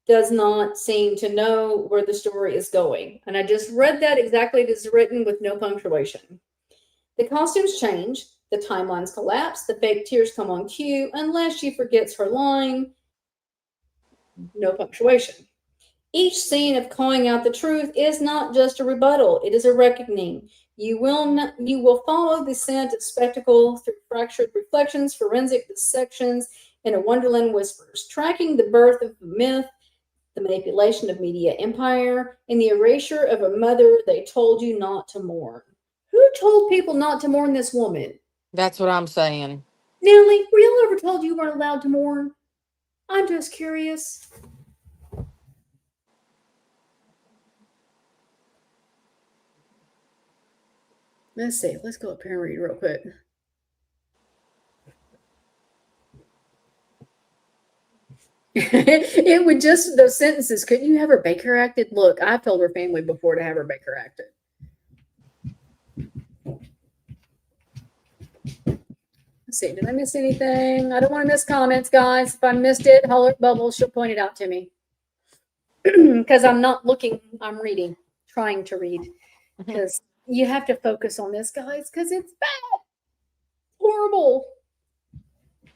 does not seem to know where the story is going. And I just read that exactly as it's written with no punctuation. The costumes change, the timelines collapse, the fake tears come on cue, unless she forgets her line, no punctuation. Each scene of calling out the truth is not just a rebuttal, it is a reckoning. You will follow the scent of spectacle through fractured reflections, forensic dissections, and a wonderland whispers, tracking the birth of a myth, the manipulation of media empire, and the erasure of a mother they told you not to mourn. Who told people not to mourn this woman? that's what I'm saying. Nellie, were y'all ever told you weren't allowed to mourn? I'm just curious. Let's see. Let's go up here and read real quick. It would just those sentences. Couldn't you have her Baker acted? Look, I've told her family before to have her Baker acted. Let's see. Did I miss anything? I don't want to miss comments, guys. If I missed it, holler at Bubbles. She'll point it out to me. Because I'm not looking. I'm reading, trying to read. Because you have to focus on this, guys. Because it's bad, horrible.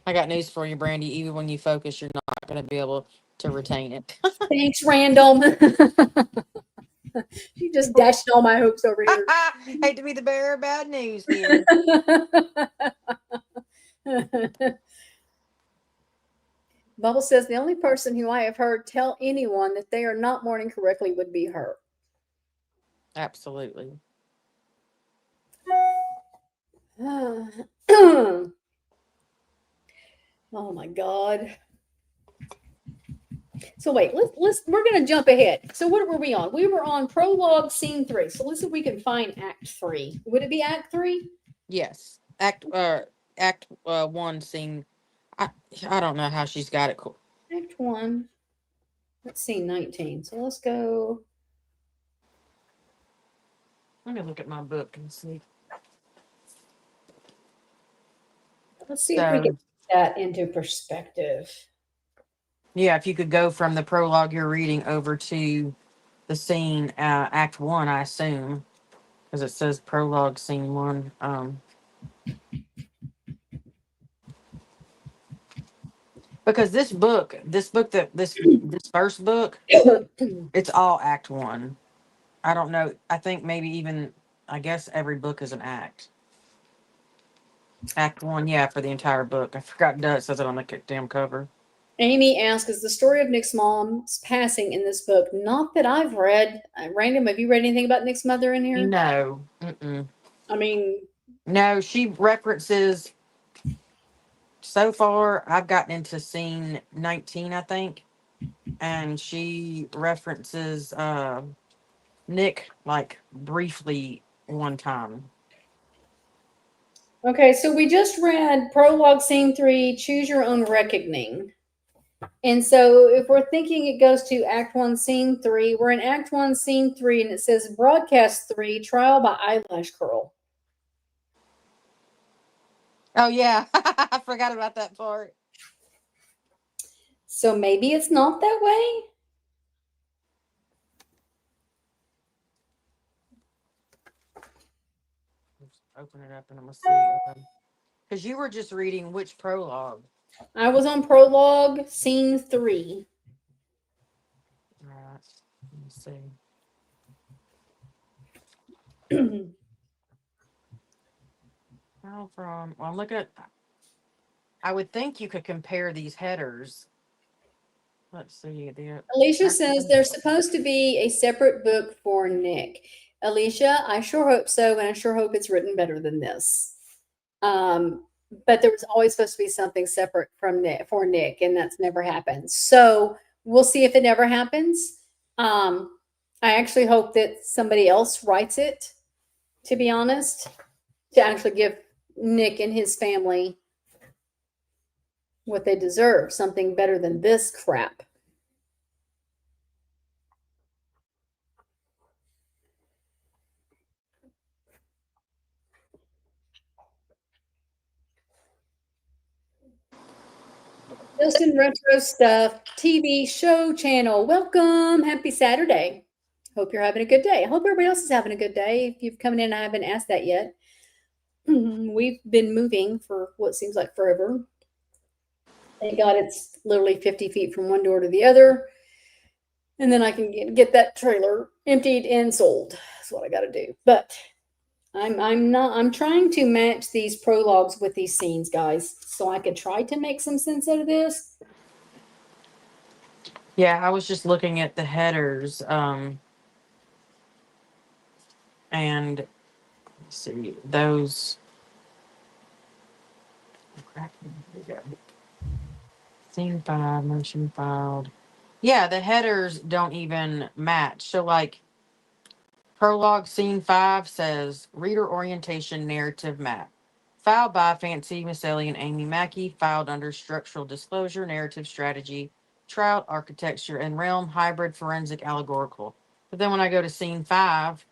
I got news for you, Brandy. Even when you focus, you're not going to be able to retain it. Thanks, random. She just dashed all my hopes over here. Hate to be the bearer of bad news here. Bubble says the only person who I have heard tell anyone that they are not mourning correctly would be her. Absolutely. Oh my God. So wait, we're gonna jump ahead. So what were we on? We were on prologue scene 3. So let's see if we can find act 3. Would it be act 3? Yes. Act 1 scene. I don't know how she's got it. Act 1. Let's see, 19. So let's go. Let me look at my book and see. Let's see if we can So, put that into perspective. yeah, if you could go from the prologue you're reading over to the scene, Act 1, I assume, because it says prologue scene 1. Because this first book, it's all Act 1. I don't know. I think maybe even, I guess every book is an act. Act 1, yeah, for the entire book. I forgot it says it on the damn cover. Amy asks, is the story of Nick's mom's passing in this book? Not that I've read. Random, have you read anything about Nick's mother in here? No. Mm-mm. I mean, No, she references, so far, I've gotten into scene 19, I think. And she references Nick, like, briefly one time. okay, so we just read prologue scene 3, choose your own reckoning. And so if we're thinking it goes to act 1 scene 3, we're in act 1 scene 3 and it says broadcast 3, trial by eyelash curl. Oh, yeah. I forgot about that part. So maybe it's not that way. Open it up and I'm going to see. Because you were just reading which prologue? I was on prologue scene 3. All right. Let me see. Well, I'm looking at. I would think you could compare these headers. Let's see. Alicia says there's supposed to be a separate book for Nick. Alicia, I sure hope so, and I sure hope it's written better than this. But there was always supposed to be something separate from Nick for Nick, and that's never happened. So we'll see if it never happens. I actually hope that somebody else writes it, to be honest, to actually give Nick and his family what they deserve, something better than this crap. Just in retro stuff, TV show channel. Welcome. Happy Saturday. Hope you're having a good day. I hope everybody else is having a good day. If you've come in, I haven't asked that yet. We've been moving for what seems like forever. Thank God it's literally 50 feet from one door to the other. And then I can get that trailer emptied and sold. That's what I got to do. But I'm trying to match these prologues with these scenes, guys, so I could try to make some sense out of this. Yeah, I was just looking at the headers, and let's see those. Scene 5, motion filed. Yeah, the headers don't even match. So, like, prologue scene 5 says reader orientation narrative map. Filed by Fancy Macelli and Amy Mackey, filed under structural disclosure, narrative strategy, trout, architecture, and realm, hybrid, forensic, allegorical. But then when I go to scene 5,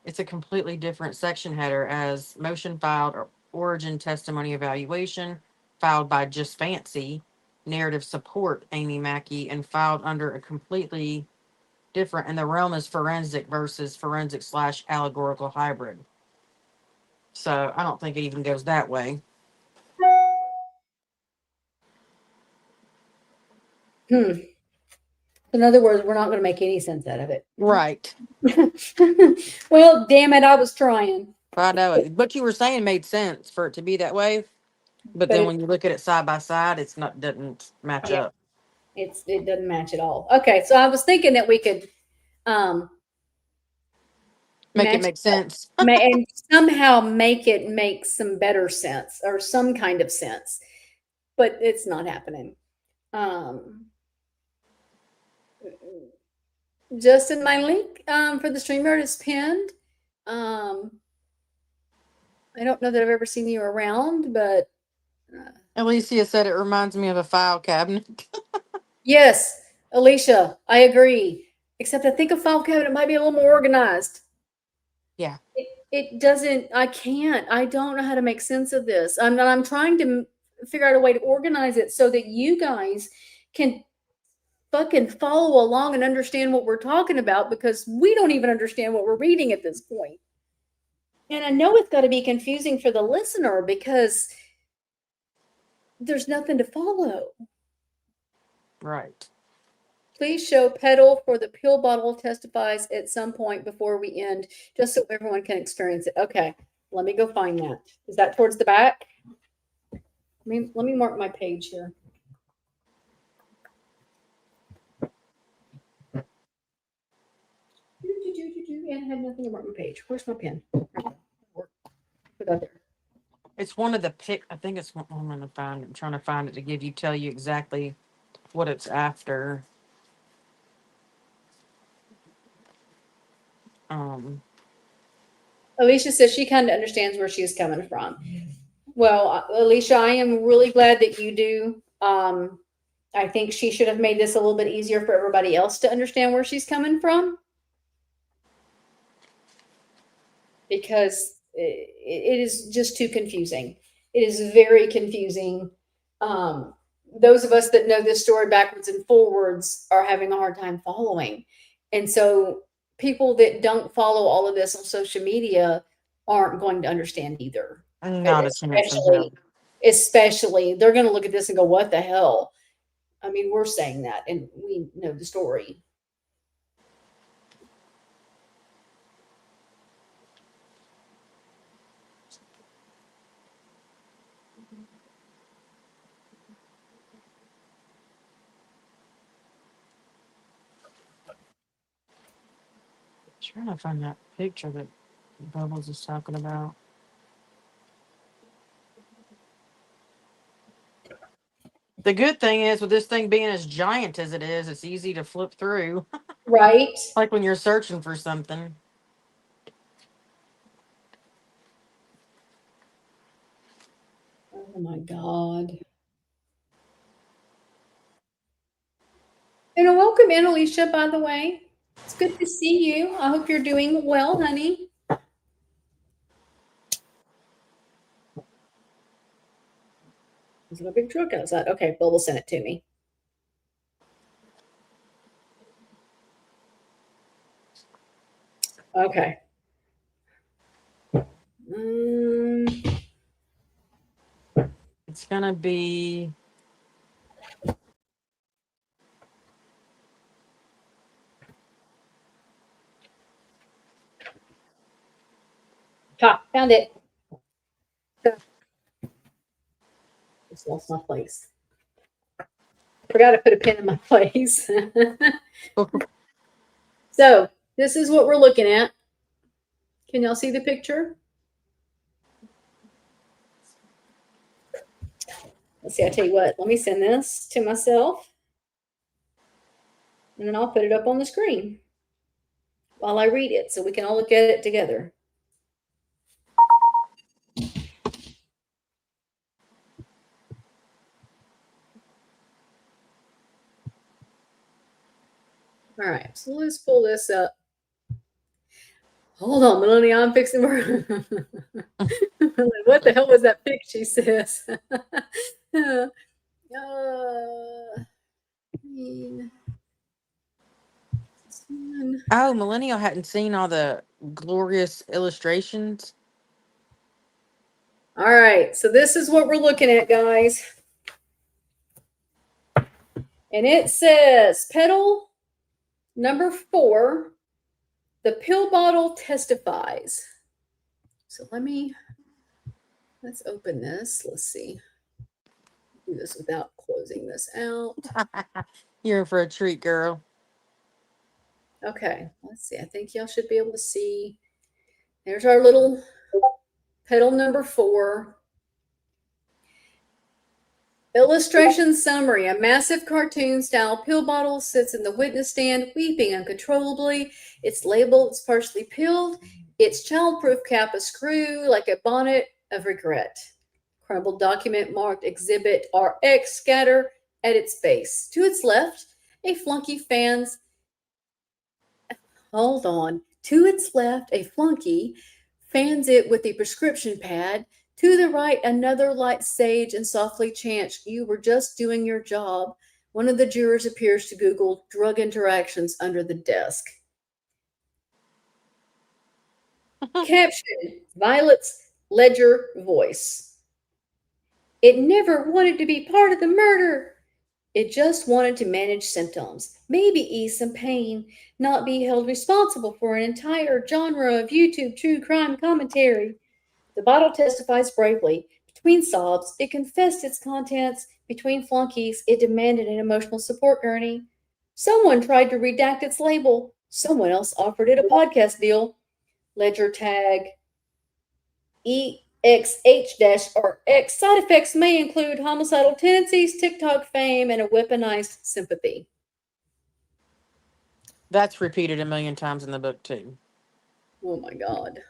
it's a completely different section header as motion filed or origin testimony evaluation, filed by Just Fancy, narrative support, Amy Mackey, and filed under a completely different, and the realm is forensic versus forensic / allegorical hybrid. So I don't think it even goes that way. In other words, we're not going to make any sense out of it. Right. Well, damn it, I was trying. I know it. But you were saying made sense for it to be that way. But But then it, when you look at it side by side, it's not doesn't match yeah, up. it doesn't match at all. Okay, so I was thinking that we could um Make it match make sense. and somehow make it make some better sense or some kind of sense. But it's not happening. Um Justin, my link for the StreamYard is pinned. Um I don't know that I've ever seen you around, but Alicia said it reminds me of a file cabinet. yes, Alicia, I agree. Except I think a file cabinet might be a little more organized. Yeah. It doesn't, I don't know how to make sense of this. I'm trying to figure out a way to organize it so that you guys can fucking follow along and understand what we're talking about because we don't even understand what we're reading at this point. And I know it's got to be confusing for the listener because there's nothing to follow. Right. Please show pedal for the pill bottle testifies at some point before we end, just so everyone can experience it. Okay, let me go find that. Is that towards the back? Let me mark my page here. And I had nothing to mark my page. Where's my pen? Put that there. It's one of the pick. I think it's. I'm gonna find. I'm trying to find it to tell you exactly what it's after. Alicia says she kind of understands where she's coming from. Well, Alicia, I am really glad that you do. I think she should have made this a little bit easier for everybody else to understand where she's coming from. Because it is just too confusing. It is very confusing. Those of us that know this story backwards and forwards are having a hard time following. And so people that don't follow all of this on social media aren't going to understand either. Not a chance in hell. Especially, they're going to look at this and go, what the hell? I mean, we're saying that and we know the story. Trying to find that picture that Bubbles is talking about. The good thing is, with this thing being as giant as it is, it's easy to flip through. Right? Like when you're searching for something. Oh my God. And welcome in, Alicia, by the way. It's good to see you. I hope you're doing well, honey. There's a big truck outside. Okay, Bill will send it to me. Okay. It's gonna be. Found it. Just lost my place. Forgot to put a pin in my place. So this is what we're looking at. Can y'all see the picture? Let's see, I tell you what, let me send this to myself. And then I'll put it up on the screen while I read it so we can all look at it together. All right, so let's pull this up. Hold on, Melanie, I'm fixing her. What the hell was that pic, she says? Oh, Millennial hadn't seen all the glorious illustrations. All right, so this is what we're looking at, guys. And it says pedal Number 4, the pill bottle testifies. So let's open this. Let's see. Do this without closing this out. You're in for a treat, girl. Okay, let's see. I think y'all should be able to see. There's our little petal number 4. Illustration summary. A massive cartoon-style pill bottle sits in the witness stand, weeping uncontrollably. Its label is partially peeled. Its child-proof cap askew like a bonnet of regret. Crumbled document marked Exhibit RX scatter at its base. To its left, a flunky fans. Hold on. To its left, a flunky fans it with a prescription pad. To the right, another lights sage and softly chants, "You were just doing your job." One of the jurors appears to Google drug interactions under the desk. Caption, Violet's ledger voice. It never wanted to be part of the murder. It just wanted to manage symptoms, maybe ease some pain, not be held responsible for an entire genre of YouTube true crime commentary. The bottle testifies bravely. Between sobs, it confessed its contents. Between flunkies, it demanded an emotional support gurney. Someone tried to redact its label. Someone else offered it a podcast deal. Ledger tag EXH-RX. Side effects may include homicidal tendencies, TikTok fame, and a weaponized sympathy. That's repeated a million times in the book, too. Oh my God.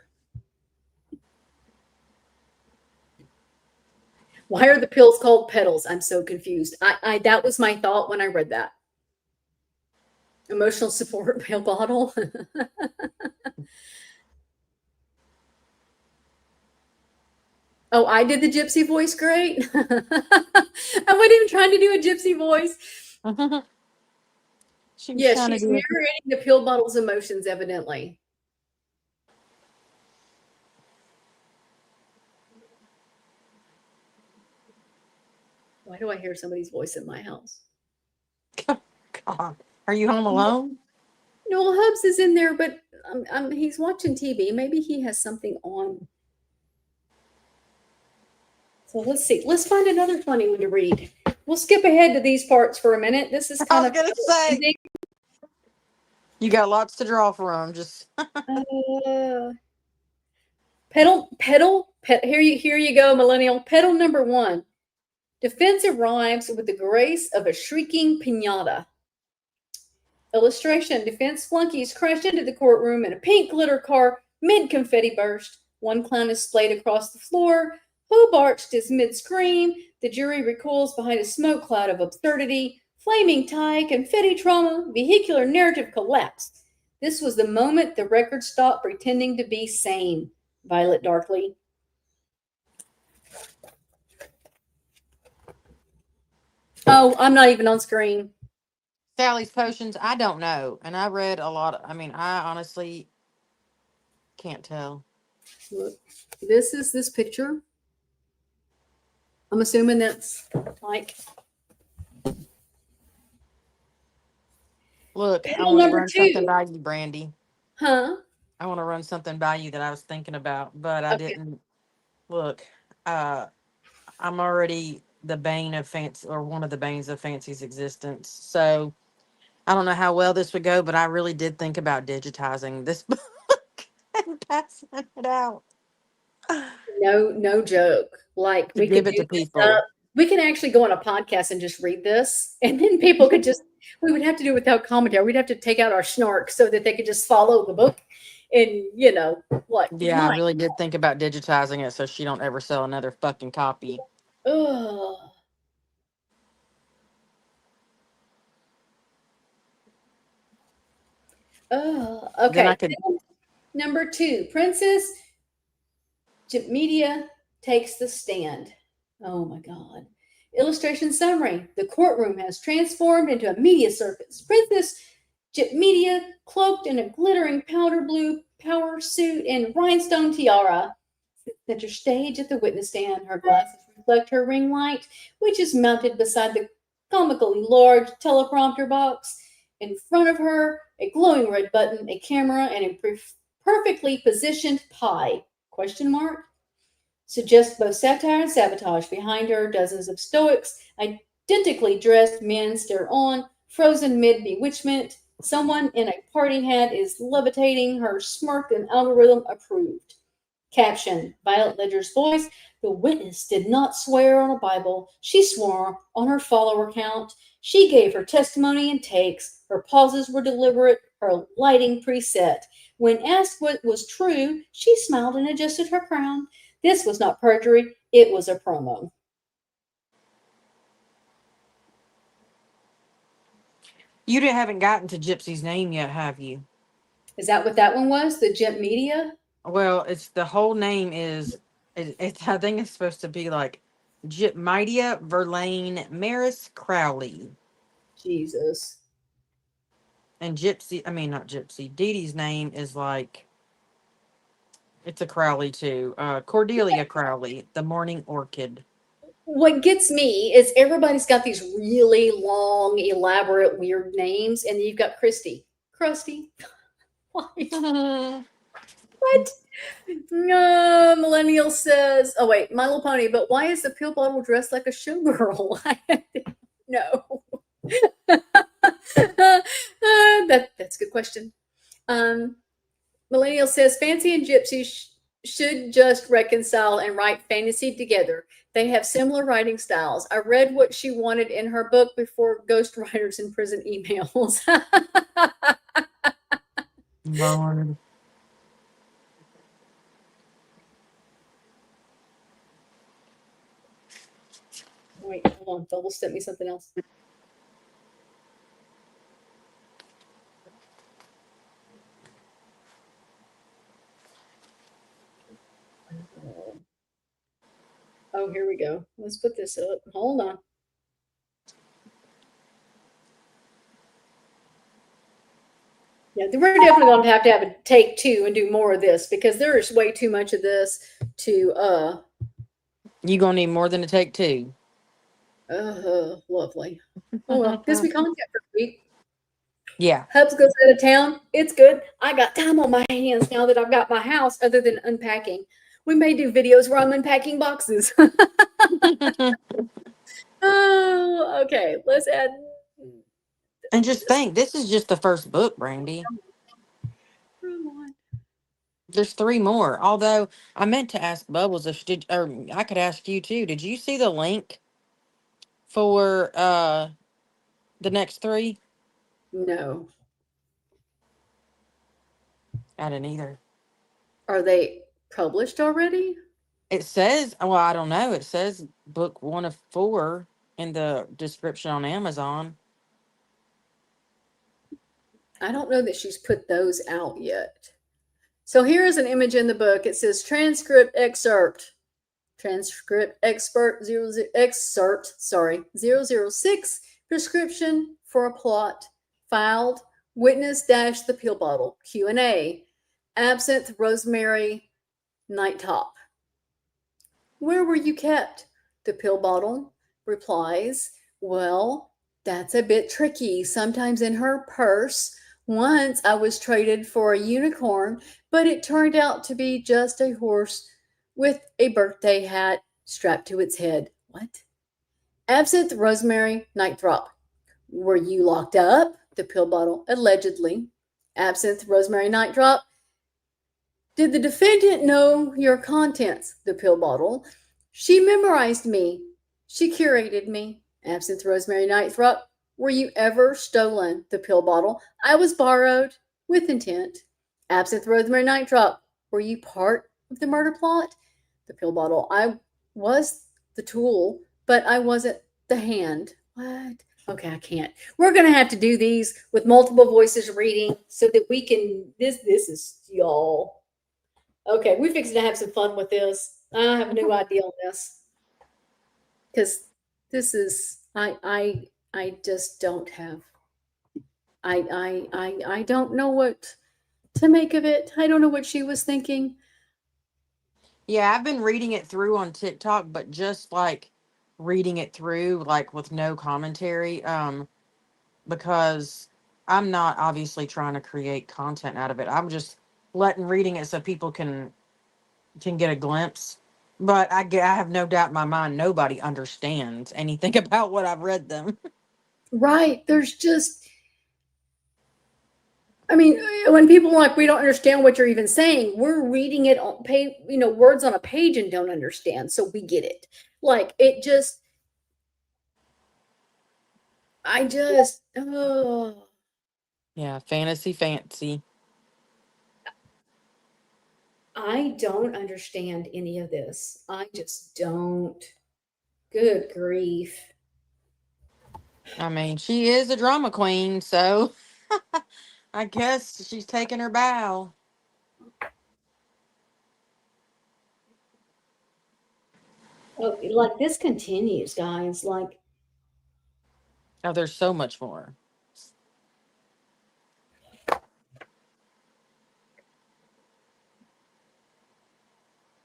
Why are the pills called petals? I'm so confused. I that was my thought when I read that. Emotional support pill bottle. Oh, I did the gypsy voice great. I wasn't even trying to do a gypsy voice. She Yeah, trying to she's do it. mirroring the pill bottle's emotions, evidently. Why do I hear somebody's voice in my house? God. Are you home alone? Noel Hubs is in there, but he's watching TV. Maybe he has something on. So let's see. Let's find another funny one to read. We'll skip ahead to these parts for a minute. This is I kind was of gonna say you got lots to draw from. Just Here you go, millennial. Pedal number 1. Defense arrives with the grace of a shrieking piñata. Illustration, defense flunkies crashed into the courtroom in a pink glitter car mid-confetti burst. One clown is splayed across the floor. Hobart is mid-scream. The jury recoils behind a smoke cloud of absurdity. Flaming tie, confetti trauma, vehicular narrative collapse. This was the moment the record stopped pretending to be sane. Violet darkly. Oh, I'm not even on screen. Sally's potions. I don't know, and I read a lot. I mean, I honestly can't tell. Look, this is this picture. I'm assuming that's like. Look, I Pedal want to number run 2. something by you, Brandy. Huh? I want to run something by you that I was thinking about, but I Okay. didn't. Look, I'm already the bane of Fancy, or one of the banes of Fancy's existence. So I don't know how well this would go, but I really did think about digitizing this book and passing it out No joke. Like to we could give do it to this up. people. We can actually go on a podcast and just read this, and then people could just. We would have to do it without commentary. We'd have to take out our snark so that they could just follow the book, and what? Yeah, I really did think about digitizing it so she don't ever sell another fucking copy. Ugh. Oh, Then I okay. could. Number 2, Princess Media takes the stand. Oh my God. Illustration summary. The courtroom has transformed into a media circus. Princess Media, cloaked in a glittering powder blue power suit and rhinestone tiara, sits center stage at the witness stand. Her glasses reflect her ring light, which is mounted beside the comically large teleprompter box. In front of her, a glowing red button, a camera, and a perfectly positioned pie. Question mark? Suggest both satire and sabotage. Behind her, dozens of stoics, identically dressed men stare on, frozen mid bewitchment. Someone in a party hat is levitating, her smirk and algorithm approved. Caption Violet Ledger's voice. The witness did not swear on a Bible. She swore on her follower count. She gave her testimony in takes. Her pauses were deliberate, her lighting preset. When asked what was true, she smiled and adjusted her crown. This was not perjury, it was a promo. You haven't gotten to Gypsy's name yet, have you? Is that what that one was? The Gimp Media? Well, it's the whole name is it's I think it's supposed to be like Gypmidia Verlaine Maris Crowley. Jesus. And Gypsy, I mean not Gypsy. Dee Dee's name is like it's a Crowley too. Cordelia Crowley, the Morning Orchid. What gets me is everybody's got these really long, elaborate, weird names, and you've got Christy. Krusty. Why? What? No, Millennial says, oh wait, My Little Pony, but why is the pill bottle dressed like a showgirl? No. That's a good question. Millennial says, Fancy and Gypsy should just reconcile and write fantasy together. They have similar writing styles. I read what she wanted in her book before ghostwriters in prison emails. Lord. Wait, hold on. Double sent me something else. Oh, here we go. Let's put this up. Hold on. Yeah, we're definitely going to have a take two and do more of this because there is way too much of this to You gonna need more than a take two. lovely. Oh well, gives me content for a week. Yeah. Hubs goes out of town. It's good. I got time on my hands now that I've got my house other than unpacking. We may do videos where I'm unpacking boxes. Oh, okay. Let's add. And just think, this is just the first book, Brandy. There's three more. Although I meant to ask Bubbles if did, or I could ask you too. Did you see the link for the next three? No. I didn't either. Are they published already? It says, well, I don't know. It says book 1 of 4 in the description on Amazon. I don't know that she's put those out yet. So here is an image in the book. It says transcript excerpt. Transcript expert 00 excerpt, sorry, 006 prescription for a plot filed witness dash the pill bottle Q&A absinthe rosemary night top. Where were you kept? The pill bottle replies, well, that's a bit tricky. Sometimes in her purse. Once I was traded for a unicorn, but it turned out to be just a horse with a birthday hat strapped to its head. What? Absinthe rosemary night drop. Were you locked up? The pill bottle, allegedly. Absinthe rosemary night drop. Did the defendant know your contents? The pill bottle. She memorized me. She curated me. Absinthe rosemary night drop. Were you ever stolen? The pill bottle. I was borrowed with intent. Absinthe rosemary night drop. Were you part of the murder plot? The pill bottle. I was the tool, but I wasn't the hand. What? Okay, I can't. We're gonna have to do these with multiple voices reading so that we can. This is y'all. Okay, we're fixing to have some fun with this. I have a new idea on this because this is I just don't have. I don't know what to make of it. I don't know what she was thinking. Yeah, I've been reading it through on TikTok, but just like reading it through, like with no commentary, because I'm not obviously trying to create content out of it. I'm just letting reading it so people can get a glimpse. But I have no doubt in my mind nobody understands anything about what I've read them. Right. There's just, I mean, when people are like, we don't understand what you're even saying, we're reading it on page, words on a page and don't understand. So we get it. Like, it just, oh, Yeah, fantasy fancy. I don't understand any of this. I just don't. Good grief. I mean, she is a drama queen, so I guess she's taking her bow. Oh, like this continues, guys. Like, Oh, there's so much more.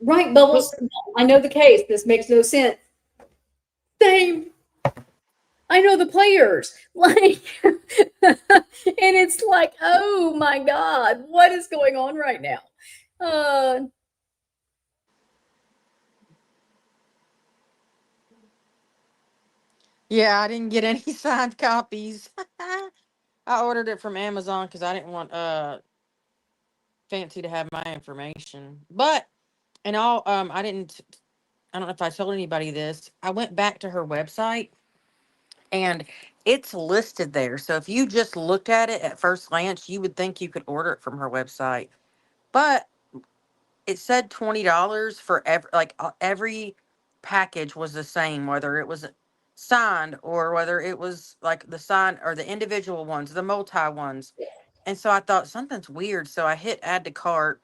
right, Bubbles. No, I know the case. This makes no sense. Same. I know the players. Like, and it's like, oh my God, what is going on right now? Uh, Yeah, I didn't get any signed copies. I ordered it from Amazon because I didn't want Fancy to have my information. But and all I don't know if I told anybody this. I went back to her website and it's listed there. So if you just looked at it at first glance, you would think you could order it from her website. But it said $20 for every package was the same, whether it was signed or whether it was like the sign or the individual ones, the multi ones. And so I thought something's weird. So I hit add to cart,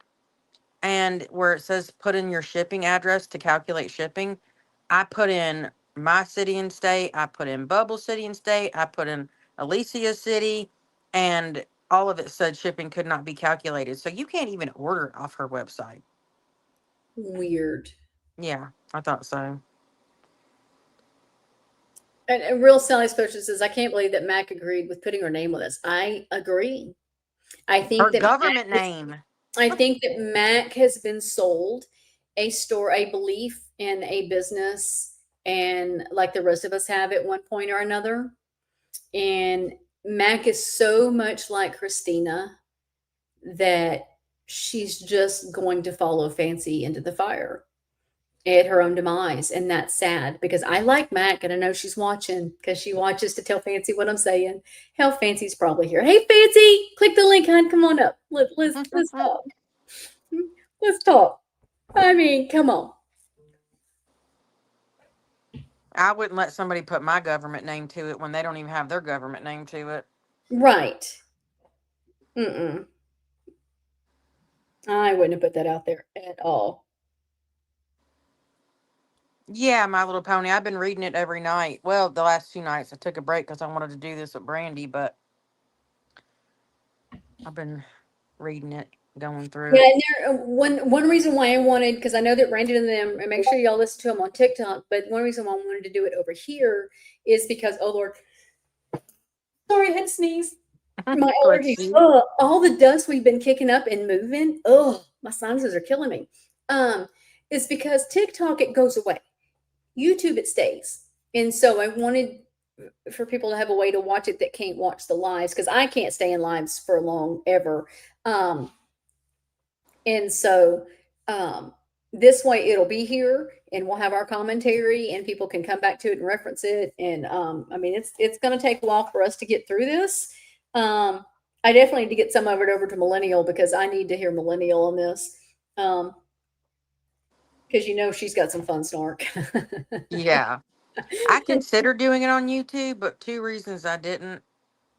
and where it says put in your shipping address to calculate shipping, I put in my city and state, I put in Bubble City and state, I put in Alicia City, and all of it said shipping could not be calculated. So you can't even order it off her website. weird. Yeah, I thought so. And Real Sally Special says, I can't believe that Mac agreed with putting her name on this. I agree. I Her think that government name. I think that Mac has been sold a store, a belief in a business, and like the rest of us have at one point or another. And Mac is so much like Christina that she's just going to follow Fancy into the fire at her own demise. And that's sad because I like Mac and I know she's watching because she watches to tell Fancy what I'm saying. Hell, Fancy's probably here. Hey, Fancy, click the link, hon. Come on up. Let's talk. Let's talk. I mean, come on. I wouldn't let somebody put my government name to it when they don't even have their government name to it. Right. Mm-mm. I wouldn't have put that out there at all. Yeah, My Little Pony. I've been reading it every night. Well, the last 2 nights I took a break because I wanted to do this with Brandy, but I've been reading it, going through Yeah, it. and one reason why I wanted, because I know that Brandon and them, and make sure y'all listen to them on TikTok, but one reason why I wanted to do it over here is because, oh Lord, sorry, I had to sneeze. My Bless allergies. you. Oh, all the dust we've been kicking up and moving. Oh, my sinuses are killing me. Is because TikTok, it goes away. YouTube, it stays. And so I wanted for people to have a way to watch it that can't watch the lives because I can't stay in lives for long ever. And so this way it'll be here and we'll have our commentary and people can come back to it and reference it. And I mean, it's going to take a while for us to get through this. I definitely need to get some of it over to Millennial because I need to hear Millennial on this. Because she's got some fun snark. Yeah. I considered doing it on YouTube, but 2 reasons I didn't.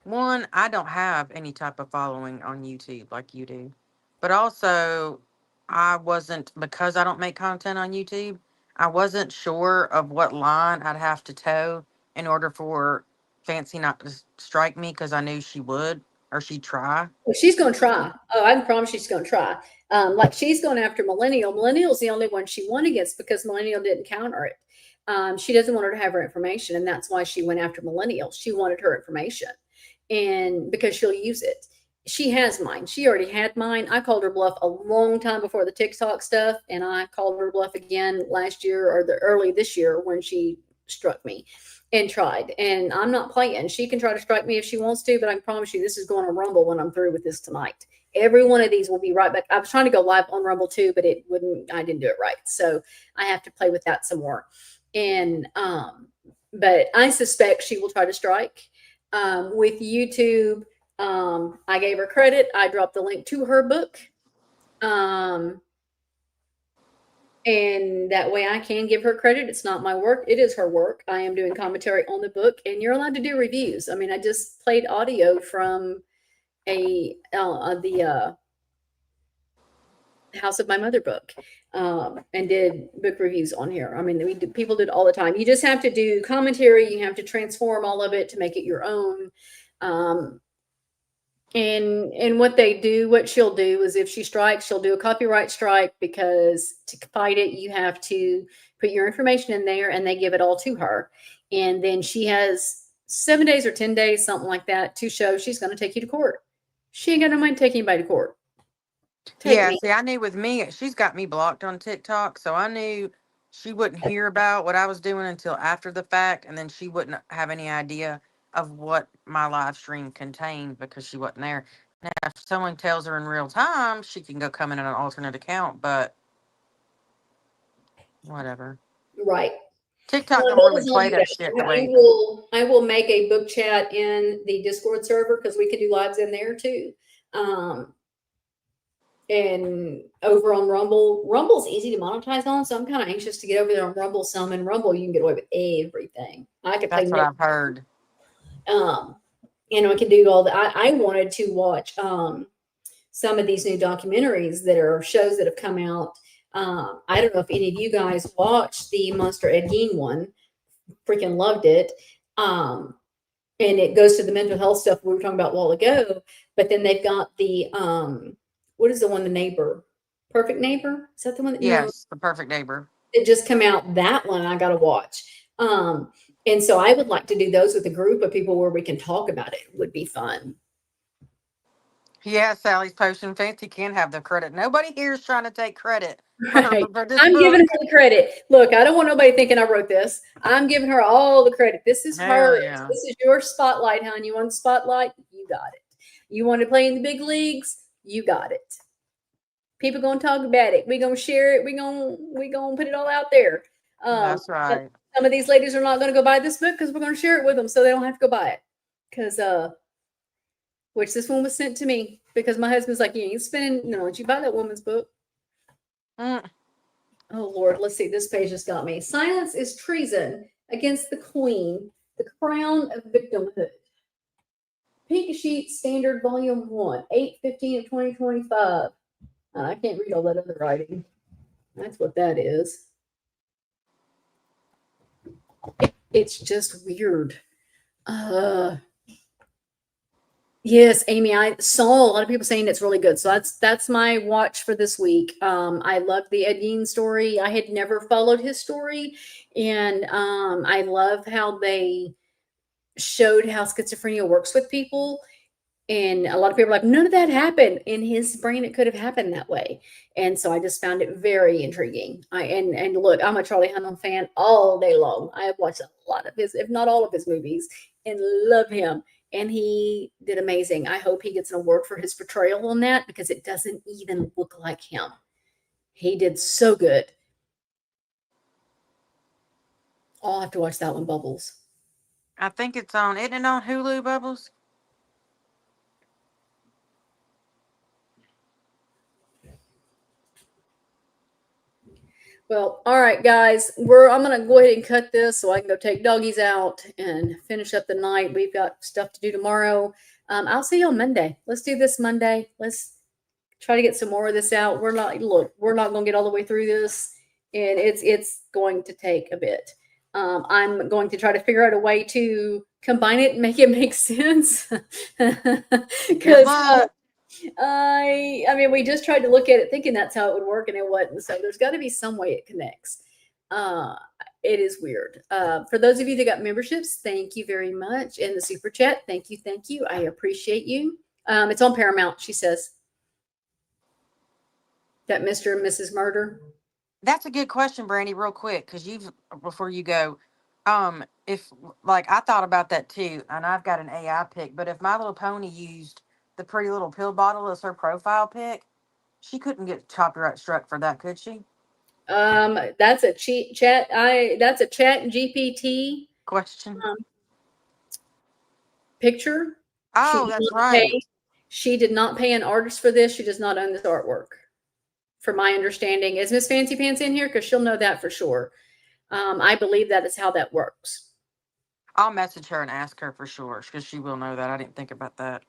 One, I don't have any type of following on YouTube like you do. But also, I wasn't, because I don't make content on YouTube, I wasn't sure of what line I'd have to toe in order for Fancy not to strike me because I knew she would or she'd try. Well, she's going to try. Oh, I can promise she's going to try. Like she's going after Millennial. Millennial's the only one she won against because Millennial didn't counter it. She doesn't want her to have her information, and that's why she went after Millennial. She wanted her information, and because she'll use it. She has mine. She already had mine. I called her bluff a long time before the TikTok stuff, and I called her bluff again last year or the early this year when she struck me and tried. And I'm not playing. She can try to strike me if she wants to, but I can promise you this is going to Rumble when I'm through with this tonight. Every one of these will be right back. I was trying to go live on Rumble too, but it wouldn't. I didn't do it right, so I have to play with that some more. And but I suspect she will try to strike. With YouTube, I gave her credit. I dropped the link to her book. And that way I can give her credit. It's not my work. It is her work. I am doing commentary on the book, and you're allowed to do reviews. I mean, I just played audio from the House of My Mother book, and did book reviews on here. I mean, people do it all the time. You just have to do commentary. You have to transform all of it to make it your own. And what she'll do is if she strikes, she'll do a copyright strike, because to fight it, you have to put your information in there, and they give it all to her. And then she has 7 days or 10 days, something like that, to show she's going to take you to court. She ain't got no mind taking anybody to court. See, I knew with me, she's got me blocked on TikTok, so I knew she wouldn't hear about what I was doing until after the fact, and then she wouldn't have any idea of what my live stream contained because she wasn't there. Now, if someone tells her in real time, she can go come in an alternate account, but whatever. Right. TikTok don't really play that shit the way. I will make a book chat in the Discord server, because we can do lives in there too. And over on Rumble's easy to monetize on, so I'm kind of anxious to get over there on Rumble some. And Rumble, you can get away with everything. I could play. That's what I've heard. I can do all that. I wanted to watch some of these new documentaries that are shows that have come out. I don't know if any of you guys watched the Monster Ed Gein one. Freaking loved it. And it goes to the mental health stuff we were talking about a while ago. But then they've got the what is the one, the neighbor? Perfect Neighbor? Is that the one that Yes, The Perfect Neighbor. It just come out, that one I gotta watch. And so I would like to do those with a group of people where we can talk about it. It would be fun. Yeah, Sally's Potion Fancy can have the credit. Nobody here is trying to take credit Right. for this I'm book. giving her the credit. Look, I don't want nobody thinking I wrote this. I'm giving her all the credit. This is her. Yeah. This is your spotlight, hon. You want the spotlight? You got it. You want to play in the big leagues? You got it. People gonna talk about it. We gonna share it. We gonna put it all out there. That's right. Some of these ladies are not gonna go buy this book because we're gonna share it with them, so they don't have to go buy it. Because which this one was sent to me because my husband's like, you ain't spending. No, did you buy that woman's book? Oh Lord, let's see. This page just got me. Silence is treason against the Queen. The crown of victimhood. Pink Sheet Standard Volume 1, 8/15 of 2025. I can't read all that other writing. That's what that is. It's just weird. Yes, Amy, I saw a lot of people saying it's really good. So that's my watch for this week. I love the Ed Gein story. I had never followed his story. And I love how they showed how schizophrenia works with people. And a lot of people are like, none of that happened. In his brain, it could have happened that way. And so I just found it very intriguing. And look, I'm a Charlie Hunnam fan all day long. I have watched a lot of his, if not all of his movies, and love him. And he did amazing. I hope he gets an award for his portrayal on that because it doesn't even look like him. He did so good. I'll have to watch that one, Bubbles. I think it's on, isn't it on Hulu, Bubbles? Well, all right, guys. I'm going to go ahead and cut this so I can go take doggies out and finish up the night. We've got stuff to do tomorrow. I'll see you on Monday. Let's do this Monday. Let's try to get some more of this out. We're not going to get all the way through this, and it's going to take a bit. I'm going to try to figure out a way to combine it and make it make sense. Because I mean, we just tried to look at it thinking that's how it would work, and it wasn't. So there's got to be some way it connects. it is weird. For those of you that got memberships, thank you very much. And the super chat, thank you, thank you. I appreciate you. It's on Paramount, she says. That Mr. and Mrs. Murder. That's a good question, Brandy, real quick, because before you go, if like I thought about that too, and I've got an AI pic, but if My Little Pony used the Pretty Little Pill bottle as her profile pic, she couldn't get copyright struck for that, could she? That's a chat. That's a chat GPT Question. picture. Oh, that's right. She did not pay an artist for this. She does not own this artwork. From my understanding, is Miss Fancy Pants in here? Because she'll know that for sure. I believe that is how that works. I'll message her and ask her for sure, because she will know that. I didn't think about that.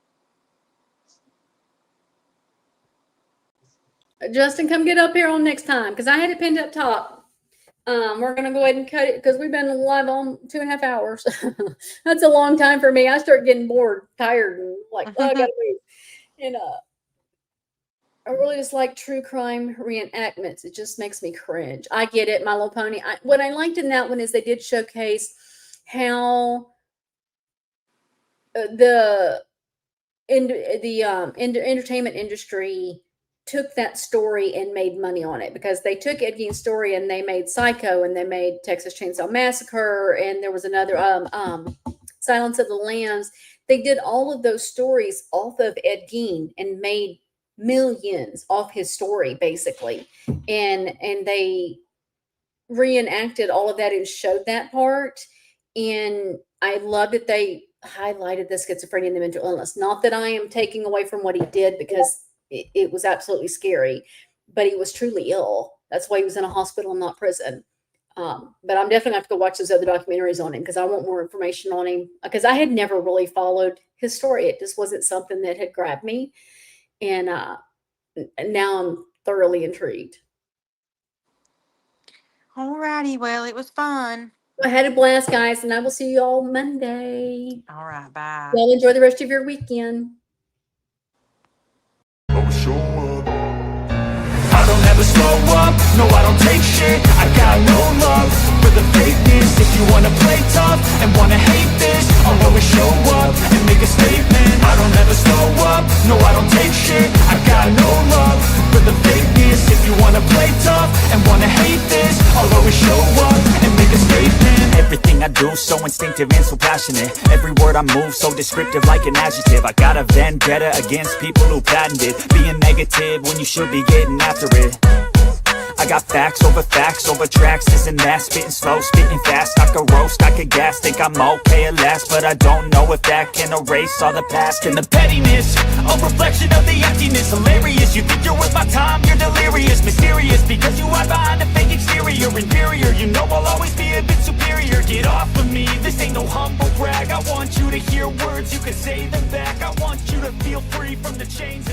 Justin, come get up here on next time, because I had it pinned up top. We're going to go ahead and cut it because we've been live on 2.5 hours. That's a long time for me. I start getting bored, tired, and like, oh, I got to leave. And I really just like true crime reenactments. It just makes me cringe. I get it, My Little Pony. What I liked in that one is they did showcase how the entertainment industry took that story and made money on it, because they took Ed Gein's story and they made Psycho, and they made Texas Chainsaw Massacre, and there was another Silence of the Lambs. They did all of those stories off of Ed Gein and made millions off his story, basically, and they reenacted all of that and showed that part. And I love that they highlighted the schizophrenia and the mental illness. Not that I am taking away from what he did, because it was absolutely scary, but he was truly ill. That's why he was in a hospital and not prison. But I'm definitely gonna have to go watch those other documentaries on him, because I want more information on him, because I had never really followed his story. It just wasn't something that had grabbed me. And now I'm thoroughly intrigued. All righty. Well, it was fun. I had a blast, guys, and I will see you all Monday. All right. Bye. Y'all enjoy the rest of your weekend. I don't ever slow up, no I don't take shit. I got no love for the fakeness. If you wanna play tough and wanna hate this, I'll always show up and make a statement. I don't ever slow up, no I don't take shit. I got no love for the fakeness. If you wanna play tough and wanna hate this, I'll always show up and make a statement. Everything I do so instinctive and so passionate. Every word I move so descriptive like an adjective. I got a vendetta against people who patented being negative when you should be getting after it. I got facts over tracks, this and that. Spitting slow, spitting fast, I could roast, I could gas. Think I'm okay at last, but I don't know if that can erase all the past. And the pettiness, a reflection of the emptiness. Hilarious, you think you're worth my time, you're delirious. Mysterious, because you hide behind a fake exterior. Inferior, you know I'll always be a bit superior. Get off of me, this ain't no humble brag. I want you to hear words, you can say them back. I want you to feel free from the chains